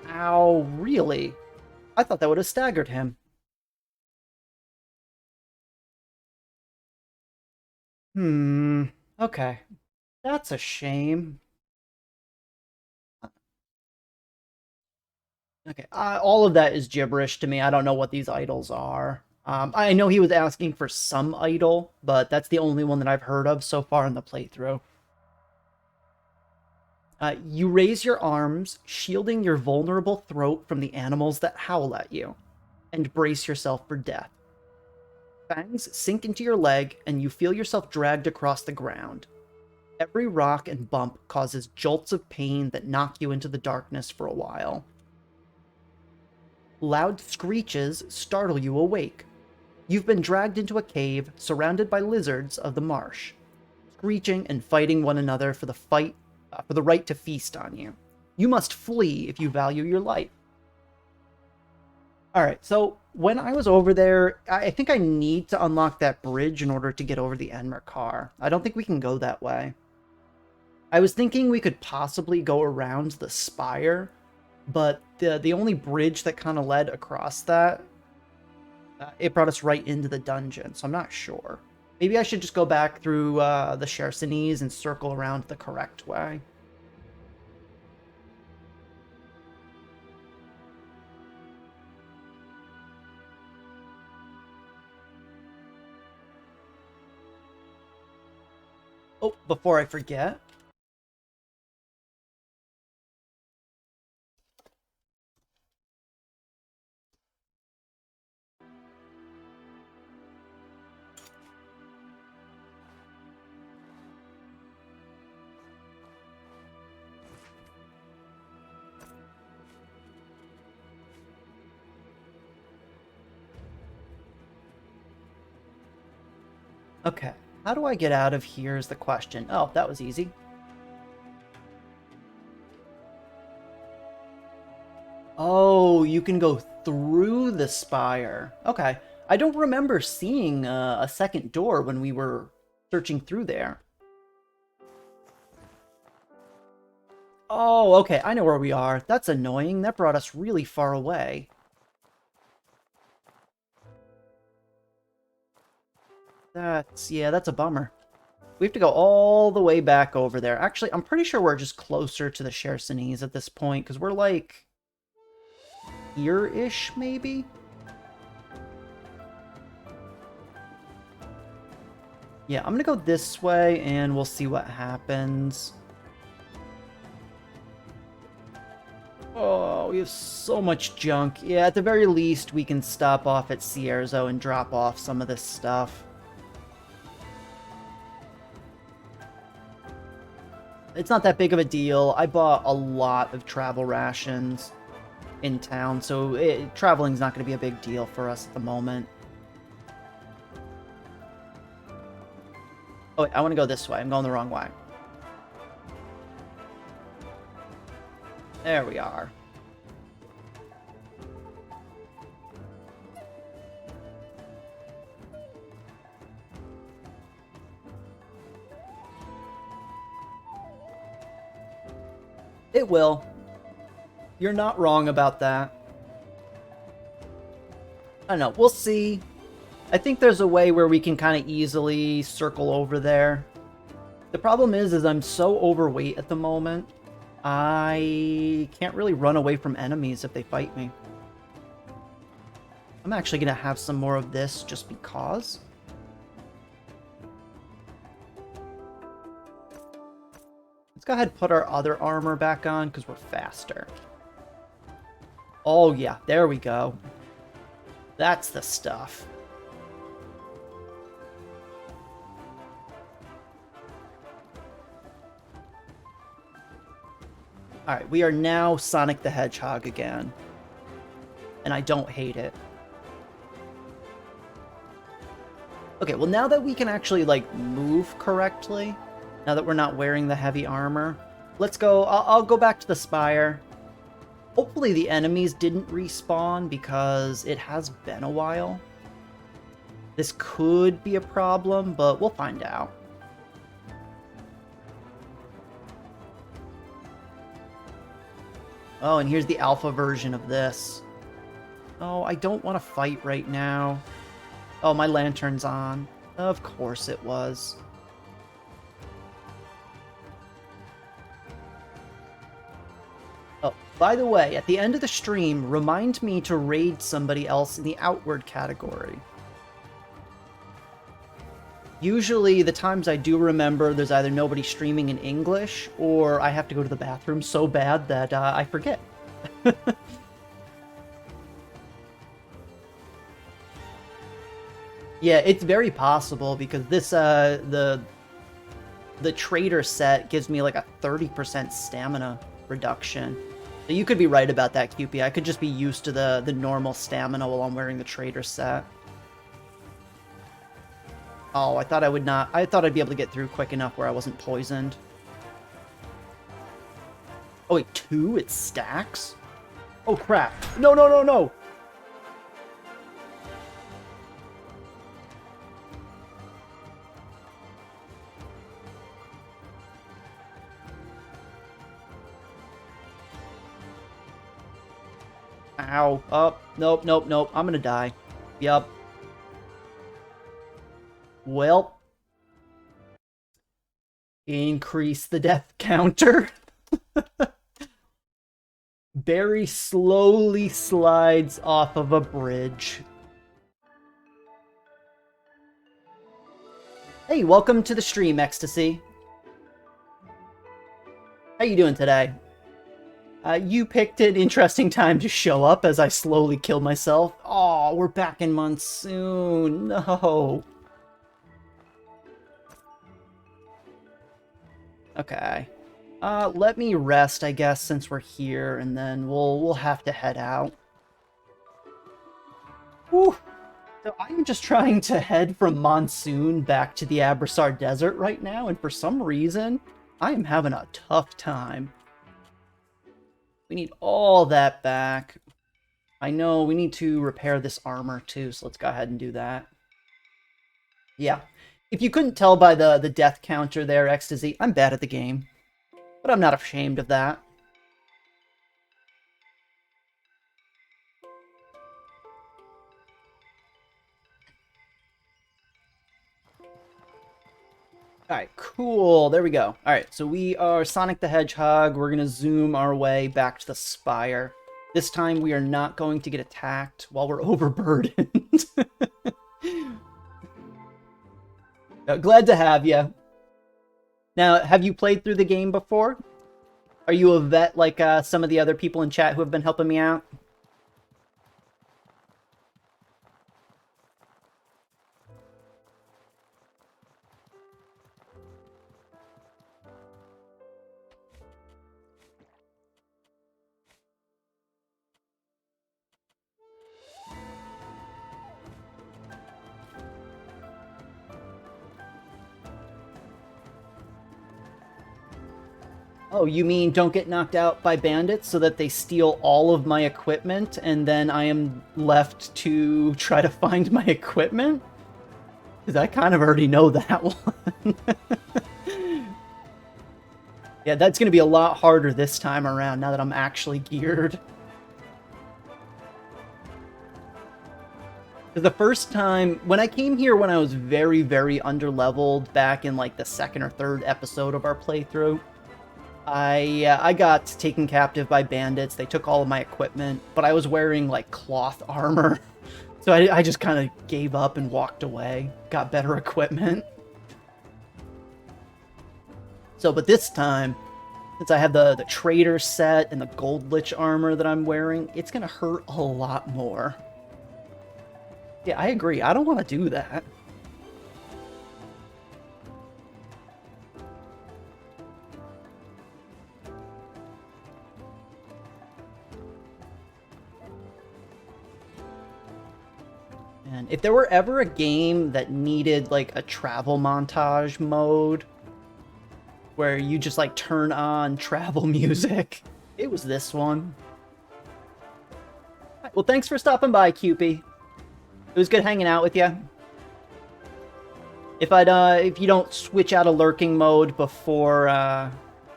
Ow, really? I thought that would have staggered him. Okay. That's a shame. Okay, all of that is gibberish to me. I don't know what these idols are. I know he was asking for some idol, but that's the only one that I've heard of so far in the playthrough. You raise your arms, shielding your vulnerable throat from the animals that howl at you, and brace yourself for death. Fangs sink into your leg, and you feel yourself dragged across the ground. Every rock and bump causes jolts of pain that knock you into the darkness for a while. Loud screeches startle you awake. You've been dragged into a cave surrounded by lizards of the marsh, screeching and fighting one another for the right to feast on you. You must flee if you value your life. Alright, so when I was over there, I think I need to unlock that bridge in order to get over the Enmerkar. I don't think we can go that way. I was thinking we could possibly go around the spire, but the only bridge that kind of led across that It brought us right into the dungeon, so I'm not sure. Maybe I should just go back through the Chersonese and circle around the correct way. Oh, before I forget. Okay, how do I get out of here is the question. Oh, that was easy. Oh, you can go through the spire. Okay. I don't remember seeing a second door when we were searching through there. Oh, okay. I know where we are. That's annoying. That brought us really far away. Yeah, that's a bummer. We have to go all the way back over there. Actually, I'm pretty sure we're just closer to the Chersonese at this point, because we're like here-ish, maybe? Yeah, I'm gonna go this way, and we'll see what happens. Oh, we have so much junk. Yeah, at the very least, we can stop off at Cierzo and drop off some of this stuff. It's not that big of a deal. I bought a lot of travel rations in town, so traveling's not going to be a big deal for us at the moment. Oh, wait, I want to go this way. I'm going the wrong way. There we are. It will. You're not wrong about that. I don't know. We'll see. I think there's a way where we can kind of easily circle over there. The problem is I'm so overweight at the moment. I can't really run away from enemies if they fight me. I'm actually going to have some more of this just because. Let's go ahead and put our other armor back on because we're faster. Oh yeah, there we go. That's the stuff. Alright, we are now Sonic the Hedgehog again. And I don't hate it. Okay, well now that we can actually, like, move correctly, now that we're not wearing the heavy armor, let's go, I'll go back to the Spire. Hopefully the enemies didn't respawn because it has been a while. This could be a problem, but we'll find out. Oh, and here's the alpha version of this. Oh, I don't want to fight right now. Oh, my lantern's on. Of course it was. Oh, by the way, at the end of the stream, remind me to raid somebody else in the outward category. Usually, the times I do remember, there's either nobody streaming in English, or I have to go to the bathroom so bad that I forget. Yeah, it's very possible, because this, the trader set gives me like a 30% stamina reduction. So you could be right about that, QP. I could just be used to the normal stamina while I'm wearing the trader set. Oh, I thought I would not. I thought I'd be able to get through quick enough where I wasn't poisoned. Oh, wait, 2? It stacks? Oh, crap. No, no, no, no! Ow. Oh, nope, nope, nope. I'm gonna die. Yup. Well. Increase the death counter. Bary slowly slides off of a bridge. Hey, welcome to the stream, Ecstasy. How you doing today? You picked an interesting time to show up as I slowly kill myself. Oh, we're back in Monsoon. No. Okay. Let me rest, I guess, since we're here, and then we'll have to head out. Whew. So I'm just trying to head from Monsoon back to the Abrassar Desert right now, and for some reason, I am having a tough time. We need all that back. I know we need to repair this armor too, so let's go ahead and do that. Yeah. If you couldn't tell by the death counter there, Ecstasy, I'm bad at the game. But I'm not ashamed of that. Alright, cool. There we go. Alright, so we are Sonic the Hedgehog. We're going to zoom our way back to the Spire. This time we are not going to get attacked while we're overburdened. Glad to have you. Now, have you played through the game before? Are you a vet like some of the other people in chat who have been helping me out? Oh, you mean don't get knocked out by bandits so that they steal all of my equipment and then I am left to try to find my equipment? Because I kind of already know that one. Yeah, that's going to be a lot harder this time around now that I'm actually geared. Because the first time, when I came here when I was very, very underleveled back in like the second or third episode of our playthrough, I got taken captive by bandits. They took all of my equipment, but I was wearing like cloth armor. So I just kind of gave up and walked away. Got better equipment. So, but this time, since I have the trader set and the gold lich armor that I'm wearing, it's going to hurt a lot more. Yeah, I agree. I don't want to do that. And if there were ever a game that needed like a travel montage mode where you just like turn on travel music, it was this one. Right, well, thanks for stopping by, Cupie. It was good hanging out with you. If you don't switch out of lurking mode before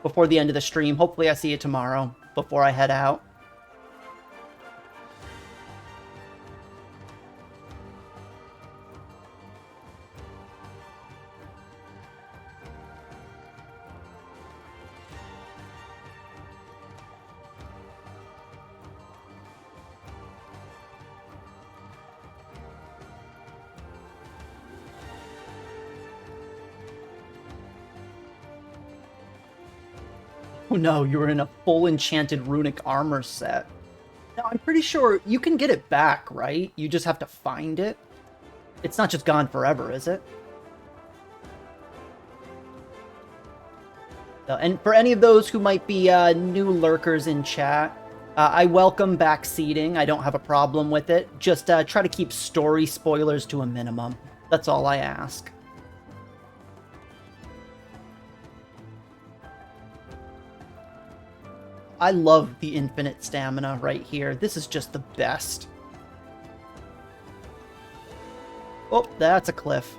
the end of the stream, hopefully I see you tomorrow before I head out. Oh no, you were in a full enchanted runic armor set. Now, I'm pretty sure you can get it back, right? You just have to find it. It's not just gone forever, is it? And for any of those who might be new lurkers in chat, I welcome backseating. I don't have a problem with it. Just try to keep story spoilers to a minimum. That's all I ask. I love the infinite stamina right here. This is just the best. Oh, that's a cliff.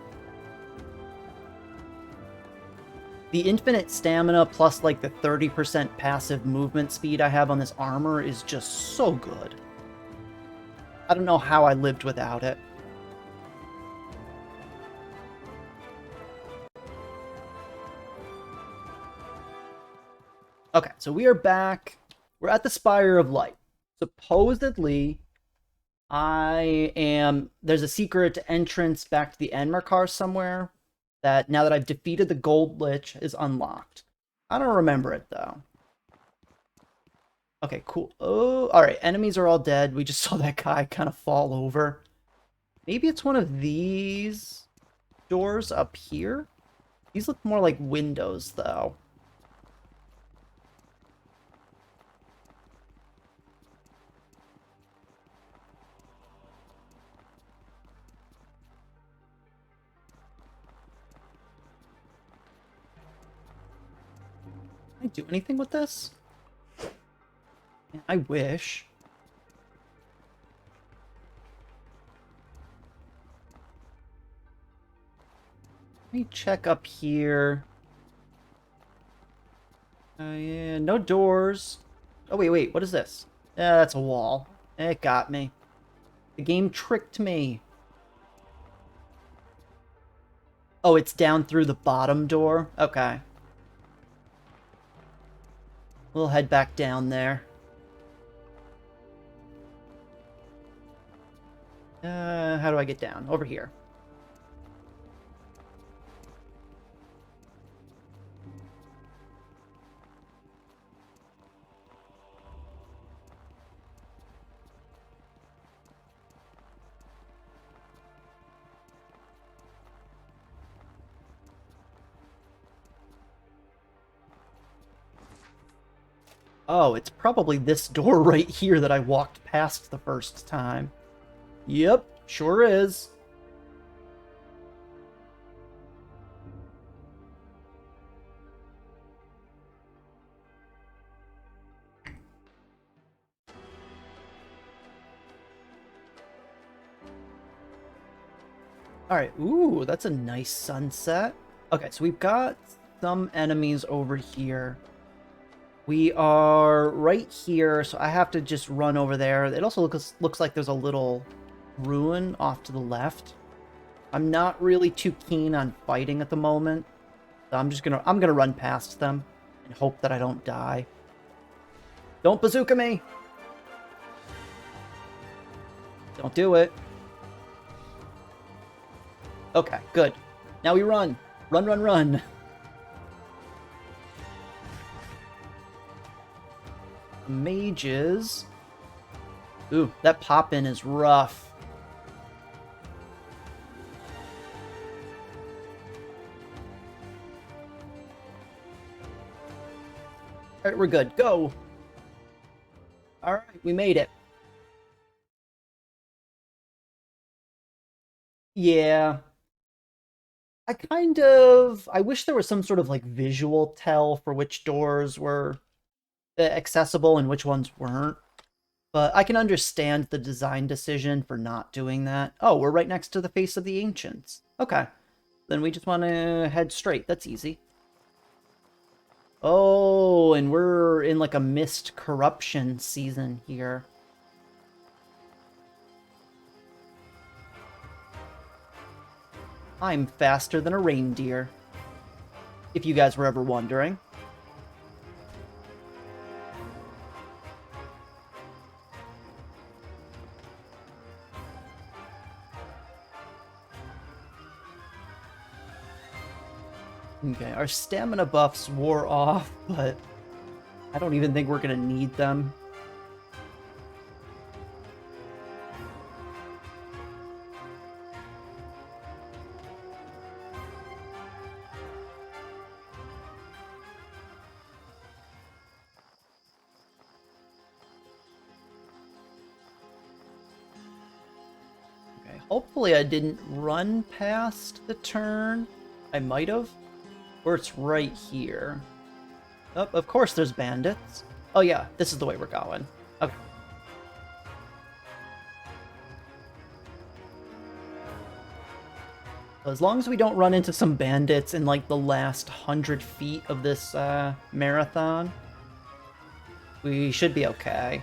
The infinite stamina plus like the 30% passive movement speed I have on this armor is just so good. I don't know how I lived without it. Okay, so we are back. We're at the Spire of Light. Supposedly, there's a secret entrance back to the Enmerkar somewhere that, now that I've defeated the Gold Lich, is unlocked. I don't remember it, though. Okay, cool. Oh, alright, enemies are all dead. We just saw that guy kind of fall over. Maybe it's one of these doors up here? These look more like windows, though. Can I do anything with this? I wish. Let me check up here. Yeah, no doors. Oh, wait, what is this? That's a wall. It got me. The game tricked me. Oh, it's down through the bottom door? Okay. We'll head back down there. How do I get down? Over here. Oh, it's probably this door right here that I walked past the first time. Yep, sure is. Alright, ooh, that's a nice sunset. Okay, so we've got some enemies over here. We are right here, so I have to just run over there. It also looks like there's a little ruin off to the left. I'm not really too keen on fighting at the moment. So I'm gonna run past them and hope that I don't die. Don't bazooka me! Don't do it. Okay, good. Now we run. Run. Mages. Ooh, that pop-in is rough. Alright, we're good. Go! Alright, we made it. Yeah. I wish there was some sort of, like, visual tell for which doors were accessible and which ones weren't. But I can understand the design decision for not doing that. Oh, we're right next to the face of the ancients. Okay. Then we just want to head straight. That's easy. Oh, and we're in like a mist corruption season here. I'm faster than a reindeer. If you guys were ever wondering. Okay, our stamina buffs wore off, but I don't even think we're gonna need them. Okay, hopefully I didn't run past the turn. I might have. Or it's right here. Oh, of course there's bandits. Oh yeah, this is the way we're going. Okay. So as long as we don't run into some bandits in like the last 100 feet of this marathon, we should be okay.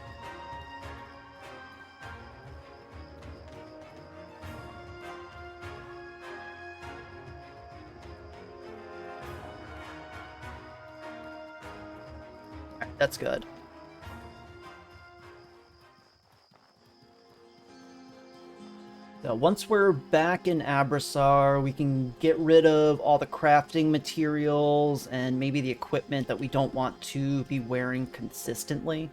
That's good. So once we're back in Abrassar, we can get rid of all the crafting materials and maybe the equipment that we don't want to be wearing consistently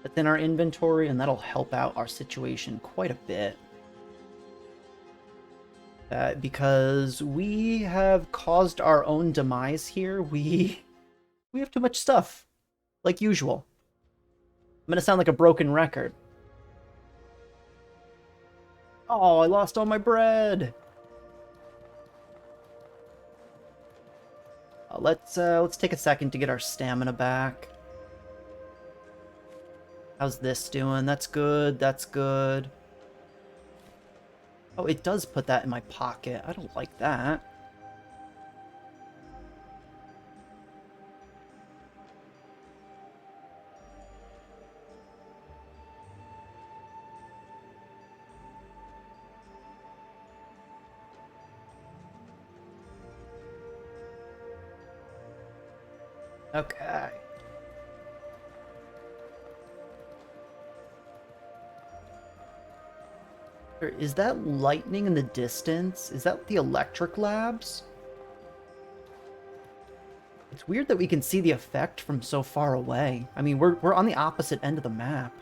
that's in our inventory, and that'll help out our situation quite a bit. Because we have caused our own demise here. We have too much stuff, like usual. I'm gonna sound like a broken record. Oh, I lost all my bread. Let's take a second to get our stamina back. How's this doing? That's good. That's good. Oh, it does put that in my pocket. I don't like that. Okay. Is that lightning in the distance? Is that the electric labs? It's weird that we can see the effect from so far away. I mean, we're on the opposite end of the map.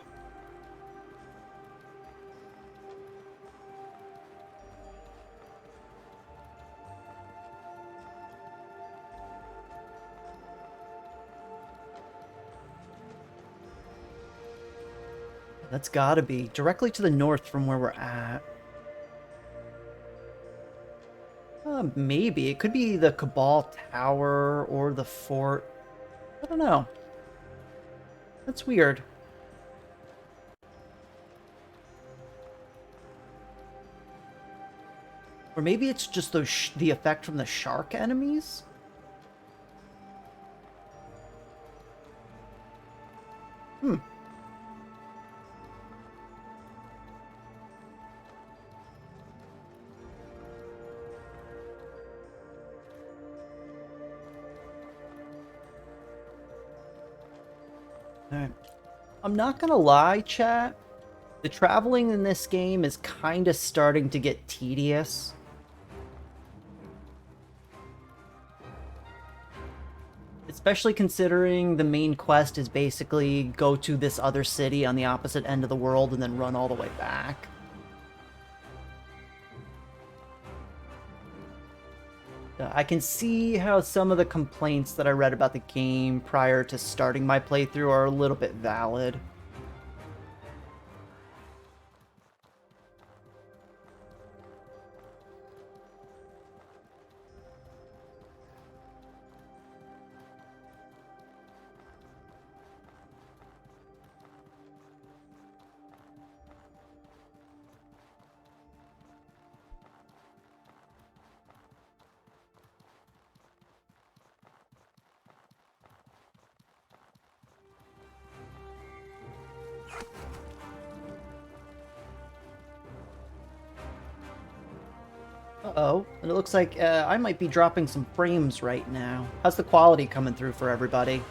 That's gotta be directly to the north from where we're at. Maybe. It could be the Cabal Tower or the fort. I don't know. That's weird. Or maybe it's just the effect from the shark enemies? Hmm. Alright. I'm not gonna lie, chat. The traveling in this game is kind of starting to get tedious. Especially considering the main quest is basically go to this other city on the opposite end of the world and then run all the way back. I can see how some of the complaints that I read about the game prior to starting my playthrough are a little bit valid. Uh-oh, and it looks like I might be dropping some frames right now. How's the quality coming through for everybody?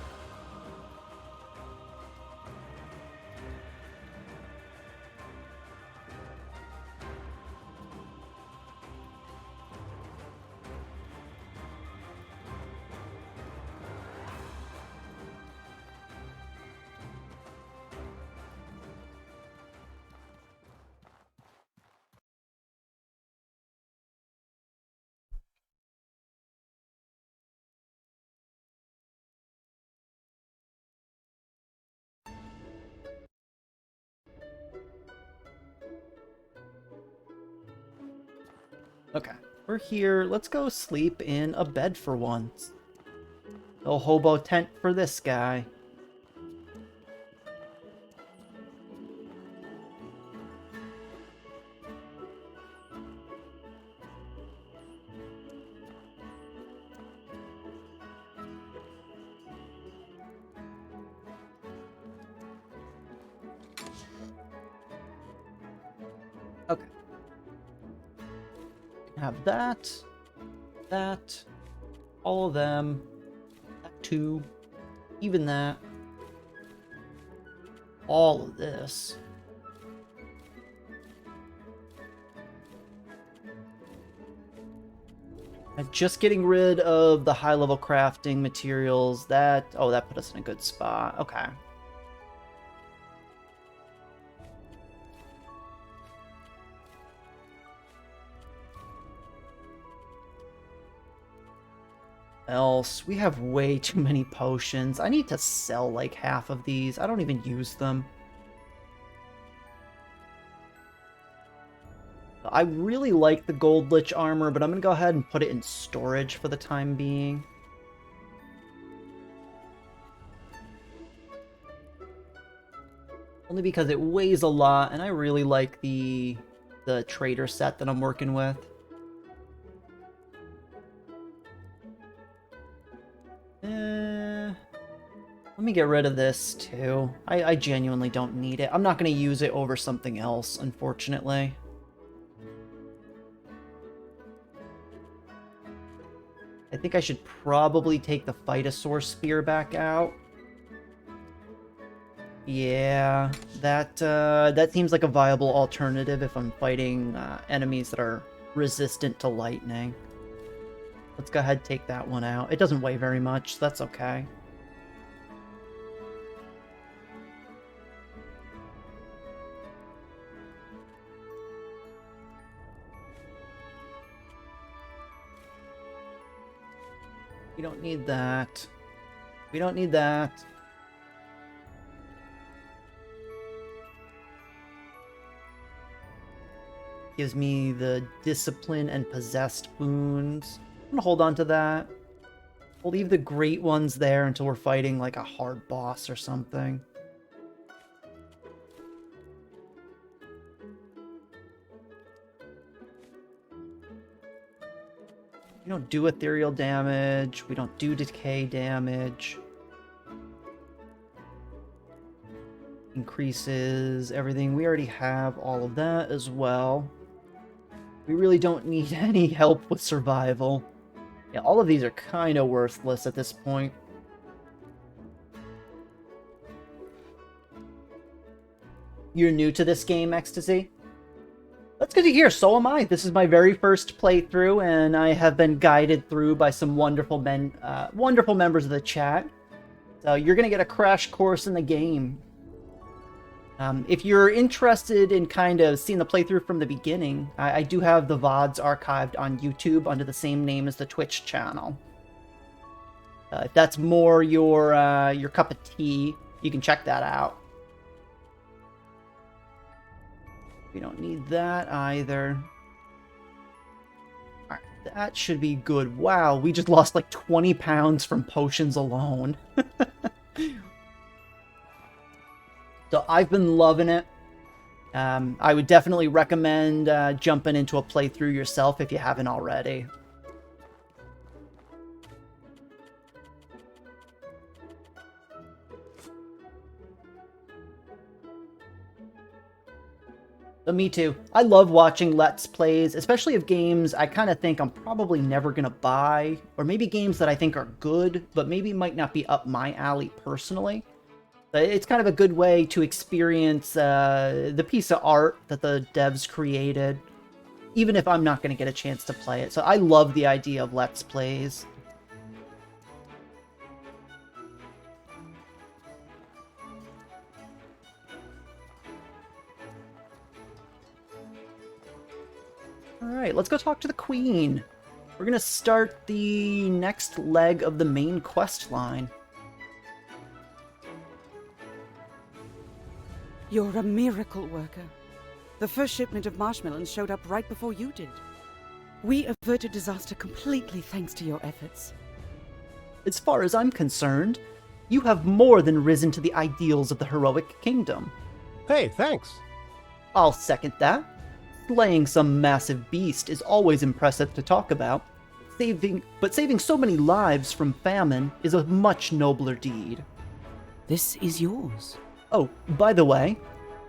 Okay, we're here. Let's go sleep in a bed for once. No hobo tent for this guy. Okay. Have that, all of them, that too, even that. all of this. And just getting rid of the high-level crafting materials, that put us in a good spot. Okay. Else, we have way too many potions. I need to sell like half of these. I don't even use them. I really like the Gold Lich armor, but I'm gonna go ahead and put it in storage for the time being. Only because it weighs a lot, and I really like the trader set that I'm working with. Let me get rid of this, too. I genuinely don't need it. I'm not going to use it over something else, unfortunately. I think I should probably take the Phytosaur Spear back out. Yeah, that seems like a viable alternative if I'm fighting enemies that are resistant to lightning. Let's go ahead and take that one out. It doesn't weigh very much, so that's okay. We don't need that. We don't need that. Gives me the discipline and possessed boons. I'm gonna hold on to that. We'll leave the great ones there until we're fighting like a hard boss or something. We don't do ethereal damage. We don't do decay damage. Increases everything. We already have all of that as well. We really don't need any help with survival. Yeah, all of these are kind of worthless at this point. You're new to this game, Ecstasy? That's good to hear. So am I. This is my very first playthrough, and I have been guided through by some wonderful members of the chat. So you're going to get a crash course in the game. If you're interested in kind of seeing the playthrough from the beginning, I do have the VODs archived on YouTube under the same name as the Twitch channel. If that's more your cup of tea, you can check that out. We don't need that either. Alright, that should be good. Wow, we just lost like 20 pounds from potions alone. So I've been loving it. I would definitely recommend jumping into a playthrough yourself if you haven't already. But me too. I love watching Let's Plays, especially of games I kind of think I'm probably never going to buy, or maybe games that I think are good, but maybe might not be up my alley personally. It's kind of a good way to experience the piece of art that the devs created, even if I'm not going to get a chance to play it. So I love the idea of Let's Plays. Alright, let's go talk to the Queen. We're going to start the next leg of the main quest line. You're a miracle worker. The first shipment of marshmallows showed up right before you did. We averted disaster completely thanks to your efforts. As far as I'm concerned, you have more than risen to the ideals of the heroic kingdom. Hey, thanks. I'll second that. Slaying some massive beast is always impressive to talk about. But saving so many lives from famine is a much nobler deed. This is yours. Oh, by the way,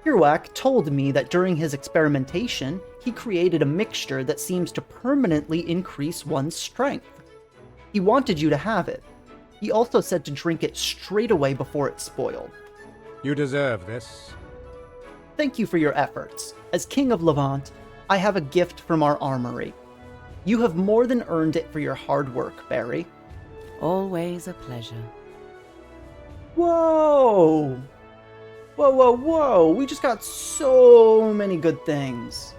Earwax told me that during his experimentation, he created a mixture that seems to permanently increase one's strength. He wanted you to have it. He also said to drink it straight away before it spoiled. You deserve this. Thank you for your efforts. As King of Levant, I have a gift from our armory. You have more than earned it for your hard work, Bary. Always a pleasure. Whoa! Whoa, whoa, whoa! We just got so many good things.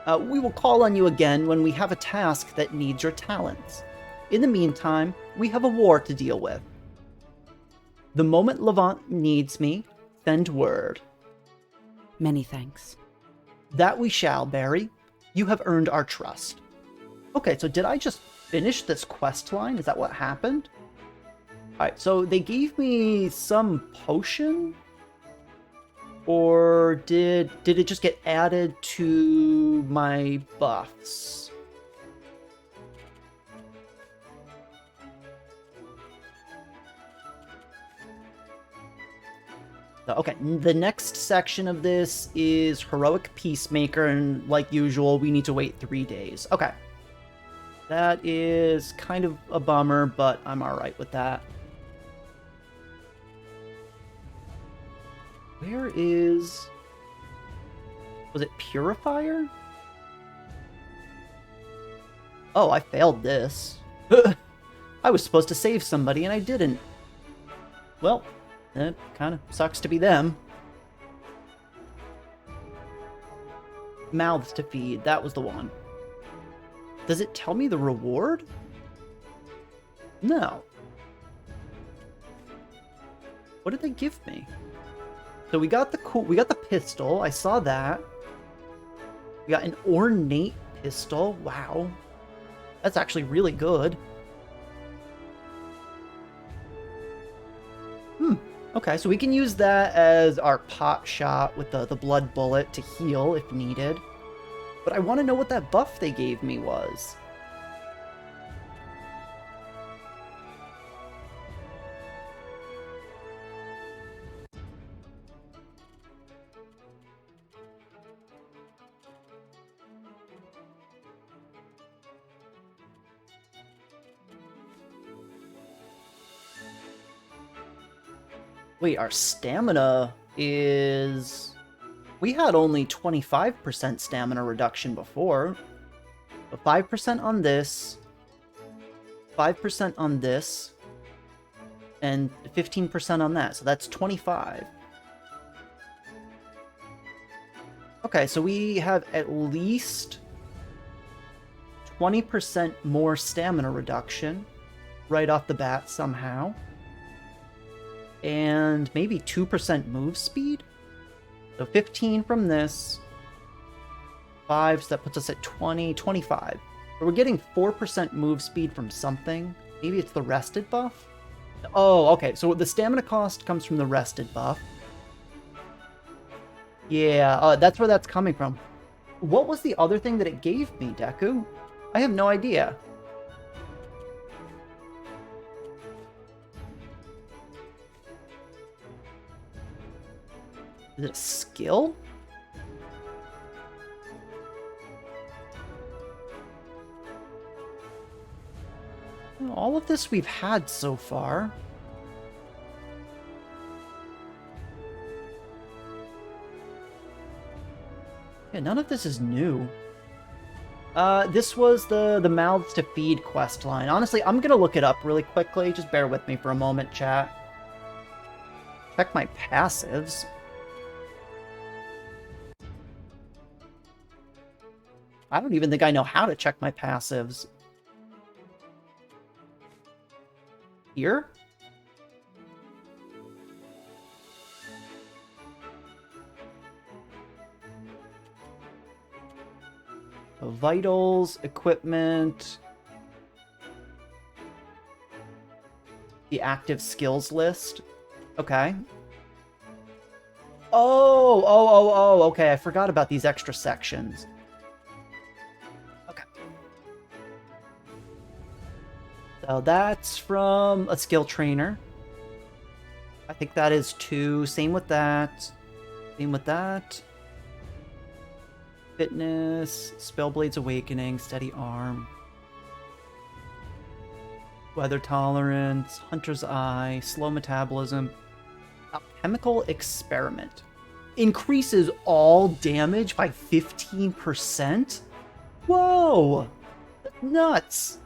We will call on you again when we have a task that needs your talents. In the meantime, we have a war to deal with. The moment Levant needs me, send word. Many thanks. That we shall, Bary. You have earned our trust. Okay, so did I just finish this quest line? Is that what happened? Alright, so they gave me some potion? Or did it just get added to my buffs? Okay, the next section of this is Heroic Peacemaker, and like usual, we need to wait 3 days. Okay. That is kind of a bummer, but I'm alright with that. Where is... Was it Purifier? Oh, I failed this. I was supposed to save somebody and I didn't. Well, it kind of sucks to be them. Mouths to feed, that was the one. Does it tell me the reward? No. What did they give me? So we got the pistol. I saw that. We got an ornate pistol. Wow. That's actually really good. Okay, so we can use that as our pot shot with the blood bullet to heal if needed. But I want to know what that buff they gave me was. Wait, our stamina is... We had only 25% stamina reduction before. But 5% on this, 5% on this, and 15% on that. So that's 25. Okay, so we have at least 20% more stamina reduction right off the bat somehow. And maybe 2% move speed? So 15 from this. 5, so that puts us at 20, 25. But we're getting 4% move speed from something. Maybe it's the rested buff? Oh, okay, so the stamina cost comes from the rested buff. Yeah, that's where that's coming from. What was the other thing that it gave me, Deku? I have no idea. Is it a skill? All of this we've had so far. Yeah, none of this is new. This was the Mouths to Feed quest line. Honestly, I'm gonna look it up really quickly. Just bear with me for a moment, chat. Check my passives. I don't even think I know how to check my passives. Here? So vitals, equipment, the active skills list. Okay. Oh, okay. I forgot about these extra sections. So that's from a skill trainer. I think that is 2. Same with that. Same with that. Fitness, Spellblade's Awakening, Steady Arm. Weather Tolerance, Hunter's Eye, Slow Metabolism. Chemical experiment. Increases all damage by 15%? Whoa! That's nuts!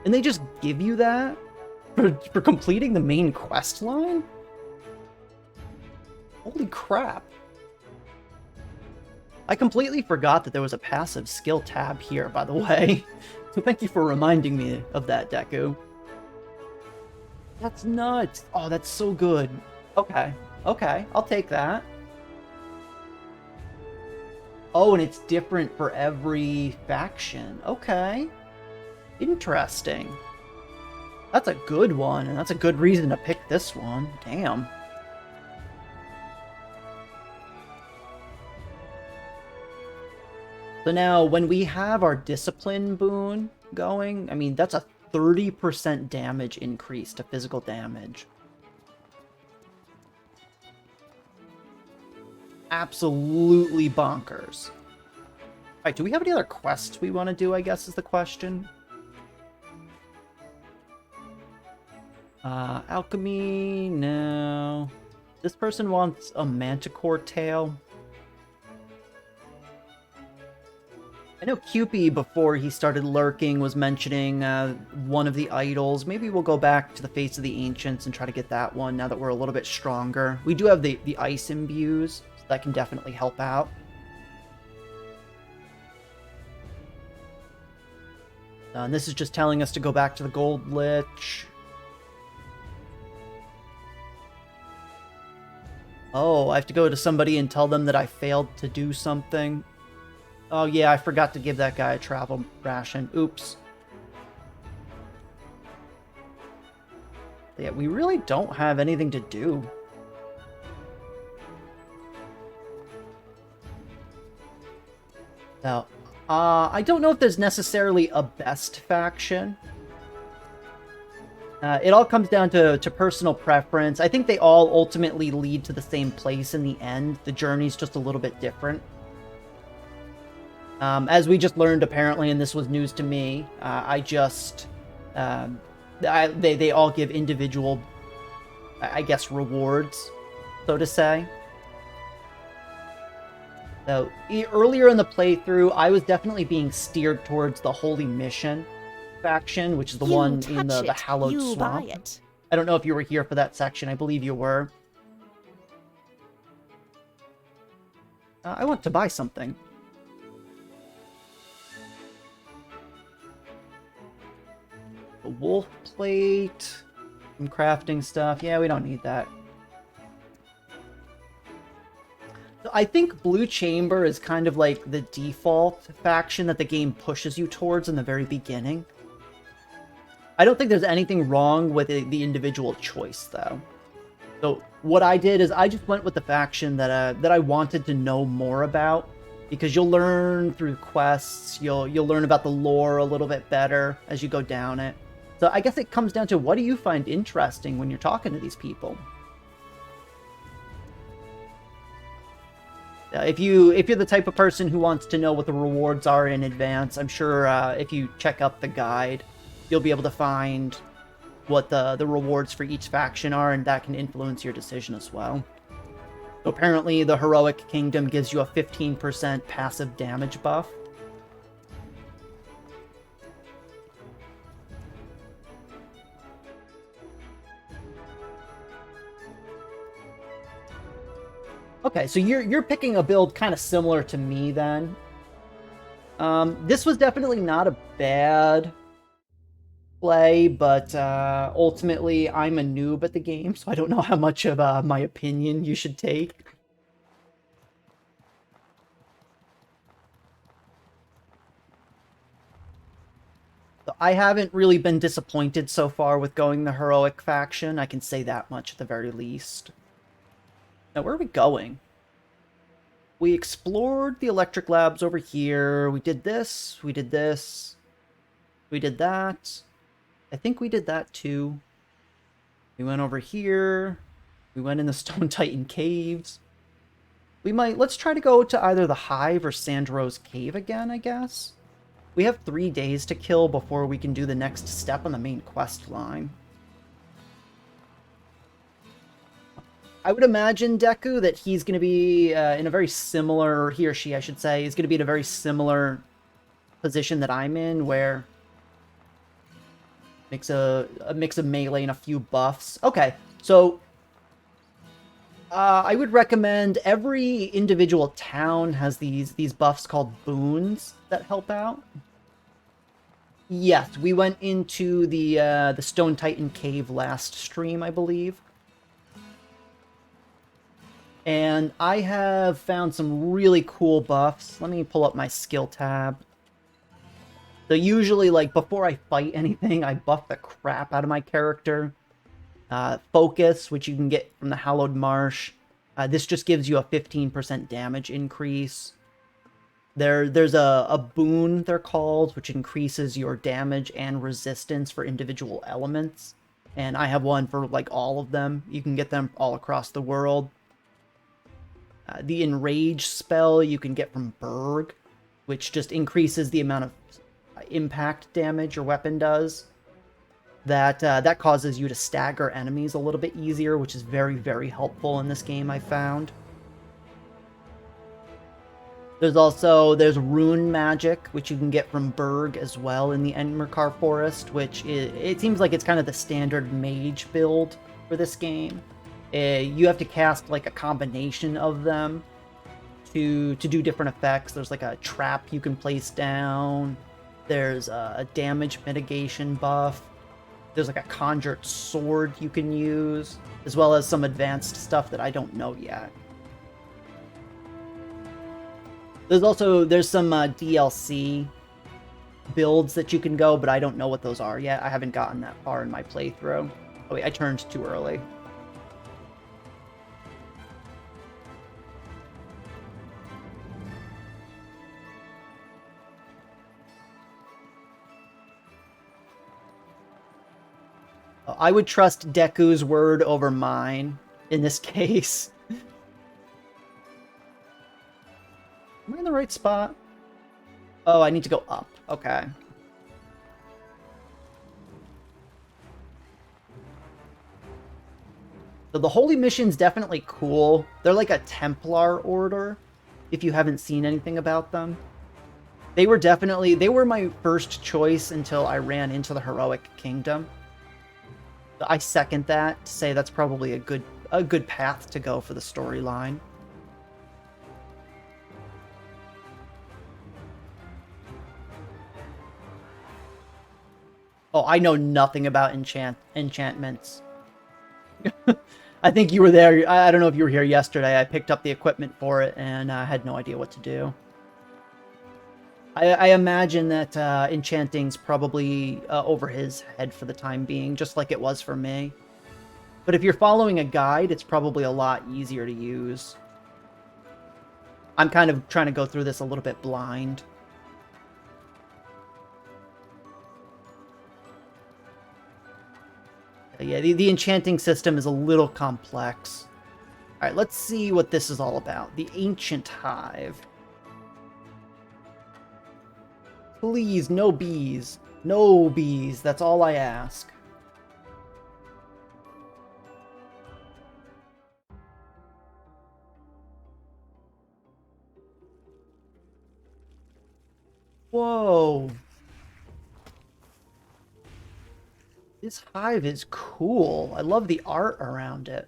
And they just give you that for completing the main quest line? Holy crap. I completely forgot that there was a passive skill tab here, by the way. So thank you for reminding me of that, Deku. That's nuts. Oh, that's so good. Okay. Okay, I'll take that. Oh, and it's different for every faction. Okay. Interesting. That's a good one, and that's a good reason to pick this one. Damn. So now, when we have our Discipline boon going, I mean, that's a 30% damage increase to physical damage. Absolutely bonkers. Alright, do we have any other quests we want to do, I guess, is the question. Alchemy, no. This person wants a Manticore tail. I know Cupid, before he started lurking, was mentioning one of the idols. Maybe we'll go back to the Face of the Ancients and try to get that one now that we're a little bit stronger. We do have the ice imbues, so that can definitely help out. And this is just telling us to go back to the Gold Lich. Oh, I have to go to somebody and tell them that I failed to do something. Oh yeah, I forgot to give that guy a travel ration. Oops. Yeah, we really don't have anything to do. Now, I don't know if there's necessarily a best faction. It all comes down to personal preference. I think they all ultimately lead to the same place in the end. The journey's just a little bit different. As we just learned, apparently, and this was news to me, they all give individual, I guess, rewards, so to say. So, earlier in the playthrough, I was definitely being steered towards the Holy Mission faction, which is the one in the Hallowed Swamp. I don't know if you were here for that section. I believe you were. I want to buy something. A wolf plate, some crafting stuff. Yeah, we don't need that. So I think Blue Chamber is kind of like the default faction that the game pushes you towards in the very beginning. I don't think there's anything wrong with the individual choice, though. So what I did is I just went with the faction that I wanted to know more about, because you'll learn through quests, you'll learn about the lore a little bit better as you go down it. So I guess it comes down to, what do you find interesting when you're talking to these people? If you're the type of person who wants to know what the rewards are in advance, I'm sure if you check up the guide, you'll be able to find what the rewards for each faction are, and that can influence your decision as well. So apparently the Heroic Kingdom gives you a 15% passive damage buff. Okay, so you're picking a build kind of similar to me then. This was definitely not a bad play, but ultimately I'm a noob at the game, so I don't know how much of my opinion you should take. So I haven't really been disappointed so far with going the Heroic faction, I can say that much at the very least. Now, where are we going? We explored the electric labs over here. We did this. We did this. We did that. I think we did that too. We went over here. We went in the Stone Titan caves. Let's try to go to either the Hive or Sandro's cave again, I guess. We have 3 days to kill before we can do the next step on the main quest line. I would imagine, Deku, that he's going to be in a very similar, he or she, I should say, is going to be in a very similar position that I'm in, where makes a mix of melee and a few buffs. Okay, so I would recommend every individual town has these buffs called boons that help out. Yes, we went into the Stone Titan cave last stream, I believe. And I have found some really cool buffs. Let me pull up my skill tab. So usually, like, before I fight anything, I buff the crap out of my character. Focus, which you can get from the Hallowed Marsh. This just gives you a 15% damage increase. There's a boon, they're called, which increases your damage and resistance for individual elements. And I have one for, like, all of them. You can get them all across the world. The Enrage spell you can get from Berg, which just increases the amount of impact damage your weapon does. That causes you to stagger enemies a little bit easier, which is very, very helpful in this game, I found. There's rune magic, which you can get from Berg as well in the Enmerkar Forest, which it seems like it's kind of the standard mage build for this game. You have to cast like a combination of them to do different effects. There's like a trap you can place down. There's a damage mitigation buff. There's like a conjured sword you can use, as well as some advanced stuff that I don't know yet. There's some DLC builds that you can go, but I don't know what those are yet. I haven't gotten that far in my playthrough. Oh wait, I turned too early. I would trust Deku's word over mine in this case. Am I in the right spot? Oh, I need to go up. Okay. So the Holy Mission's definitely cool. They're like a Templar order, if you haven't seen anything about them. They were my first choice until I ran into the Heroic Kingdom. I second that, to say that's probably a good path to go for the storyline. Oh, I know nothing about enchantments. I think you were there. I don't know if you were here yesterday. I picked up the equipment for it, and I had no idea what to do. I imagine that enchanting's probably over his head for the time being, just like it was for me. But if you're following a guide, it's probably a lot easier to use. I'm kind of trying to go through this a little bit blind. Yeah, the enchanting system is a little complex. Alright, let's see what this is all about. The Ancient Hive. Please, no bees. No bees, that's all I ask. Whoa. This hive is cool. I love the art around it.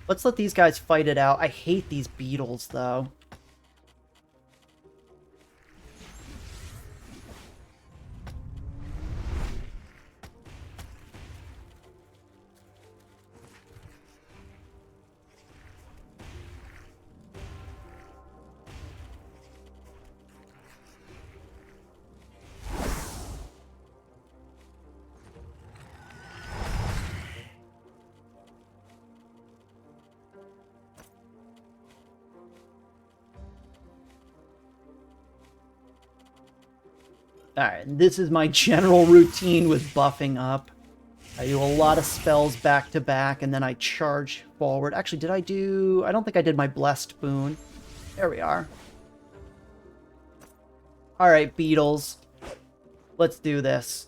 Let's let these guys fight it out. I hate these beetles, though. Alright, this is my general routine with buffing up. I do a lot of spells back to back, and then I charge forward. Actually, I don't think I did my Blessed Boon. There we are. Alright, beetles. Let's do this.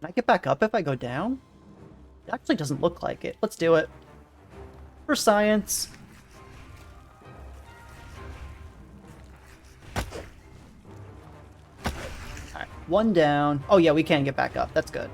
Can I get back up if I go down? It actually doesn't look like it. Let's do it. For science. Alright, one down. Oh yeah, we can get back up. That's good.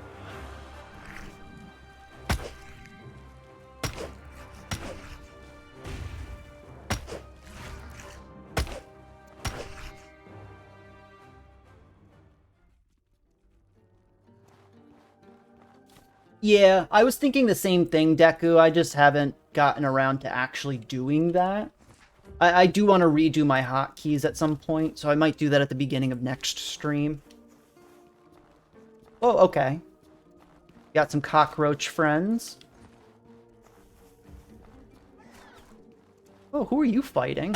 Yeah, I was thinking the same thing, Deku. I just haven't gotten around to actually doing that. I do want to redo my hotkeys at some point, so I might do that at the beginning of next stream. Oh, okay. Got some cockroach friends. Oh, who are you fighting?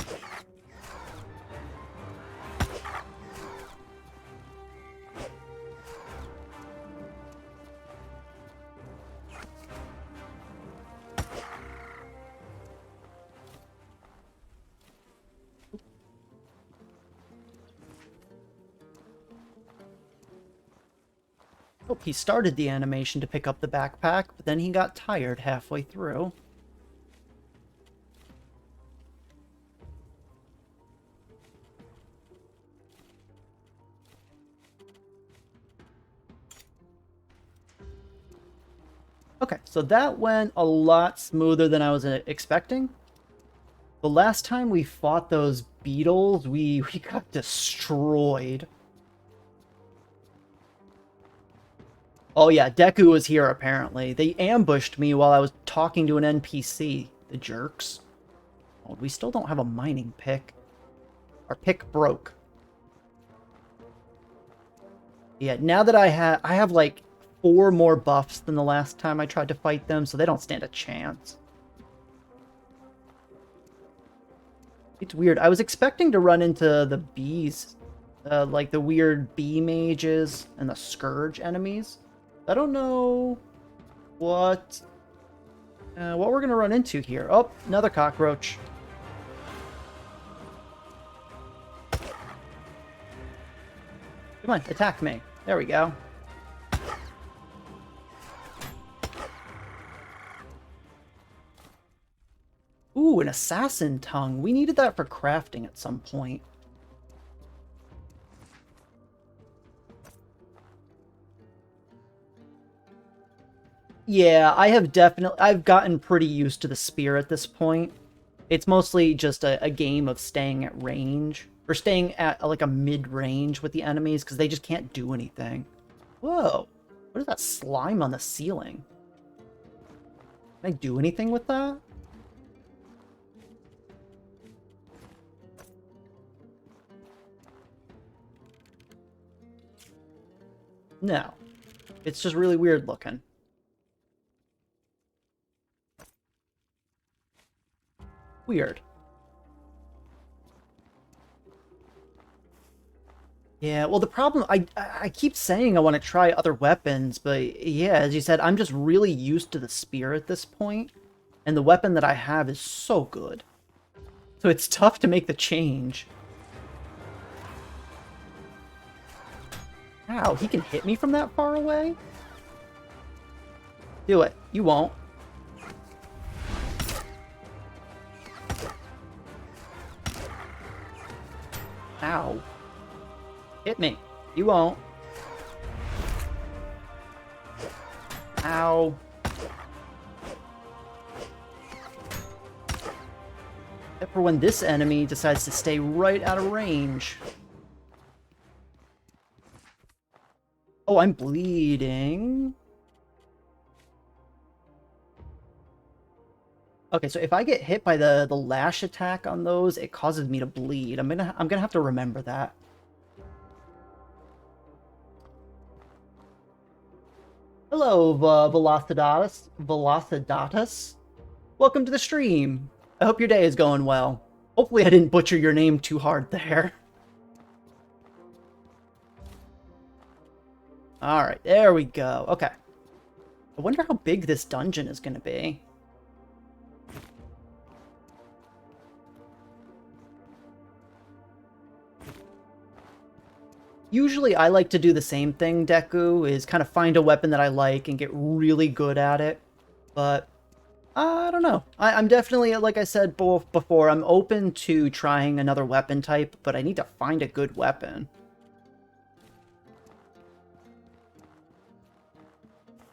Oh, he started the animation to pick up the backpack, but then he got tired halfway through. Okay, so that went a lot smoother than I was expecting. The last time we fought those beetles, we got destroyed. Oh yeah, Deku was here apparently. They ambushed me while I was talking to an NPC. The jerks. Oh, we still don't have a mining pick. Our pick broke. Yeah, now that I have like 4 more buffs than the last time I tried to fight them, so they don't stand a chance. It's weird. I was expecting to run into the bees, like the weird bee mages and the scourge enemies. I don't know what we're gonna run into here. Oh, another cockroach. Come on, attack me. There we go. Ooh, an assassin tongue. We needed that for crafting at some point. Yeah, I've gotten pretty used to the spear at this point. It's mostly just a game of staying at range, or staying at like a mid-range with the enemies, because they just can't do anything. Whoa, what is that slime on the ceiling? Can I do anything with that? No. It's just really weird looking. Weird. Yeah, well the problem, I keep saying I want to try other weapons, but yeah, as you said, I'm just really used to the spear at this point, and the weapon that I have is so good. So it's tough to make the change. Ow, he can hit me from that far away? Do it. You won't. Ow. Hit me. You won't. Ow. Except for when this enemy decides to stay right out of range. Oh, I'm bleeding. Okay, so if I get hit by the lash attack on those, it causes me to bleed. I'm gonna have to remember that. Hello, Velocidatus. Welcome to the stream. I hope your day is going well. Hopefully I didn't butcher your name too hard there. Alright, there we go. Okay. I wonder how big this dungeon is going to be. Usually I like to do the same thing, Deku, is kind of find a weapon that I like and get really good at it. But I don't know. I'm definitely, like I said before, I'm open to trying another weapon type, but I need to find a good weapon.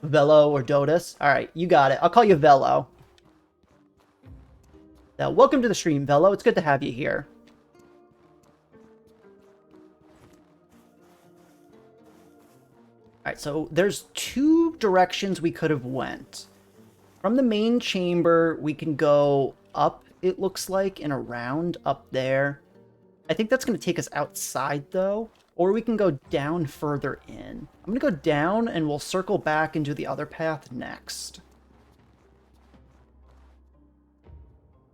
Velo or Dotus? Alright, you got it. I'll call you Velo. Now, welcome to the stream, Velo. It's good to have you here. Alright, so there's two directions we could have went. From the main chamber, we can go up, it looks like, and around up there. I think that's going to take us outside, though. Or we can go down further in. I'm going to go down, and we'll circle back and do the other path next.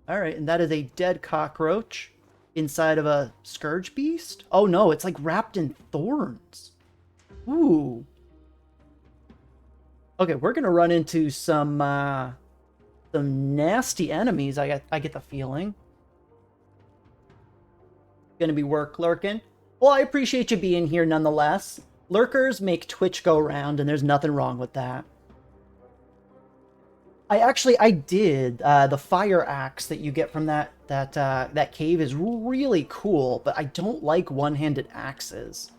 Alright, and that is a dead cockroach inside of a scourge beast? Oh no, it's like wrapped in thorns. Ooh. Okay, we're gonna run into some nasty enemies, I get the feeling. Gonna be work lurking. Well, I appreciate you being here nonetheless. Lurkers make Twitch go round, and there's nothing wrong with that. I did. The fire axe that you get from that cave is really cool, but I don't like one-handed axes.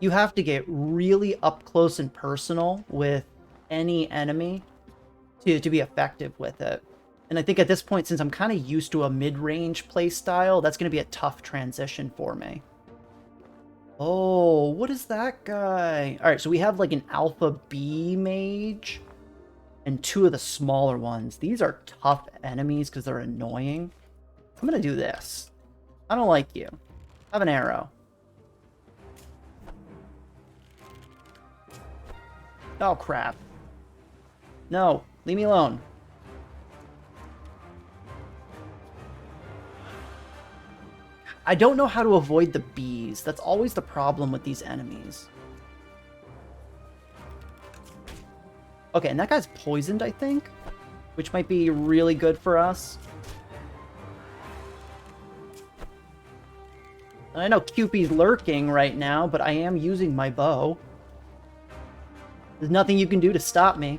You have to get really up close and personal with any enemy to be effective with it. And I think at this point, since I'm kind of used to a mid-range playstyle, that's going to be a tough transition for me. Oh, what is that guy? All right, so we have like an Alpha B mage and two of the smaller ones. These are tough enemies because they're annoying. I'm going to do this. I don't like you. Have an arrow. Oh, crap. No, leave me alone. I don't know how to avoid the bees. That's always the problem with these enemies. Okay, and that guy's poisoned, I think, which might be really good for us. And I know Cupid's lurking right now, but I am using my bow. There's nothing you can do to stop me.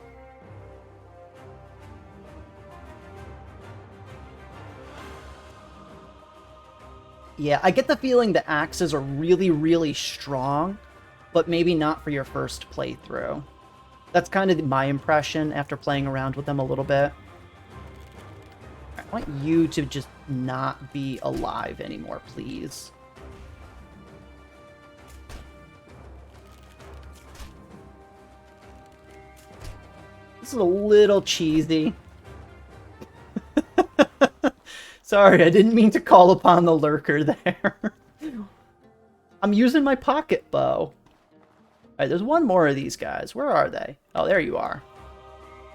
Yeah, I get the feeling the axes are really, really strong, but maybe not for your first playthrough. That's kind of my impression after playing around with them a little bit. I want you to just not be alive anymore, please. This is a little cheesy. Sorry, I didn't mean to call upon the lurker there. I'm using my pocket bow. Alright, there's one more of these guys. Where are they? Oh, there you are.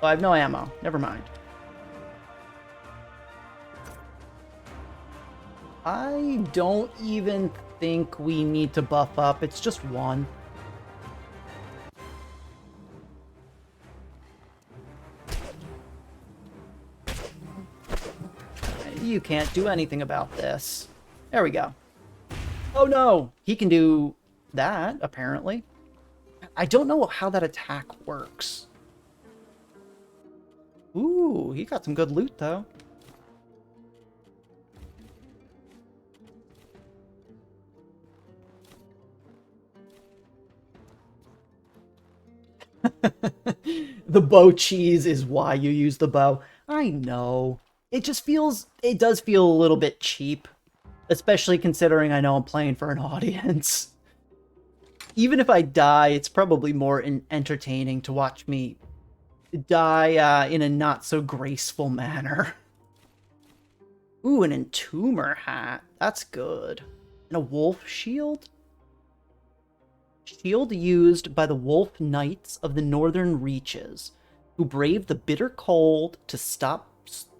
Oh, I have no ammo. Never mind. I don't even think we need to buff up. It's just one. You can't do anything about this. There we go. Oh no! He can do that, apparently. I don't know how that attack works. Ooh, he got some good loot, though. The bow cheese is why you use the bow. I know. It just feels, it does feel a little bit cheap, especially considering I know I'm playing for an audience. Even if I die, it's probably more entertaining to watch me die in a not so graceful manner. Ooh, an entomber hat. That's good. And a wolf shield? Shield used by the wolf knights of the northern reaches, who brave the bitter cold to stop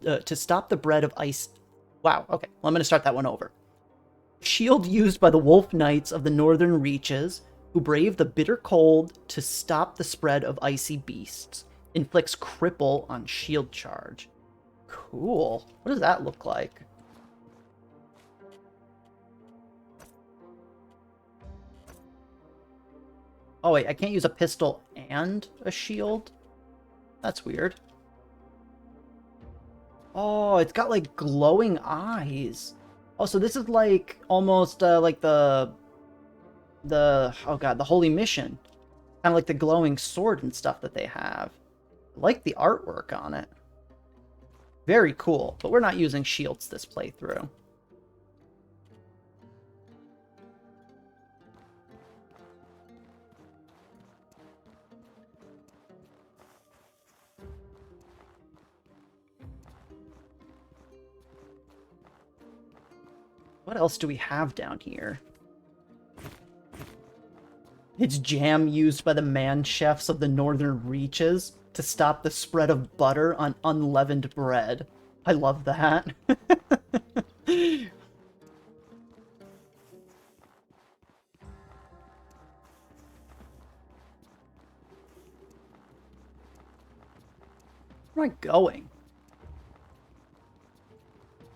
the bread of ice. Wow, okay, well, I'm going to start that one over. Shield used by the wolf knights of the northern reaches, who brave the bitter cold to stop the spread of icy beasts. Inflicts cripple on shield charge. Cool. What does that look like? Oh wait, I can't use a pistol and a shield? That's weird. Oh, it's got like glowing eyes. Oh, so this is like almost like the oh god, the Holy Mission. Kind of like the glowing sword and stuff that they have. I like the artwork on it. Very cool, but we're not using shields this playthrough. What else do we have down here? It's jam used by the man chefs of the northern reaches to stop the spread of butter on unleavened bread. I love that. Where am I going?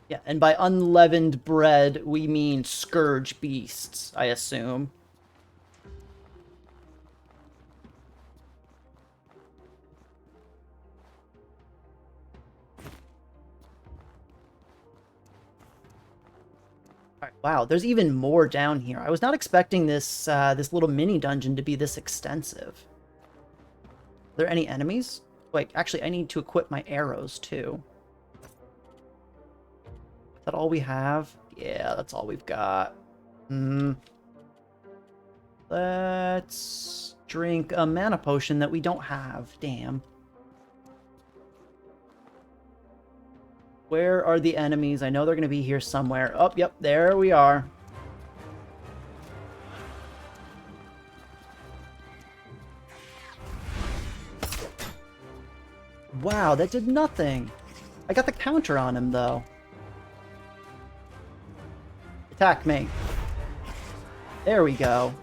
Yeah, and by unleavened bread, we mean scourge beasts, I assume. Alright, wow, there's even more down here. I was not expecting this this little mini dungeon to be this extensive. Are there any enemies? Wait, actually, I need to equip my arrows, too. Is that all we have? Yeah, that's all we've got. Let's drink a mana potion that we don't have. Damn. Where are the enemies? I know they're going to be here somewhere. Oh, yep, there we are. Wow, that did nothing. I got the counter on him, though. Attack me. There we go.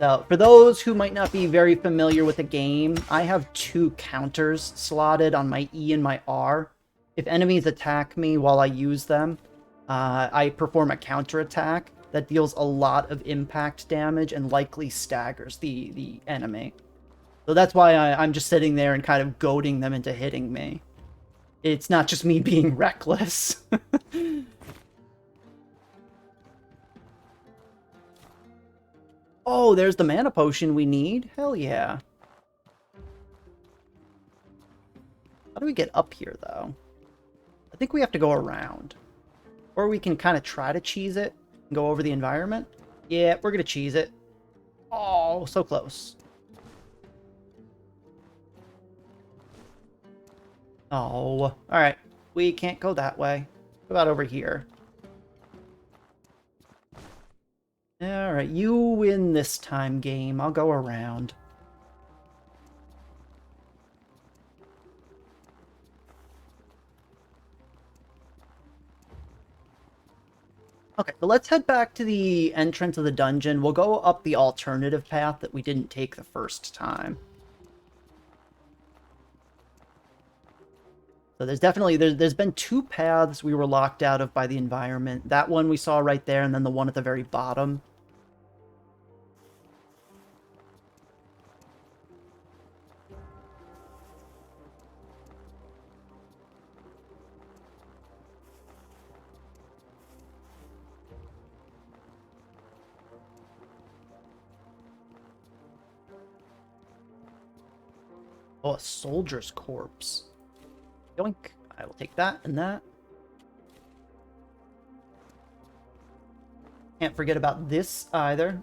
So, for those who might not be very familiar with the game, I have 2 counters slotted on my E and my R. If enemies attack me while I use them, I perform a counterattack that deals a lot of impact damage and likely staggers the enemy. So that's why I'm just sitting there and kind of goading them into hitting me. It's not just me being reckless. Oh, there's the mana potion we need. Hell yeah. How do we get up here, though? I think we have to go around. Or we can kind of try to cheese it and go over the environment. Yeah, we're going to cheese it. Oh, so close. Oh, alright. We can't go that way. What about over here? Alright, you win this time, game. I'll go around. Okay, so let's head back to the entrance of the dungeon. We'll go up the alternative path that we didn't take the first time. So there's definitely, there's been 2 paths we were locked out of by the environment. That one we saw right there, and then the one at the very bottom. Oh, a soldier's corpse. Yoink. I will take that and that. Can't forget about this either.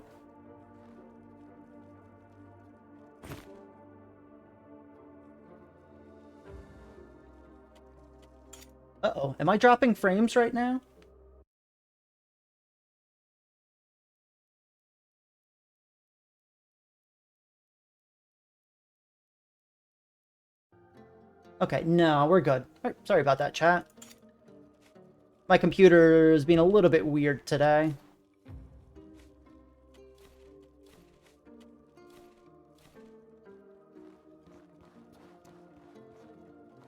Uh-oh. Am I dropping frames right now? Okay, no, we're good. Sorry about that, chat. My computer is being a little bit weird today.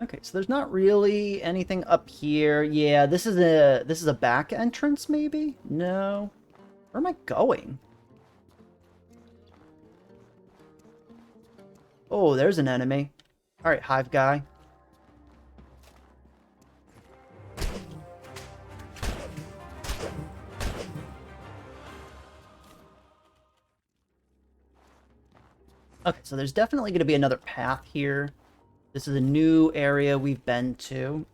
Okay, so there's not really anything up here. Yeah, this is a back entrance, maybe? No. Where am I going? Oh, there's an enemy. Alright, Hive guy. Okay, so there's definitely going to be another path here. This is a new area we've been to.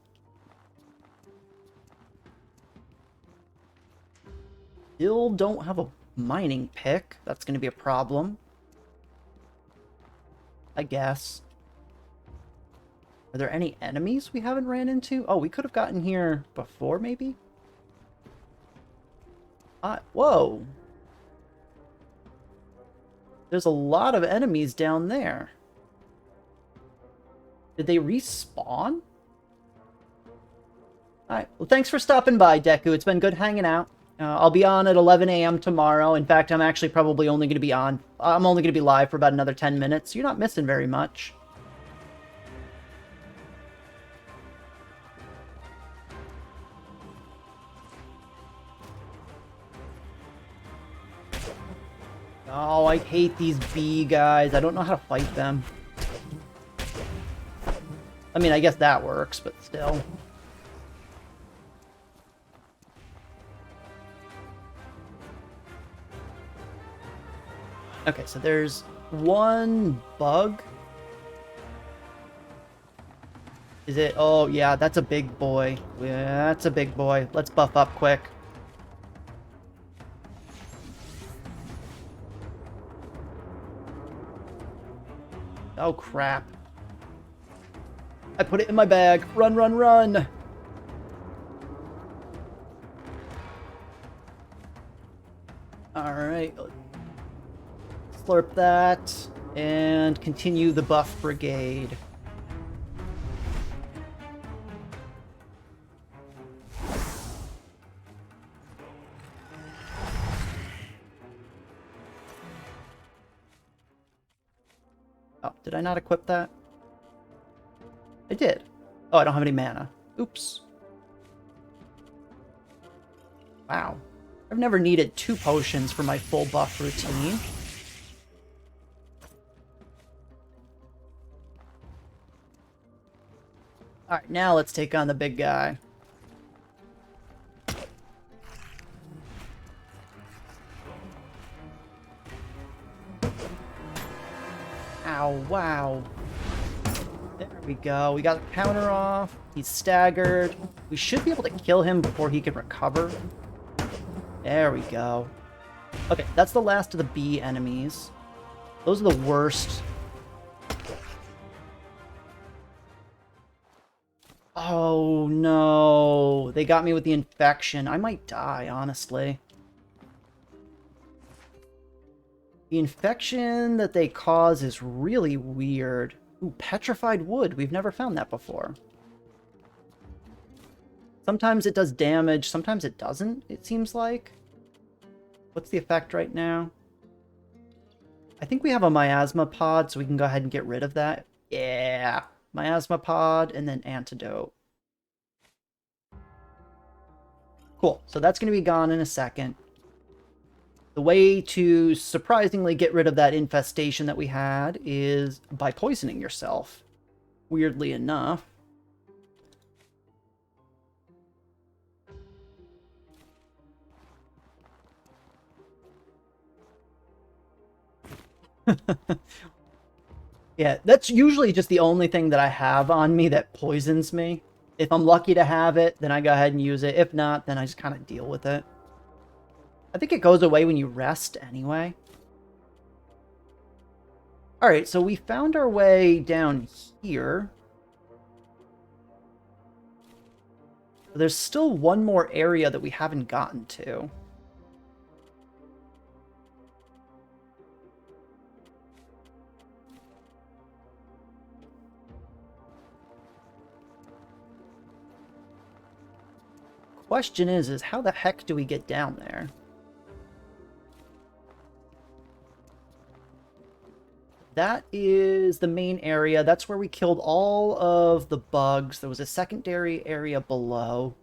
Still don't have a mining pick. That's going to be a problem, I guess. Are there any enemies we haven't ran into? Oh, we could have gotten here before, maybe? Whoa. There's a lot of enemies down there. Did they respawn? Alright, well thanks for stopping by, Deku. It's been good hanging out. I'll be on at 11 a.m. tomorrow. In fact, I'm actually probably only going to be on... I'm only going to be live for about another 10 minutes. You're not missing very much. Oh, I hate these bee guys. I don't know how to fight them. I mean, I guess that works, but still. Okay, so there's one bug. Is it? Oh, yeah, that's a big boy. Yeah, that's a big boy. Let's buff up quick. Oh, crap. I put it in my bag. Run, run, run! Alright. Slurp that. And continue the buff brigade. Oh, did I not equip that? I did. Oh, I don't have any mana. Oops. Wow. I've never needed 2 potions for my full buff routine. Alright, now let's take on the big guy. Ow, wow. There we go. We got the counter off. He's staggered. We should be able to kill him before he can recover. There we go. Okay, that's the last of the bee enemies. Those are the worst. Oh, no. They got me with the infection. I might die, honestly. The infection that they cause is really weird. Ooh, petrified wood. We've never found that before. Sometimes it does damage, sometimes it doesn't, it seems like. What's the effect right now? I think we have a miasma pod, so we can go ahead and get rid of that. Yeah, miasma pod and then antidote. Cool, so that's going to be gone in a second. The way to surprisingly get rid of that infestation that we had is by poisoning yourself, weirdly enough. Yeah, that's usually just the only thing that I have on me that poisons me. If I'm lucky to have it, then I go ahead and use it. If not, then I just kind of deal with it. I think it goes away when you rest anyway. Alright, so we found our way down here. There's still one more area that we haven't gotten to. Question is how the heck do we get down there? That is the main area. That's where we killed all of the bugs. There was a secondary area below.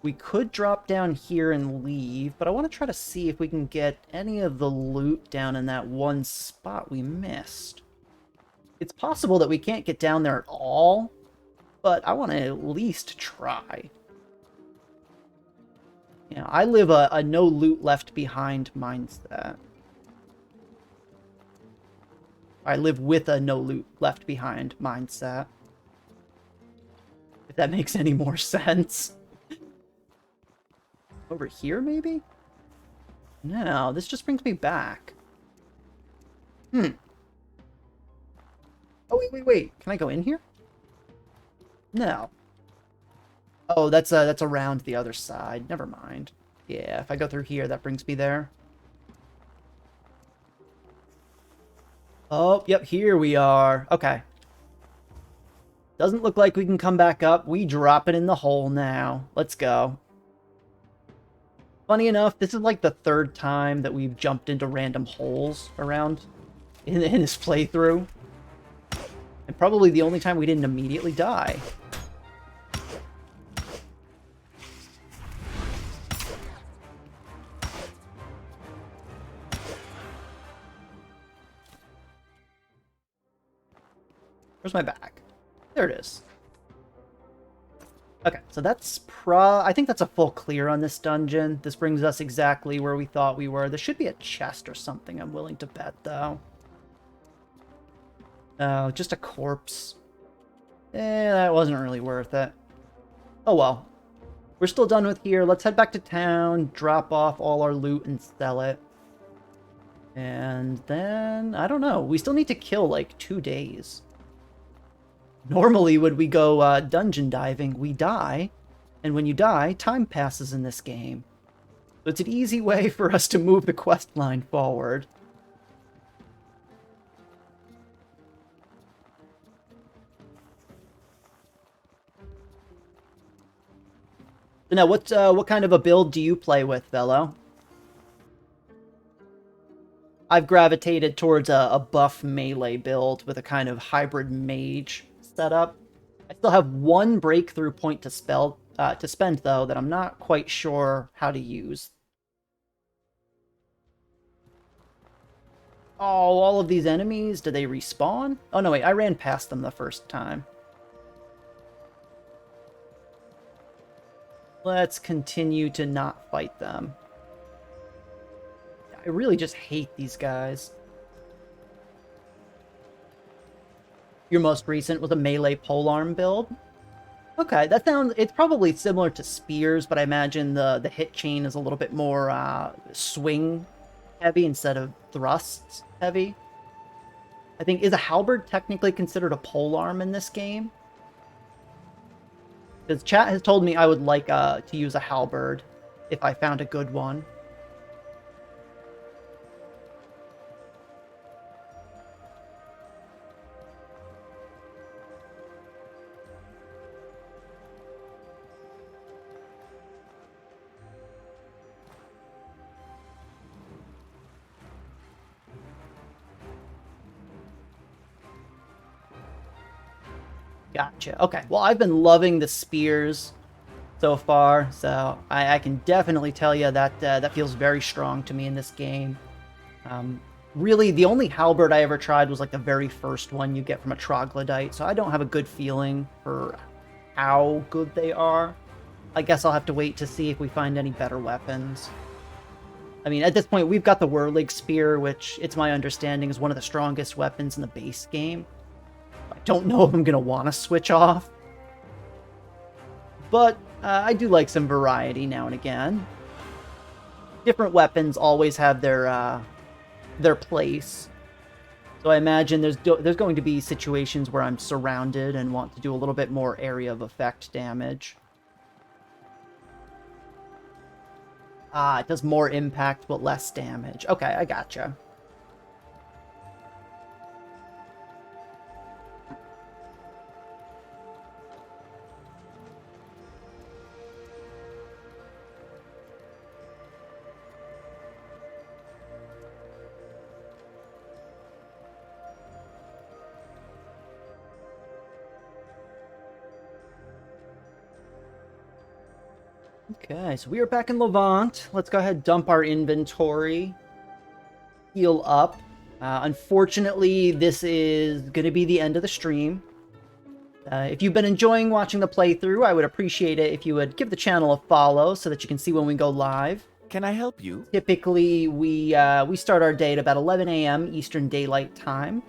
We could drop down here and leave, but I want to try to see if we can get any of the loot down in that one spot we missed. It's possible that we can't get down there at all, but I want to at least try. You know, I live a no loot left behind mindset. I live with a no loot left behind mindset. If that makes any more sense. Over here, maybe? No, this just brings me back. Oh, wait. Can I go in here? No. Oh, that's around the other side. Never mind. Yeah, if I go through here, that brings me there. Oh, yep, here we are. Okay. Doesn't look like we can come back up. We drop it in the hole now. Let's go. Funny enough, this is like the third time that we've jumped into random holes around in this playthrough. And probably the only time we didn't immediately die. Where's my back? There it is. Okay, so that's I think that's a full clear on this dungeon. This brings us exactly where we thought we were. There should be a chest or something, I'm willing to bet, though. Oh, just a corpse. That wasn't really worth it. Oh well. We're still done with here. Let's head back to town, drop off all our loot, and sell it. And then, I don't know. We still need to kill, like, 2 days. Normally, when we go dungeon diving, we die. And when you die, time passes in this game. So it's an easy way for us to move the quest line forward. So now, what kind of a build do you play with, Velo? I've gravitated towards a buff melee build with a kind of hybrid mage setup. I still have 1 breakthrough point to spend, though, that I'm not quite sure how to use. Oh, all of these enemies, do they respawn? Oh, no, wait, I ran past them the first time. Let's continue to not fight them. I really just hate these guys. Your most recent was a melee polearm build? Okay, that sounds... It's probably similar to spears, but I imagine the hit chain is a little bit more swing heavy instead of thrusts heavy. I think, is a halberd technically considered a polearm in this game? Because chat has told me I would like to use a halberd if I found a good one. Gotcha. Okay. Well, I've been loving the spears so far, so I can definitely tell you that that feels very strong to me in this game. Really, the only halberd I ever tried was like the very first one you get from a troglodyte, so I don't have a good feeling for how good they are. I guess I'll have to wait to see if we find any better weapons. I mean, at this point, we've got the Whirlig Spear, which, it's my understanding, is one of the strongest weapons in the base game. I don't know if I'm going to want to switch off. But I do like some variety now and again. Different weapons always have their place. So I imagine there's going to be situations where I'm surrounded and want to do a little bit more area of effect damage. Ah, it does more impact but less damage. Okay, I gotcha. Okay, so we are back in Levant. Let's go ahead and dump our inventory. Heal up. Unfortunately, this is going to be the end of the stream. If you've been enjoying watching the playthrough, I would appreciate it if you would give the channel a follow so that you can see when we go live. Can I help you? Typically, we start our day at about 11 a.m. Eastern Daylight Time.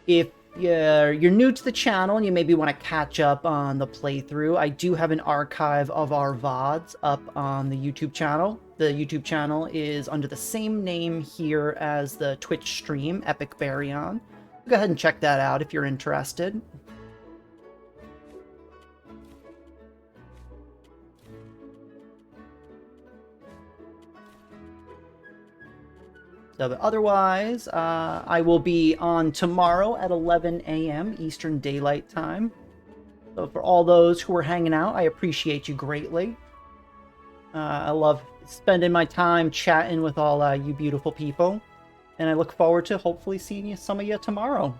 if you're new to the channel and you maybe want to catch up on the playthrough, I do have an archive of our VODs up on the YouTube channel. The YouTube channel is under the same name here as the Twitch stream, Epic Bary on. Go ahead and check that out if you're interested. So, but otherwise, I will be on tomorrow at 11 a.m. Eastern Daylight Time. So for all those who are hanging out, I appreciate you greatly. I love spending my time chatting with all you beautiful people. And I look forward to hopefully seeing some of you tomorrow.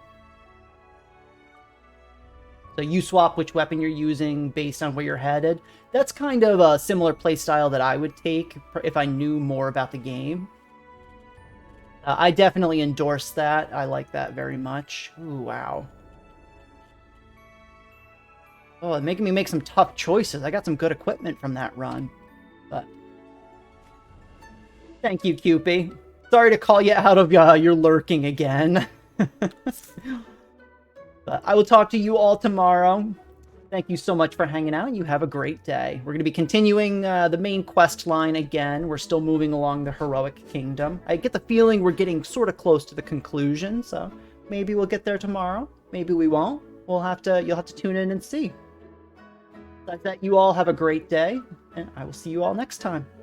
So you swap which weapon you're using based on where you're headed. That's kind of a similar playstyle that I would take if I knew more about the game. I definitely endorse that. I like that very much. Ooh, wow. Oh, it's making me make some tough choices. I got some good equipment from that run. But thank you, Cupie. Sorry to call you out of your lurking again. But I will talk to you all tomorrow. Thank you so much for hanging out, and you have a great day. We're going to be continuing the main quest line again. We're still moving along the Heroic Kingdom. I get the feeling we're getting sort of close to the conclusion, so maybe we'll get there tomorrow. Maybe we won't. You'll have to tune in and see. Besides that, you all have a great day, and I will see you all next time.